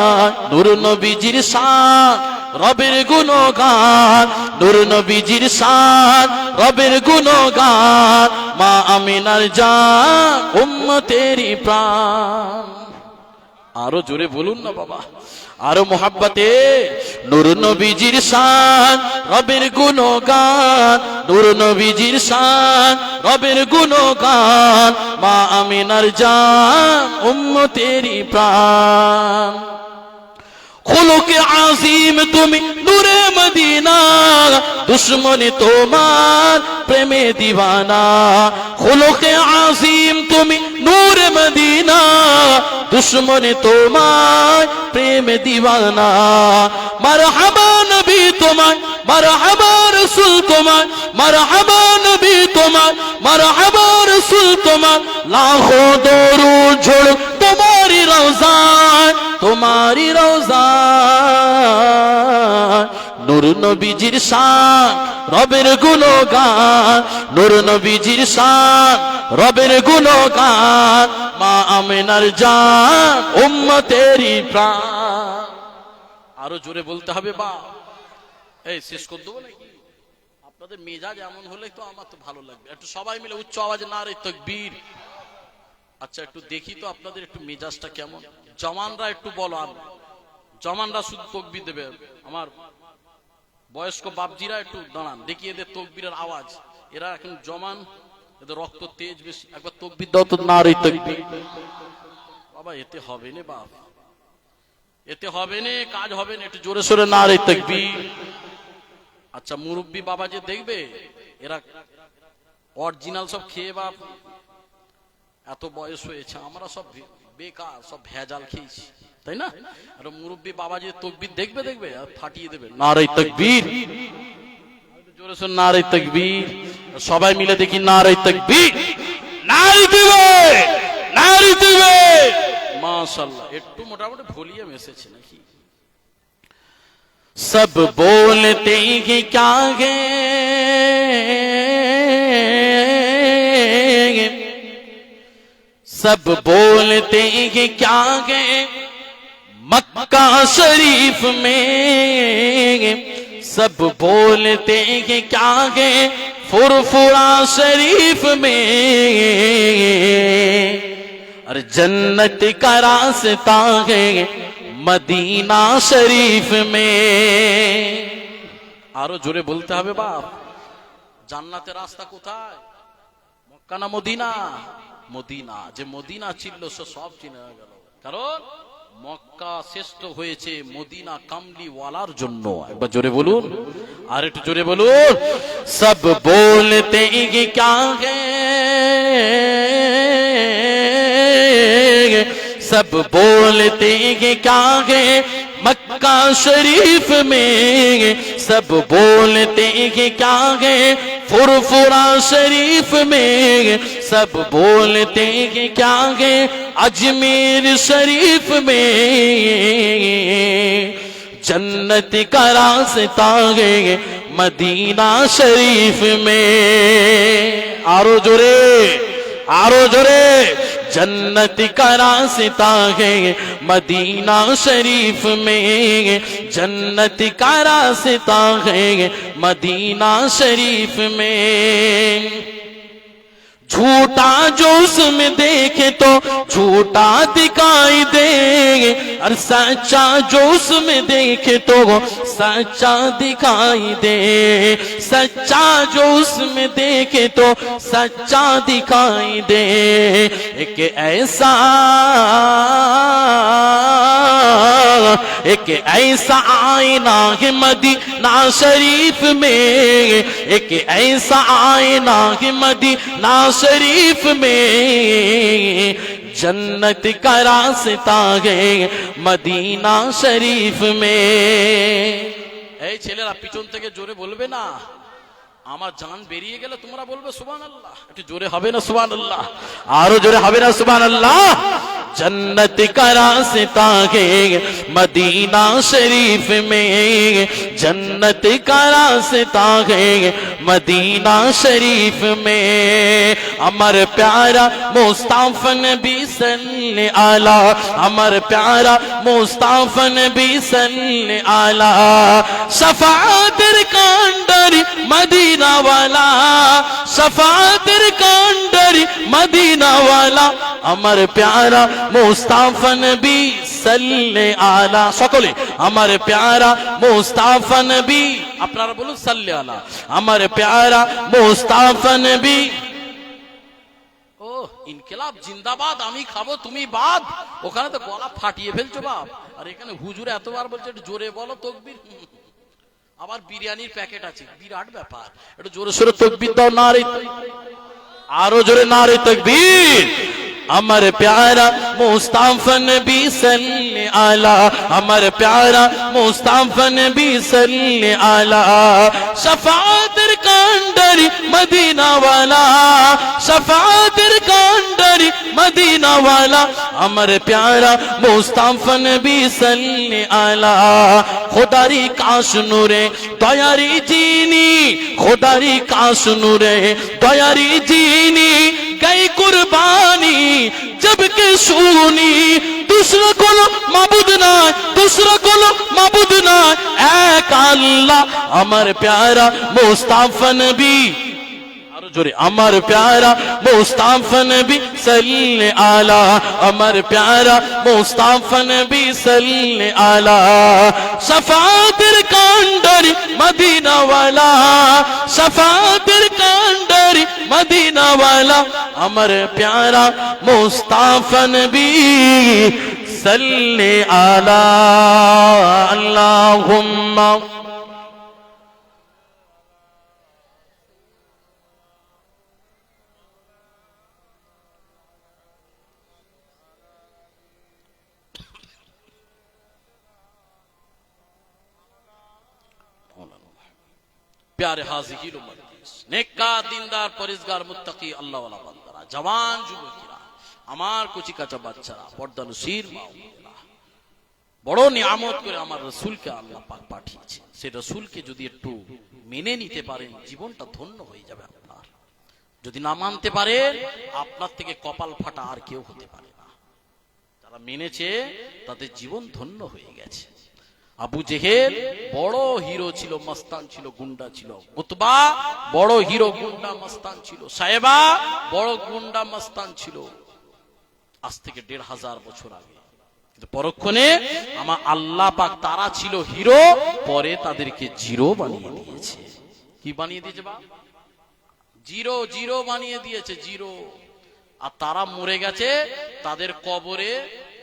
নূর নবীজির শান রবের গুণগান, নূর নবীজির শান রবের গুণগান, মা আমিনার জান উম্মতেরি প্রাণ। আরো জোরে বলুন না বাবা, আরো মোহাব্বতে। নূর নবীজির শান রবের গুণগান, নূর নবীজির শান রবের গুণগান, মা আমিনার জান উম্মতেরি প্রাণ। খুলুকে আজিম তুমি নূরে মদিনা, দুশ্মনী তোমার প্রেমে দিওয়ানা। খুলুকে আজিম তুমি নূরে মদিনা, দুশ্মনী তোমার প্রেমে দিওয়ানা। মারহাবা নবী তোমার, মারহাবা রাসূল তোমার, মারহাবা নবী তোমার, মারহাবা রাসূল তোমার, লাখো দরুদ ঝোড় তোমারি রওজায়, তোমারি রওজায়। নূর নবীজির শান রবের গুণগান, নূর নবীজির শান রবের গুণগান, মা আমিনার জান উম্মতেরি প্রাণ। আরো জোরে বলতে হবে বা। এই শেষ করে দেবো নাকি? আপনাদের মেজাজ এমন হলে তো আমার তো ভালো লাগবে। একটু সবাই মিলে উচ্চ আওয়াজে নারে তাকবীর। আচ্ছা একটু দেখি তো আপনাদের একটু মেজাজটা কেমন। জওয়ানরা একটু বলো, জওয়ানরা শুধু তাকবীর দেবে। আমার বয়স্ক বাপজিরা একটু দাঁড়ান, দেখি এদের তাকবীরের আওয়াজ। এরা এখন জওয়ান, এদের রক্ত তেজ বেশি। একবার তাকবীর দাও তো, নারে তাকবীর। বাবা এতে হবে না বাপ, এতে হবে না, কাজ হবে না। একটু জোরে সোরে নারে তাকবীর। আচ্ছা মুরব্বী বাবা যে দেখবে, এরা অরিজিনাল সব খেয়ে বাপ এত বয়স হয়েছে, আমরা সব বেকার, সব ভেজাল খেয়েছি, তাই না? আর মুরব্বী বাবা যে তাকবীর দেখবে, দেখবে আর ফাটিয়ে দেবে নারে তাকবীর। জোরে সোরে নারে তাকবীর। সবাই মিলে দেখি নারে তাকবীর, নারে দিবে, নারে দিবে। মাশাআল্লাহ, একটু মোটামুটি ভলিউম এসেছে নাকি? सब बोलते हैं क्या है, सब बोलते हैं क्या है, मक्का शरीफ में सब बोलते हैं क्या है, फुरफुरा शरीफ में, और जन्नत का रास्ता है मदीना शरीफ में। আরো জোরে বলতে হবে বাপ। জান্নাতের রাস্তা কোথায়? মক্কা না মদিনা? মদিনা। যে মদিনা চিনল সে সব চিনে গেল। কারণ মক্কা শ্রেষ্ঠ হয়েছে মদিনা কামলিওয়ালার জন্য। একবার জোরে বলুন, আর একটু জোরে বলুন। सब बोलते हैं क्या है, सब बोलते हैं क्या है मक्का शरीफ में, सब बोलते हैं क्या है फुरफुरा शरीफ में, सब बोलते हैं क्या है अजमेर शरीफ में, जन्नत का रास्ता है मदीना शरीफ में। आरो जोरे, आरो जोरे। जन्नत का रास्ता है मदीना शरीफ में, जन्नत का रास्ता है मदीना शरीफ में। झूठा जो उसमें देखे तो झूठा दिखाई दे, और सच्चा जो उसमें देखे तो सच्चा दिखाई दे, सच्चा जो उसमें देखे तो सच्चा दिखाई दे। एक ऐसा, एक ऐसा आईना है मदीना शरीफ में, एक ऐसा आईना है मदीना शरीफ में, जन्नत का रास्ता है मदीना शरीफ में। এই ছেলেরা পিছন থেকে জোরে বলবে না, আমার জান বেরিয়ে গেলে তোমরা বলবে সুবহানাল্লাহ। একটু জোরে হবে না সুবহানাল্লাহ? आरो जोरे হবে না सुभानअल्लाह। जन्नत का रास्ता है मदीना शरीफ में, जन्नत का रास्ता है मदीना शरीफ में। अमर प्यारा मुस्तफा नबी सल्ले आला, अमर प्यारा मुस्तफा नबी सल्ले आला, शफाअतर कांडरी मदीना वाला, शफाअतर कांडरी मदीना वाला, अमर प्यारा मुस्तफा नबी सल्ले आला। सकले अमर प्यारा मुस्तफा नबी, আপনারা বলুন সাল্লে আলা। अमर प्यारा मुस्तफा नबी। ও ইনকিলাব জিন্দাবাদ, আমি খাবো তুমি বাদ। ওখানে তো গলা ফাটিয়ে ফেলছো বাপ, আর এখানে হুজুর এতবার বলছে একটু জোরে বলো তকবীর। আবার বিরিয়ানির প্যাকেট আছে, বিরাট ব্যাপার। একটু জোরে সোরে তকবীর দাও, নারে आरो जोरे नारे तकबीर। अमर प्यारा मुस्तफा नबी सल्ले आला, अमर प्यारा मुस्तफा नबी सल्ले आला, शफाअतर कांडरी मदीना वाला, शफाअतर कांडरी मदीना वाला, अमर प्यारा मुस्तफा नबी सल्ले आला। खुदारी काश नूरे दयारी जीनी, खुदारी काश नूरे दयारी जीनी, गई कुर्बानी जब के सुनी, दूसरा कोलो माबूद ना, दूसरा कोलो माबूद ना, एक अल्लाह। अमर प्यारा मुस्तफा नबी, जोरे अमर प्यारा मुस्तफा नबी सल्ले आला, अमर प्यारा मुस्तफा नबी सल्ले आला, शफाअतर कांडरी मदीना वाला, शफाअतर कांडरी मदीना वाला, अमर प्यारा मुस्तफा नबी सल्ले आला। अल्लाहुम्मा प्यारे हाज़िरीन नेककार दीनदार परहेजगार मुत्तकी अल्लाह वाला बंदारा, जवान যুবকেরা, আমার কচি কাঁচা বাচ্চারা, পর্দানশীল মা ও বোনেরা, বড় নিয়ামত করে আমার রাসূলকে আল্লাহ পাক পাঠিয়েছেন। সেই রাসূলকে যদি একটু মেনে নিতে পারেন, জীবনটা ধন্য হয়ে যাবে আপনার। যদি না মানতে পারেন, আপনার থেকে কপাল ফাটা আর কেউ হতে পারে না। যারা মেনেছে তাদের জীবন ধন্য হয়ে গেছে। আবু জেহেল বড় হিরো ছিল, মস্তান ছিল, গুন্ডা ছিল। উতবা বড় হিরো, গুন্ডা, মস্তান ছিল। সাহেবা বড় গুন্ডা, মস্তান ছিল আজ থেকে ১৫০০ বছর আগে। কিন্তু পরক্ষণে আমার আল্লাহ পাক, তারা ছিল হিরো, পরে তাদেরকে জিরো বানিয়ে দিয়েছে। কি বানিয়ে দিয়েছে বা? জিরো, জিরো বানিয়ে দিয়েছে, জিরো। আর তারা মরে গেছে, তাদের কবরে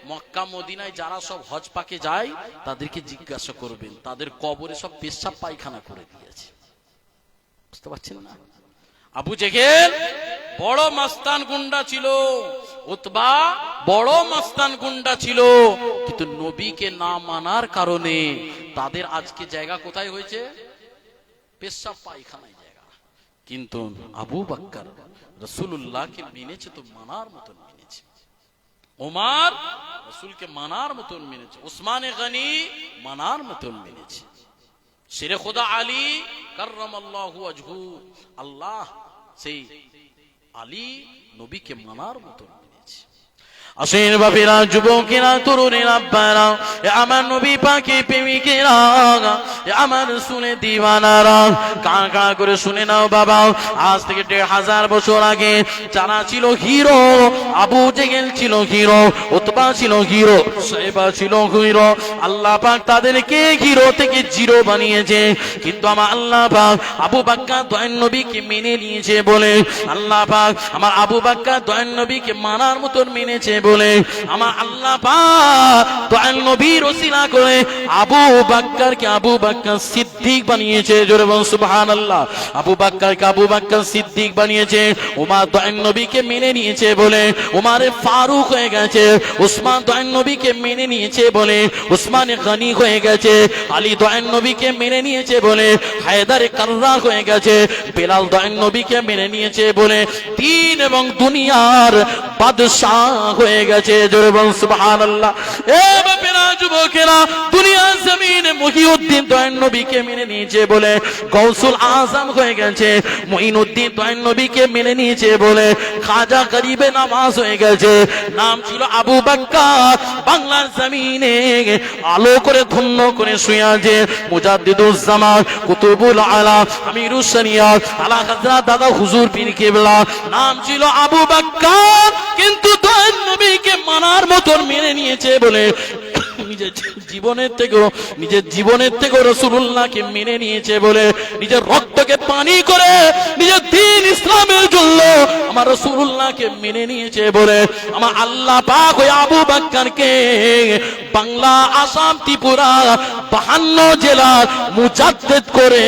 মক্কা মদিনায় যারা সব হজ পাকে যায় তাদেরকে জিজ্ঞাসা করবেন, তাদের কবরে সব পেশাব পায়খানা করে দিয়েছে। বুঝতে পারছেন না? আবু জেহেল বড় মাস্তান গুন্ডা ছিল, উতবা বড় মাস্তান গুন্ডা ছিল, কিন্তু নবীকে না মানার কারণে তাদের আজকে জায়গা কোথায় হয়েছে? পেশাব পায়খানায় জায়গা। কিন্তু আবু বকর রাসূলুল্লাহকে মেনেছে তো মানার মতন মেনেছে, ওমর রাসূলকে মানার মতন মেনেছে, উসমানে গনি মানার মতন মেনেছে, শেরে খোদা আলী কাররামাল্লাহু ওয়াজহু, আল্লাহ সেই আলী নবীকে মানার মতন মেনেছে। আসেন বাপেরা, যুবকেরা, তরুণেরা, আব্বারা, আমার নবী পাকে প্রেমিকেরা, আমার শুনে দিওয়ানারা, কাঁ কাঁ করে শুনে নাও বাবা। আজ থেকে ১৫০০ বছর আগে যারা ছিল হিরো, আবু জেহেল ছিল হিরো, উতবা ছিল হিরো, সাইবা ছিল হিরো, আল্লাহ পাক তাদেরকে হিরো থেকে জিরো বানিয়েছে। কিন্তু আমার আল্লাহ পাক আবু বকর দয়ার নবীকে মেনে নিয়েছে বলে, আল্লাহ পাক আমার আবু বকর দয়ার নবীকে মানার মতন মেনেছে বলে, আমার আল্লাহ পাক দয়াল নবীর ওসিলা করে আবু বকরকে আবু বকর সিদ্দিক বানিয়েছে। জোরে বলুন সুবহানাল্লাহ। আবু বকরকে আবু বকর সিদ্দিক বানিয়েছে। ওমর দয়াল নবীকে মেনে নিয়েছে বলে ওমরে ফারুক হয়ে গেছে। উসমান দয়াল নবীকে মেনে নিয়েছে বলে উসমানে গনি হয়ে গেছে। আলী দয়াল নবীকে মেনে নিয়েছে বলে হায়দারে কাররার হয়ে গেছে। বেলাল দয়াল নবীকে মেনে নিয়েছে বলে দ্বীন এবং দুনিয়ার বাদশাহ হয়ে গেছে। জোরে বলুন সুবহানাল্লাহ। এ বাপেরা, যুবকেরা, দুনিয়া জমিনে মুহিউদ্দিন দয়াল নবীকে মেনে নিয়েছে বলে গৌসুল আজম হয়ে গেছে। মুঈনুদ্দিন দয়াল নবীকে মেনে নিয়েছে বলে খাজা গরিবে নামাজ হয়ে গেছে। নাম ছিল আবু বকর, বাংলার জমিনে আলো করে ধন্য করে শুয়ে আছে মুজাদ্দিদুজ জামান কুতুবুল আলা আমিরুস শরিয়াত আলা হযরত দাদা হুজুর পীর কিবলা। নাম ছিল আবু বকর, কিন্তু দয়াল নবীকে মানার মতন মেনে নিয়েছে বলে নিজের জীবনের থেকেও রাসূলুল্লাহকে মেনে নিয়েছে বলে নিজের রক্তকে পানি করে নিজের দ্বীন ইসলামের জন্য আমার রাসূলুল্লাহকে মেনে নিয়েছে বলে আমার আল্লাহ পাক ওই আবু বকরকে বাংলা, আসাম, ত্রিপুরা 52 জেলার মুজাদ্দিদ করে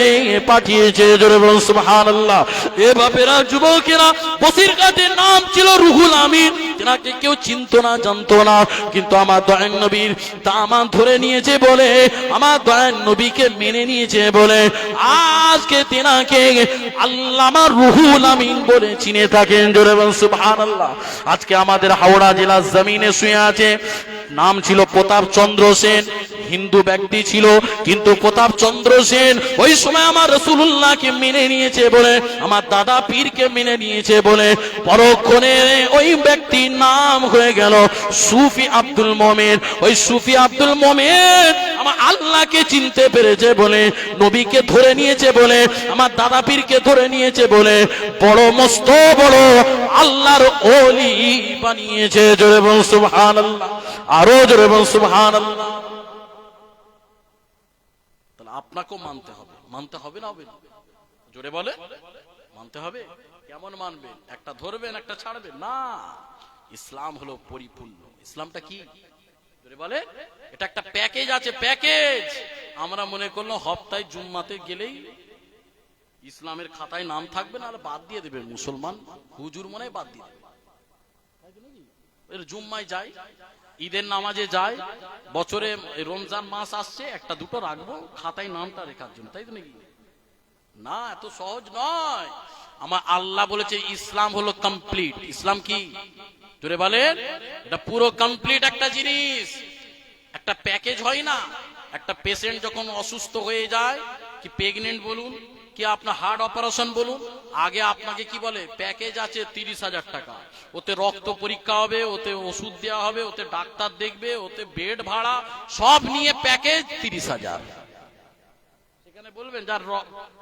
পাঠিয়েছে। জোরে বলুন সুবহানাল্লাহ। এ বাপেরা, যুবকেরা, বসিরকাতের নাম ছিল রুহুল আমিন। তেনাকে কেউ চিনতো না, জানতো না, কিন্তু আমার দয়াল নবীর দামান ধরে নিয়েছে বলে আমার দয়াল নবীকে মেনে নিয়েছে বলে আজকে তেনাকে আল্লামা রুহুল আমিন বলে চিনে থাকেন। জোরে বলুন সুবহানাল্লাহ। আজকে আমাদের হাওড়া জেলার জমিনে শুয়ে আছে, নাম ছিল প্রতাপ চন্দ্র সেন, হিন্দু ব্যক্তি ছিল, কিন্তু প্রতাপ চন্দ্র সেন ওই সময় আমার রাসূলুল্লাহকে মেনে নিয়েছে বলে আমার দাদা পীরকে মেনে নিয়েছে বলে পরক্ষণে ওই ব্যক্তির নাম হয়ে গেল সুফি আব্দুল মোমেন। ওই সুফি আব্দুল মোমেন আমার আল্লাহকে চিনতে পেরেছে বলে, নবীকে ধরে নিয়েছে বলে, আমার দাদা পীরকে ধরে নিয়েছে বলে বড় মস্ত বড় আল্লাহর ওলি বানিয়েছে। জোরে বলুন সুবহানাল্লাহ। আরো জোরে বলুন সুবহানাল্লাহ। তাহলে আপনাকেও মানতে হবে, মানতে হবে না হবে? জোরে বলে মানতে হবে। কেমন মানবেন? একটা ধরবেন একটা ছাড়বেন না। ইসলাম হলো পরিপূর্ণ। ইসলামটা কি? জোরে বলে। এটা একটা প্যাকেজ আছে, প্যাকেজ। আমরা মনে করলাম হপ্তায় জুম্মাতে গেলেই ইসলামের খাতায় নাম থাকবে, না বাদ দিয়ে দেবে। মুসলমান হুজুর মনে বাদ দিয়ে দেবে। জুম্মায় যায়, ঈদের নামাজে যায়, বছরে রমজান মাস আসছে একটা দুটো রাখবো খাতায় নামটা রেখার জন্য, তাই তো নাকি? না, এত সহজ নয়। আমার আল্লাহ বলেছে ইসলাম হলো কমপ্লিট। ইসলাম কি? জোরে বলেন। এটা পুরো কমপ্লিট একটা জিনিস, একটা প্যাকেজ হয় না। একটা পেশেন্ট যখন অসুস্থ হয়ে যায়, কি প্রেগনেন্ট বলুন, কি আপনার হার্ট অপারেশন বলুন, আগে আপনাকে কি বলে? প্যাকেজ আছে 30,000 টাকা, ওতে রক্ত পরীক্ষা হবে, ওতে ওষুধ দেওয়া হবে, ওতে ডাক্তার দেখবে, ওতে বেড ভাড়া সব নিয়ে প্যাকেজ 30,000। সেখানে বলবেন যার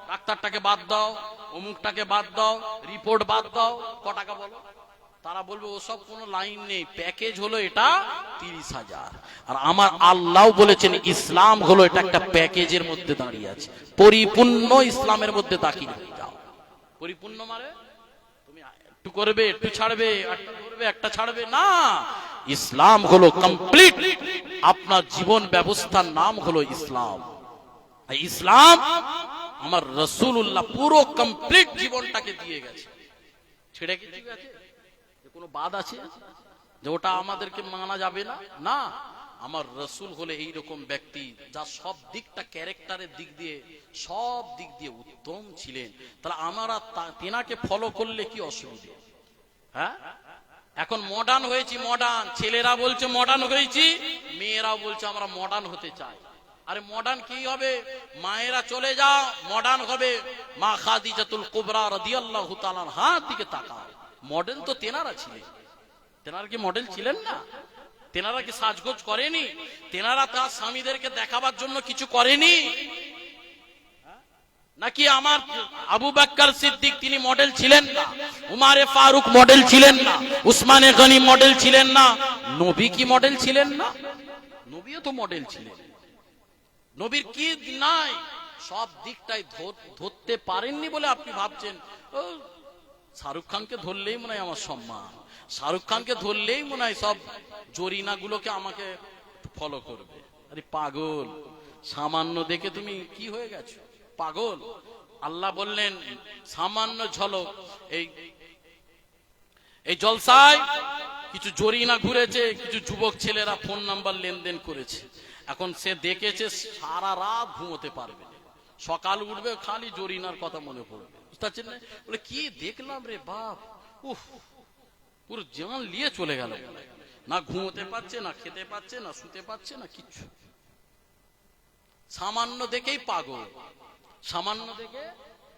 ডাক্তারটাকে বাদ দাও, অমুকটাকে বাদ দাও, রিপোর্ট বাদ দাও, ক টাকা বলো? তারা বলবে ওসব কোনো লাইন নেই, প্যাকেজ হলো এটা 30,000। আর আমার আল্লাহ বলেছেন ইসলাম হলো এটা একটা প্যাকেজের মধ্যে দাঁড়িয়ে আছে, পরিপূর্ণ ইসলামের মধ্যে দাখিল হয়ে যাও। পরিপূর্ণ মানে তুমি একটু করবে, একটু ছাড়বে, একটা করবে, একটা ছাড়বে না। ইসলাম হলো কমপ্লিট, আপনার জীবন ব্যবস্থার নাম হলো ইসলাম। ইসলাম আমার রাসূলুল্লাহ পুরো কমপ্লিট জীবনটাকে দিয়ে গেছে। ছেড়ে কিছু গেছে? কোনো বাদ আছে যে ওটা আমাদেরকে মানা যাবে না? না, আমার রাসূল হলে এইরকম ব্যক্তি যা সব দিকটা ক্যারেক্টারের দিক দিয়ে সব দিক দিয়ে উত্তম ছিলেন। তাহলে আমরা তেনাকে ফলো করলে কি অসুবিধা? হ্যাঁ, এখন মডার্ন হয়েছি, মডার্ন ছেলেরা বলছে মডার্ন হয়েছি, মেয়েরাও বলছে আমরা মডার্ন হতে চাই। আরে মডার্ন কি হবে? মায়েরা চলে যাও, মডার্ন হবে। মা খাদিজাতুল কুবরা রাদিয়াল্লাহু তাআলা হাত দিকে তাকাও, মডেল তো তেনারা ছিলেন। তেনারা কি মডেল ছিলেন না? তেনারা কি সাজগোজ করেনি? তেনারা তার স্বামীদেরকে দেখাবার জন্য কিছু করেনি? নাকি আমার আবু বকর সিদ্দিক তিনি মডেল ছিলেন না? উমারে ফারুক মডেল ছিলেন না? উসমানে গনি মডেল ছিলেন না? নবী কি মডেল ছিলেন না? নবীও তো মডেল ছিলেন। নবীর কি নাই? সব দিকটাই ধরতে পারেননি বলে আপনি ভাবছেন ও শাহরুখ খানকে ধরলেই মনে হয় আমার সম্মান, শাহরুখ খানকে ধরলেই মনে হয় সব জরিনা গুলোকে আমাকে ফলো করবে। আরে পাগল, সামান্য দেখে তুমি কি হয়ে গেছো? পাগল। আল্লাহ বললেন সামান্য ঝলক, এই জলসায় কিছু জরিনা ঘুরেছে, কিছু যুবক ছেলেরা ফোন নাম্বার লেনদেন করেছে। এখন সে দেখেছে সারা রাত ঘুমোতে পারবে, সকাল উঠবে খালি জরিনার কথা মনে পড়বে। বুঝতে পারছেন না? বলে কি দেখলাম রে বাপ, উফ, পুরো জান নিয়ে চলে গেল। না ঘুমোতে পারছে, না খেতে পারছে, না শুতে পারছে, না কিচ্ছু। সামান্য দেখেই পাগল, সামান্য দেখে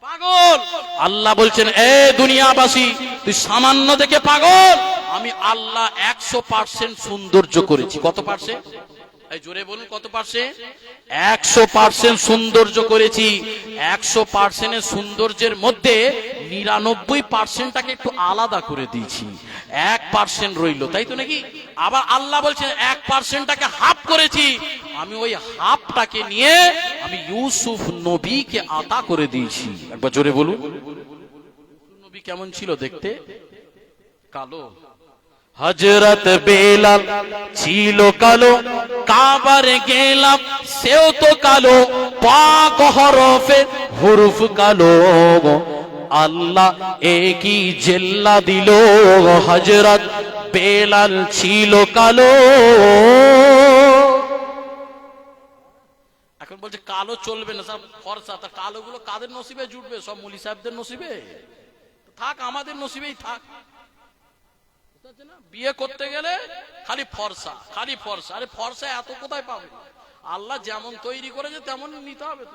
পাগল। আল্লাহ বলছেন এ দুনিয়াবাসী, তুই সামান্য দেখে পাগল, আমি আল্লাহ 100% সৌন্দর্য করেছি। কত পার্সেন্ট? এই জোরে বলুন, কত পার্সেন্ট? 100% সৌন্দর্য করেছি। 100% সৌন্দর্যের মধ্যে 99%টাকে একটু আলাদা করে দিয়েছি, 1% রইল, তাই তো নাকি? আবার আল্লাহ বলছেন 1%টাকে হাফ করেছি, আমি ওই হাফটাকে নিয়ে আমি ইউসুফ নবীকে আতা করে দিয়েছি। একবার জোরে বলুন। নবী কেমন ছিল দেখতে? কালো। হযরত বেলাল ছিল কালো, কাবারে গেলাম সেও তো কালো, পাক হরফে হুরুফ কালো, আল্লাহ একই জেল্লা দিল। হযরত বেলাল ছিল কালো। এখন বলছে কালো চলবে না, সব ফর্সা। তা কালো গুলো কাদের নসিবে জুটবে? সব মুলি সাহেবদের নসিবে? থাক, আমাদের নসিবেই থাক। বিয়ে করতে গেলে খালি ফর্সা, খালি ফর্সা। আরে ফর্সা এত কোথায় পাবে? আল্লাহ যেমন তৈরি করেছে তেমন নিতে হবে।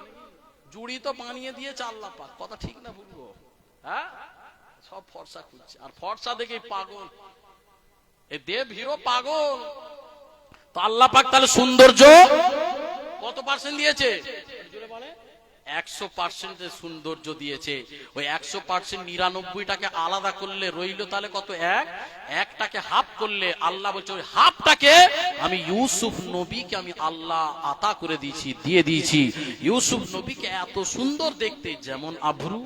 জুড়ি তো বানিয়ে দিয়েছে আল্লাহ পাক, কথা ঠিক না বলবো? হ্যাঁ, সব ফর্সা খুঁজছে, আর ফর্সা দেখে পাগল। এই দেব হিরো পাগল। তো আল্লাহ পাক তাহলে সৌন্দর্য কত পার্সেন্ট দিয়েছে? 100% সৌন্দর্য দিয়েছে। ওই 100% 99টাকে আলাদা করলে রইল তাহলে কত? একটাকে হাফ করলে আল্লাহ বলছে ওই হাফটাকে আমি ইউসুফ নবীকে আমি আল্লাহ আতা করে দিয়েছি, দিয়ে দিয়েছি। ইউসুফ নবীকে এত সুন্দর দেখতে, যেমন আভরু,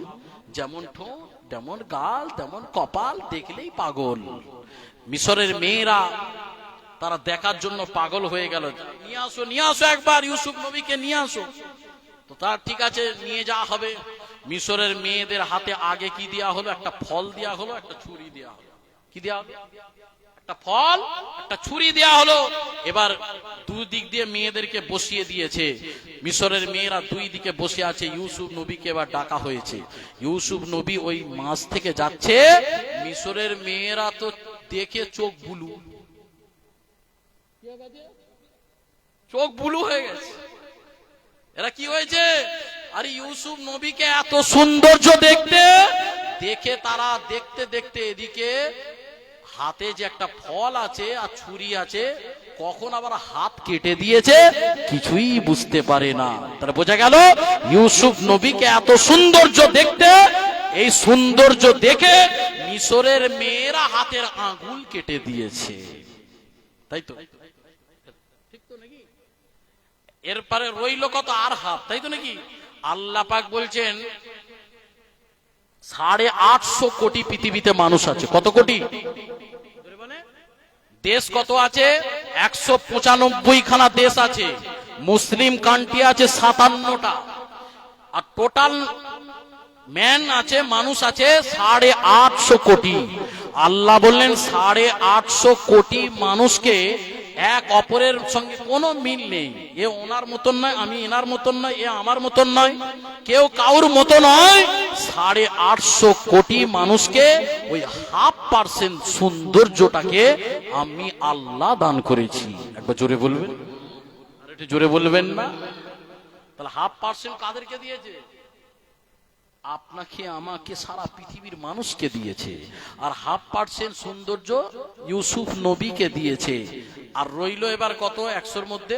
যেমন ঠোঁট, যেমন গাল, তেমন কপাল, দেখলেই পাগল। মিশরের মেয়েরা তারা দেখার জন্য পাগল হয়ে গেল। নিয়ে আসো, নিয়ে আসো, একবার ইউসুফ নবীকে নিয়ে আসো। তো তার ঠিক আছে, নিয়ে যাওয়া হবে। মিশরের মেয়েদের হাতে আগে কি দেয়া হলো? একটা ফল দেয়া হলো, একটা ছুরি দেয়া হলো। কি দেয়া হলো? একটা ফল, একটা ছুরি দেয়া হলো। এবার দুই দিক দিয়ে মেয়েদেরকে বসিয়ে দিয়েছে। মিশরের মেয়েরা দুই দিকে বসে আছে। ইউসুফ নবীকে এবার ডাকা হয়েছে। ইউসুফ নবী ওই মাছ থেকে যাচ্ছে। মিশরের মেয়েরা তো দেখে চোখ বুলু, চোখ বুলু হয়ে গেছে। এরা কি হয়েছে? আরে ইউসুফ নবীকে এত সৌন্দর্য দেখতে দেখে তারা দেখতে দেখতে এদিকে হাতে যে একটা ফল আছে আর ছুরি আছে, কখন আবার হাত কেটে দিয়েছে কিছুই বুঝতে পারে না। তাহলে বোঝা গেল ইউসুফ নবীকে এত সৌন্দর্য দেখতে, এই সৌন্দর্য দেখে মিশরের মেয়েরা হাতের আঙ্গুল কেটে দিয়েছে, তাই তো? ঠিক তো নাকি? এরপরে রইল কত? আর হাফ, তাই তো নাকি? আল্লাহ পাক বলছেন 850 কোটি পৃথিবীতে মানুষ আছে। কত কোটি? দেশ কত আছে? 195 খানা দেশ আছে, মুসলিম কান্ট্রি আছে 57টা, আর টোটাল ম্যান আছে, মানুষ আছে 850 কোটি। আল্লাহ বললেন 850 কোটি মানুষকে এক অপরের সঙ্গে কোনো মিল নেই। এ ওনার মতন নয়, আমি এনার মতন নয়, এ আমার মতন নয়, কেউ কাউর মতো নয়। 850 কোটি মানুষকে ওই 0.5% সৌন্দর্যটাকে আমি আল্লাহ দান করেছি। একবার জোরে বলবেন, আর একটু জোরে বলবেন না? তাহলে 0.5% কাদেরকে দিয়েছে? আপনাকে, আমাকে, সারা পৃথিবীর মানুষকে দিয়েছে। আর 0.5% সৌন্দর্য ইউসুফ নবীকে দিয়েছে। আর রইল এবার কত? 100-র মধ্যে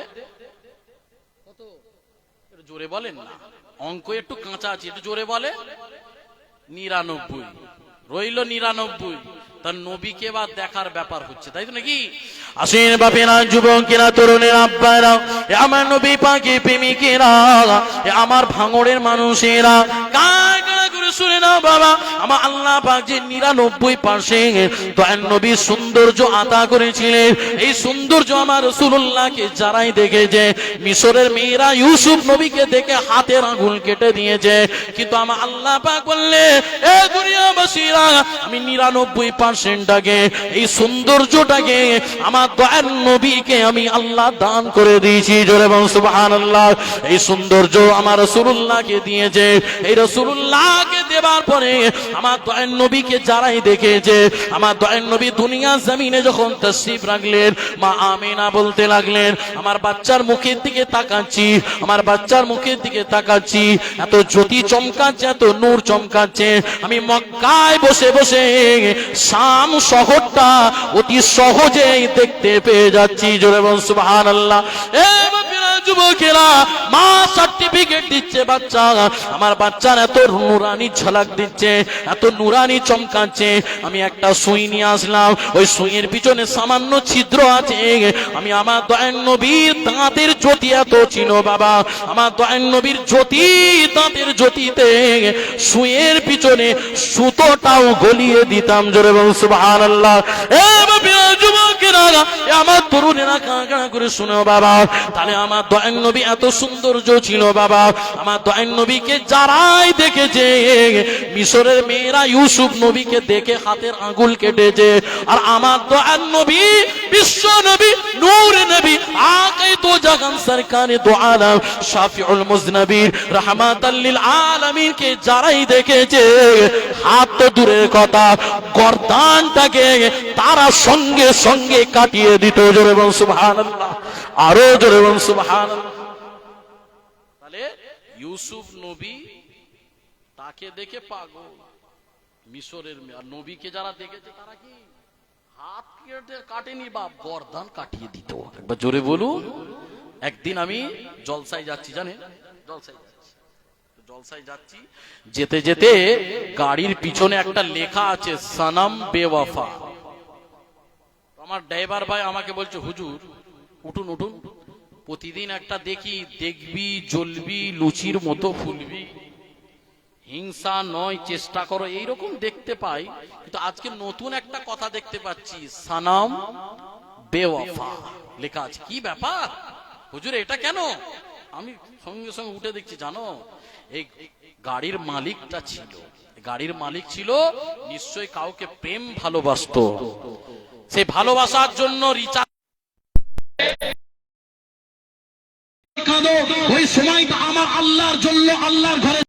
কত? একটু জোরে বলেন না, অঙ্ক একটু কাঁচা আছে, একটু জোরে বলে। 99 রইল 99। তার নবীকে এবার দেখার ব্যাপার হচ্ছে, তাই তো নাকি? আসেন বাপেরা, যুবকেরা, তরুণের আব্বারা, আমার নবী পাকের প্রেমিকেরা, আমার ভাঙড়ের মানুষেরা, কারা করে শুনে নাও বাবা। আমার আল্লাহ পাক যে 99% দয়াল নবীর সৌন্দর্য আতা করেছিলেন, এই সৌন্দর্য আমার রাসূলুল্লাহকে যারাই দেখেছে, মিশরের মেয়েরা ইউসুফ নবীকে দেখে হাতের আঙুল কেটে দিয়েছে। কিন্তু আমার আল্লাহ পাক বললে, এ দুনিয়াবাসীরা, আমি 99%টাকে, এই সৌন্দর্যটাকে আমার দয়াল নবীকে আমি আল্লাহ দান করে দিয়েছি। জোরে বলুন সুবহানাল্লাহ। এই সৌন্দর্য আমার রাসূলুল্লাহকে দিয়েছে। এই রাসূলুল্লাহকে দেবার পরে আমার দয়াল নবীকে যারাই দেখেছে, আমার দয়াল নবী দুনিয়া জমিনে যখন তাশরীফ রাখলেন, মা আমিনা বলতে লাগলেন, আমার বাচ্চার মুখের দিকে তাকাচ্ছি, আমার বাচ্চার মুখের দিকে তাকাচ্ছি, এত জ্যোতি চমকাচ্ছে, এত নূর চমকাচ্ছে, আমি মক্কায় বসে বসে শাম শহরটা অতি সহজেই দেখতে পেয়ে যাচ্ছি। জোরে বলুন সুবহানাল্লাহ। এ বাপেরা, যুবকেরা, মা সার্টিফিকেট দিচ্ছে বাচ্চা, আমার বাচ্চার এত নুরানি ঝলক দিচ্ছে, এত নুরানি চমকাচ্ছে। আমি একটা সুই নিয়ে আসলাম, ওই সুইয়ের পিছনে সামান্য ছিদ্র আছে, আমি আমার দয়াল নবীর দাঁতের জ্যোতি এত ছিল বাবা, আমার দয়াল নবীর জ্যোতি, দাঁতের জ্যোতিতে সুইয়ের পিছনে সুতোটাও গলিয়ে দিতাম। জোরে বলুন সুবহানাল্লাহ। এ বাপেরা, যুবকেরা, আমার তরুণেরা, কাঁকড়া করে শুনো বাবা। তাহলে আমার দয়াল নবী এত সৌন্দর্য ছিল বাবা। আমার দয়াল নবীকে যারাই দেখেছে, মিশরের মেয়েরা ইউসুফ নবীকে দেখে হাতের আঙ্গুল কেটেছে। আর আমার দয়াল নবী, বিশ্ব নবী, নূর নবী, আকাই তো জাগান সরকারে দো আলম, শাফিউল মুজনবির, রাহমাতাল লিল আলামিন কে যারাই দেখেছে, হাত তো দূরের কথা, গর্দানটাকে তারা সঙ্গে সঙ্গে কাটিয়ে দিত। জোরে বলুন সুবহানাল্লাহ, আরো জোরে বলুন সুবহানাল্লাহ। তাহলে ইউসুফ নবী তাকে দেখে পাগল, মিশরের নবীকে যারা দেখেছে তারা কি হাত কেটে কাটেনি, বা গর্দান কাটিয়ে দিত। একবার জোরে বলুন। একদিন আমি জলসায় যাচ্ছি, জানেন, জলসায় যাচ্ছি, যেতে যেতে গাড়ির পিছনে একটা লেখা আছে, সনম বেওয়াফা। আমার ড্রাইভার ভাই আমাকে বলছে, হুজুর উঠুন উঠুন, প্রতিদিন একটা দেখি, দেখবি জ্বলবি, লুচির মতো ফুলবি, হিংসা নয়, চেষ্টা করো, এইরকম দেখতে পাই। কিন্তু আজকে নতুন একটা কথা দেখতে পাচ্ছি, সনম বেওয়াফা লেখা আছে। কি ব্যাপার হুজুর, এটা কেন? আমি সঙ্গে সঙ্গে উঠে দেখছি, জানো, এই গাড়ির মালিকটা ছিল, গাড়ির মালিক ছিল নিশ্চয়ই কাউকে প্রেম ভালোবাসতো, সেই ভালোবাসার জন্য রিচার্জ, ওই সময়টা আমার আল্লাহর জন্য, আল্লাহর ঘরে